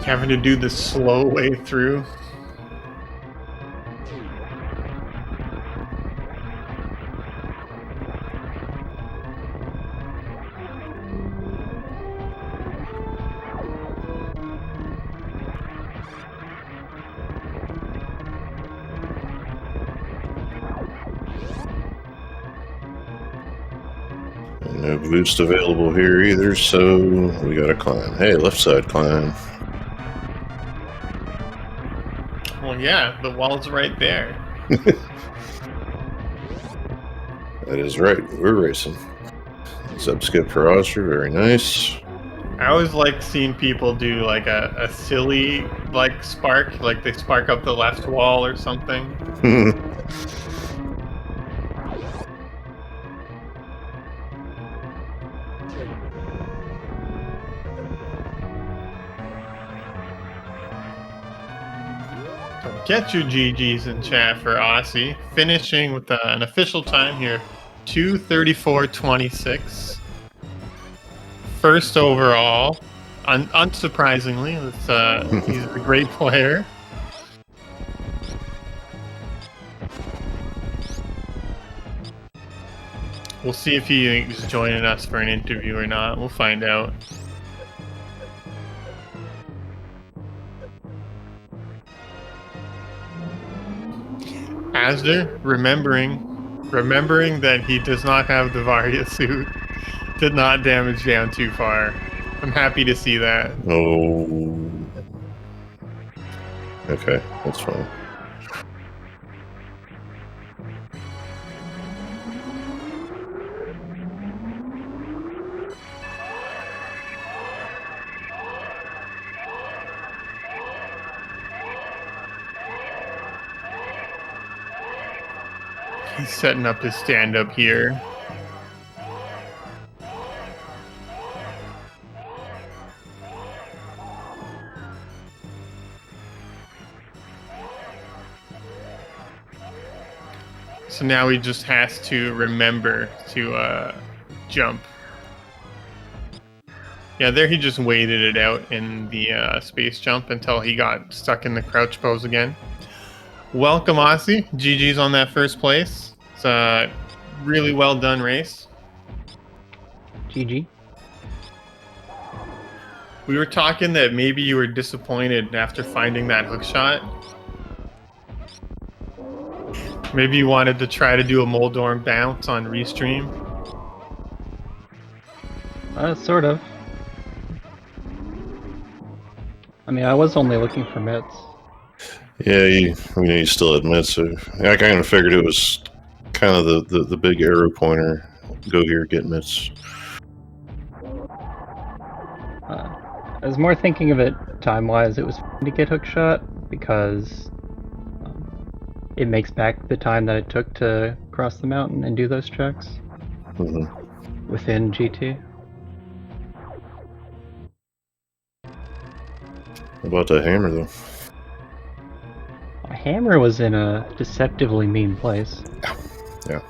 Having to do the slow way through. No boost available here either, so we gotta climb. Hey, left side climb. Well, yeah, the wall's right there. That is right, we're racing. Subskip for Oster, very nice. I always like seeing people do like a silly like spark, like they spark up the left wall or something. Get your GGs in chat for Aussie, finishing with an official time here, 2:34.26. First overall, unsurprisingly, he's a great player. We'll see if he's joining us for an interview or not. We'll find out. Asder, remembering that he does not have the Varia suit, did not damage down too far. I'm happy to see that. Oh. Okay, that's fine. He's setting up his stand-up here. So now he just has to remember to jump. Yeah, there he just waited it out in the space jump until he got stuck in the crouch pose again. Welcome, Aussie. GG's on that first place. It's a really well done race. GG. We were talking that maybe you were disappointed after finding that hook shot. Maybe you wanted to try to do a Moldorm bounce on Restream. Sort of. I mean, I was only looking for mitts. Yeah, you still admit, so I kind of figured it was kind of the big arrow pointer. Go here, get mitts. I was more thinking of it time-wise. It was fun to get hookshot because it makes back the time that it took to cross the mountain and do those checks within GT. How about that hammer, though? A hammer was in a deceptively mean place. Yeah.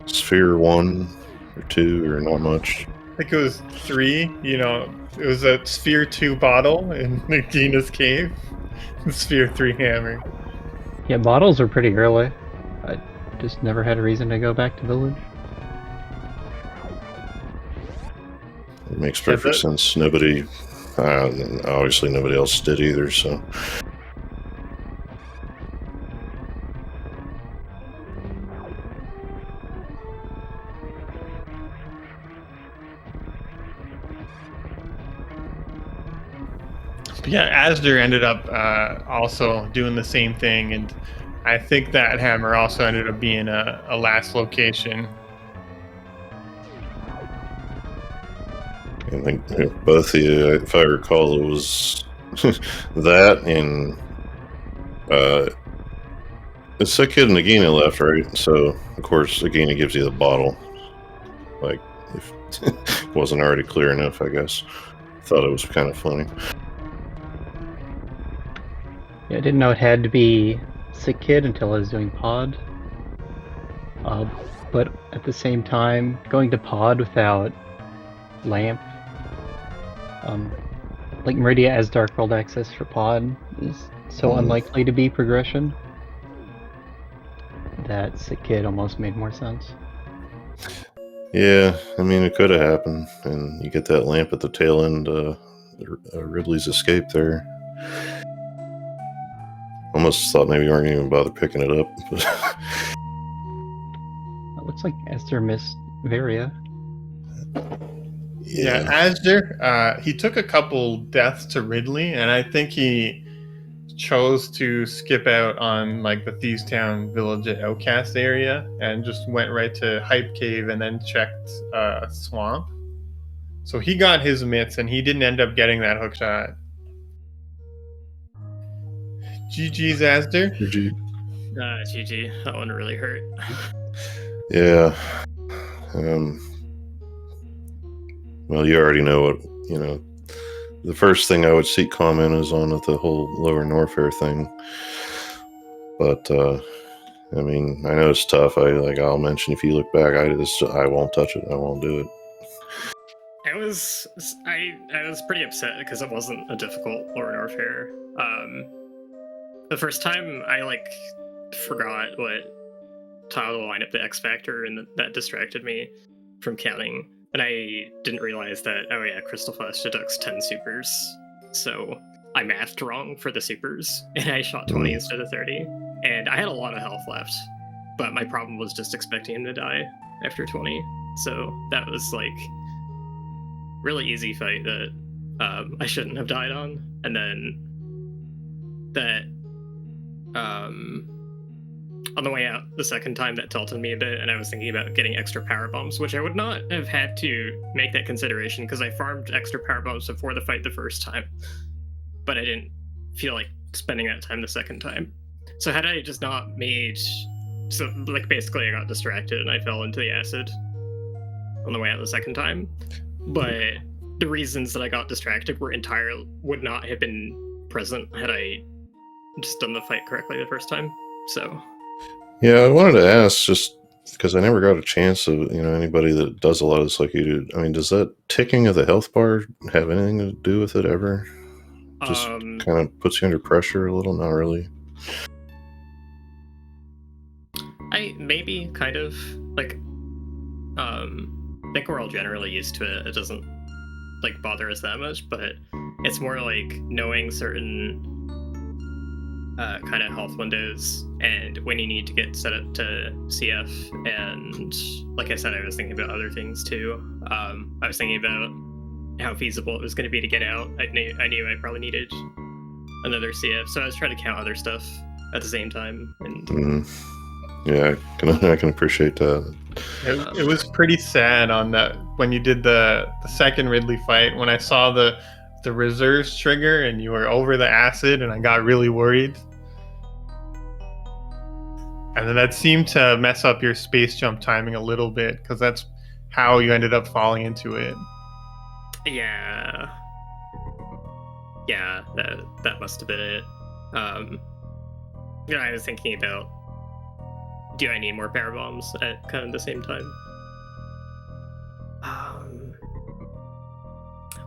Sphere 1 or 2 or not much. I think it was 3, you know, it was a Sphere 2 bottle in Nagina's cave. Sphere 3 hammer. Yeah, bottles were pretty early. I just never had a reason to go back to village. It makes perfect sense. Nobody, obviously nobody else did either, so. But yeah, Asder ended up also doing the same thing, and I think that hammer also ended up being a last location. I think both of you, if I recall, it was that and it's that kid Nagina left, right? So, of course, Nagina gives you the bottle. Like, if it wasn't already clear enough, I guess. Thought it was kind of funny. Yeah, I didn't know it had to be Sick Kid until I was doing Pod. But at the same time, going to Pod without Lamp, like Meridia as Dark World access for Pod is so unlikely to be progression that Sick Kid almost made more sense. Yeah, I mean, it could have happened, and you get that lamp at the tail end, Ridley's escape there. Almost thought maybe you weren't even bother picking it up. It looks like Esther missed Varia. Yeah, Asder, he took a couple deaths to Ridley, and I think he chose to skip out on like the Thieves Town village at Outcast area and just went right to Hype Cave and then checked Swamp. So he got his mitts, and he didn't end up getting that hook shot. GG's, Asder. GG. That one really hurt. Yeah. Well, you already know what, the first thing I would seek comment is on the whole lower Norfair thing. But, I mean, I know it's tough. I'll mention if you look back, I won't touch it. I won't do it. I was pretty upset because it wasn't a difficult lower Norfair. The first time I forgot what tile to line up the X Factor, and that distracted me from counting. And I didn't realize that, oh yeah, Crystal Flash deducts 10 supers. So I mathed wrong for the supers, and I shot 20 instead of 30. and I had a lot of health left, but my problem was just expecting him to die after 20. So that was like really easy fight that I shouldn't have died on, and then that on the way out the second time that tilted me a bit, and I was thinking about getting extra power bombs, which I would not have had to make that consideration because I farmed extra power bombs before the fight the first time, but I didn't feel like spending that time the second time. So had I just not made, so like basically I got distracted and I fell into the acid on the way out the second time, but the reasons that I got distracted would not have been present had I just done the fight correctly the first time. So Yeah, I wanted to ask, just because I never got a chance of, anybody that does a lot of this like you do. I mean, does that ticking of the health bar have anything to do with it ever? Just kind of puts you under pressure a little? Not really. Maybe kind of like I think we're all generally used to it. It doesn't like bother us that much, but it's more like knowing certain kind of health windows and when you need to get set up to CF. And like I said, I was thinking about other things too. I was thinking about how feasible it was going to be to get out. I knew I probably needed another CF, so I was trying to count other stuff at the same time. And yeah, I can appreciate that. It was pretty sad on that when you did the second Ridley fight, when I saw the reserves trigger and you were over the acid, and I got really worried. And then that seemed to mess up your space jump timing a little bit, because that's how you ended up falling into it. Yeah, that must have been it. I was thinking about, do I need more power bombs at kind of the same time?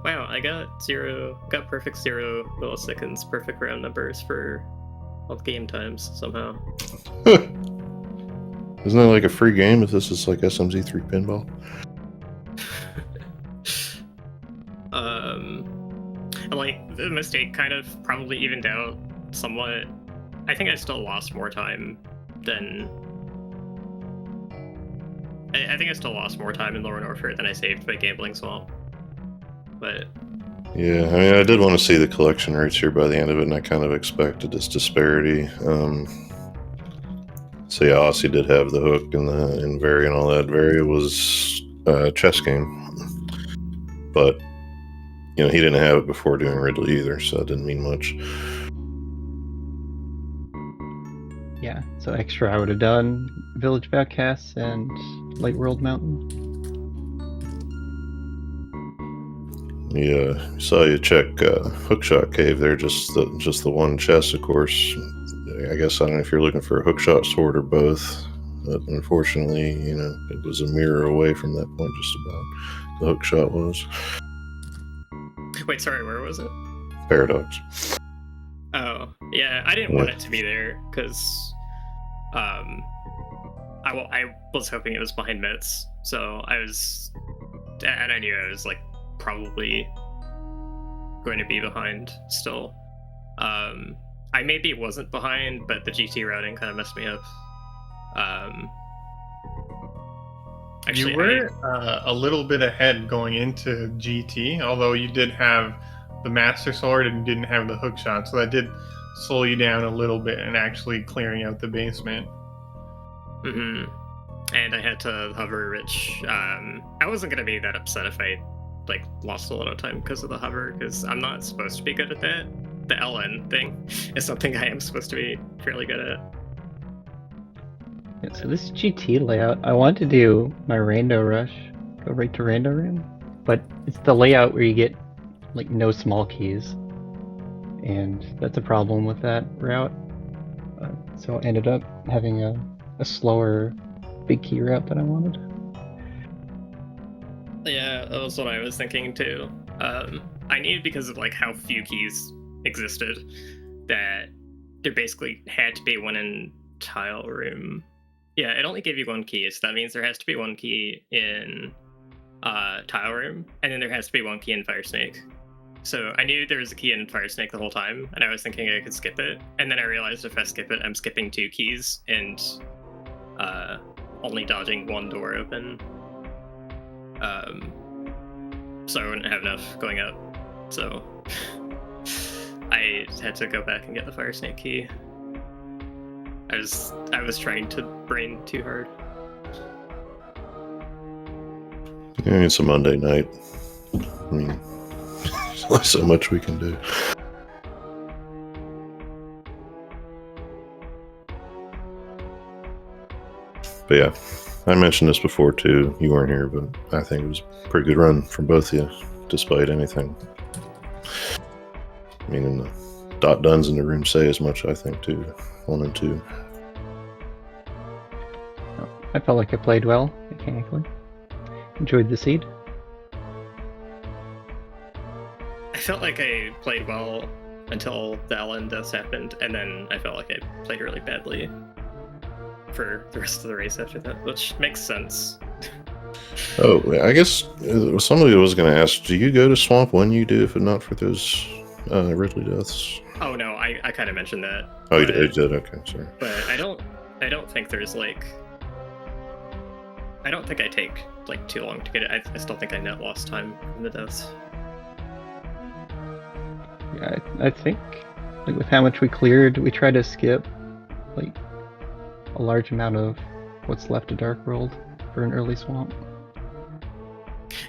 Wow, I got perfect 0 milliseconds, perfect round numbers for all the game times somehow. Isn't that like a free game if this is like SMZ3 pinball? And like the mistake kind of probably evened out somewhat. I think I still lost more time than I think I still lost more time in Lower Norfair than I saved by Gambling Swamp. But yeah, I mean, I did want to see the collection rates here by the end of it, and I kind of expected this disparity. So yeah, Aussie did have the hook and Vari and all that. Vari was a chess game, but he didn't have it before doing Ridley either, so it didn't mean much. Yeah, so extra I would have done Village of Outcasts and Light World Mountain. Yeah, saw you check Hookshot Cave there, just the one chest, of course. I guess I don't know if you're looking for a hookshot sword or both. But unfortunately, it was a mirror away from that point, just about. The hookshot was. Wait, sorry, where was it? Paradox. Oh, yeah, I didn't want it to be there because I was hoping it was behind Mitz, so I knew I was like probably going to be behind still. I maybe wasn't behind, but the GT routing kind of messed me up. Actually, you were a little bit ahead going into GT, although you did have the Master Sword and didn't have the hook shot, so that did slow you down a little bit in actually clearing out the basement. Mm-hmm. And I had to hover, which I wasn't going to be that upset if I lost a lot of time because of the hover, because I'm not supposed to be good at that. The LN thing is something I am supposed to be fairly good at. Yeah, so this GT layout, I want to do my Rando Rush, go right to Rando Room, but it's the layout where you get no small keys, and that's a problem with that route. So I ended up having a slower big key route than I wanted. Yeah, that was what I was thinking too. I needed, because of how few keys existed, that there basically had to be one in Tile Room. Yeah, it only gave you one key, so that means there has to be one key in Tile Room, and then there has to be one key in Fire Snake. So I knew there was a key in Fire Snake the whole time, and I was thinking I could skip it. And then I realized if I skip it, I'm skipping 2 keys and only dodging 1 door open. So I wouldn't have enough going up. So I had to go back and get the Fire Snake key. I was trying to brain too hard. Yeah, it's a Monday night. I mean, there's only so much we can do. But yeah, I mentioned this before too. You weren't here, but I think it was a pretty good run from both of you, despite anything. I mean, and the dot dones in the room say as much, I think, too. 1 and 2. I felt like I played well mechanically. Enjoyed the seed. I felt like I played well until the Ellen deaths happened, and then I felt like I played really badly for the rest of the race after that, which makes sense. Oh, I guess somebody was going to ask, do you go to Swamp when you do, if not for those Ridley deaths? Oh no, I kind of mentioned that. Oh, you did? Okay, sorry. But I don't think there's like... I don't think I take like too long to get it. I still think I net lost time from the deaths. Yeah, I think like with how much we cleared, we tried to skip like a large amount of what's left of Dark World for an early swamp.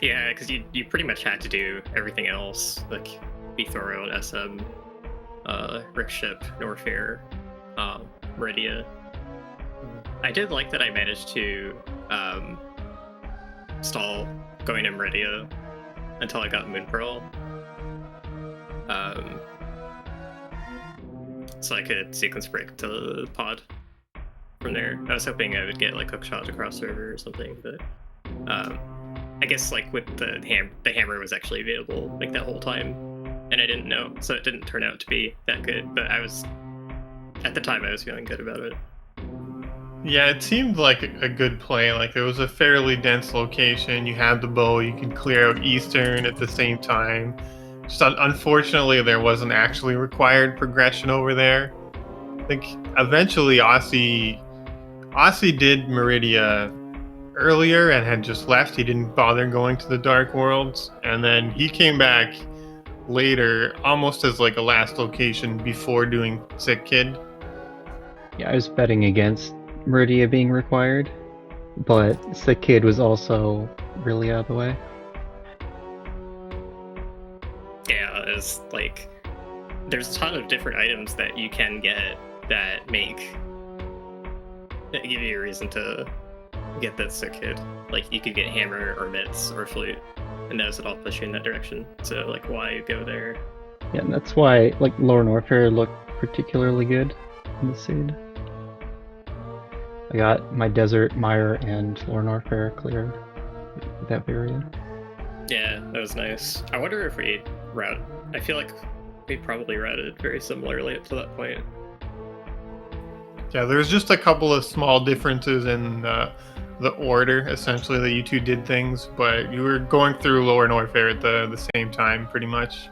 Yeah, because you pretty much had to do everything else, like be thorough in SM, Rick Ship, Norfair, Meridia. I did like that I managed to stall going to Meridia until I got Moon Pearl. So I could sequence break to the pod from there. I was hoping I would get like hookshot across river or something, but I guess like with the hammer was actually available like that whole time, and I didn't know, so it didn't turn out to be that good. But at the time I was feeling good about it. Yeah, it seemed like a good play. Like it was a fairly dense location. You had the bow, you could clear out Eastern at the same time. Just unfortunately, there wasn't actually required progression over there. I think eventually Aussie did Meridia earlier and had just left. He didn't bother going to the Dark Worlds, and then he came back later, almost as like a last location before doing Sick Kid. Yeah, I was betting against Meridia being required, but Sick Kid was also really out of the way. Yeah, it's like there's a ton of different items that you can get that give you a reason to get that Sick Kid. Like you could get hammer or mitts or flute, and those would all push you in that direction. So like, why go there? Yeah, and that's why like Lore Norfair looked particularly good in the seed. I got my Desert, Mire, and Lore Norfair cleared with that variant. Yeah, that was nice. I wonder if we route. I feel like we probably routed very similarly up to that point. Yeah, there's just a couple of small differences in the order, essentially, that you two did things, but you were going through Lower Norfair at the same time, pretty much.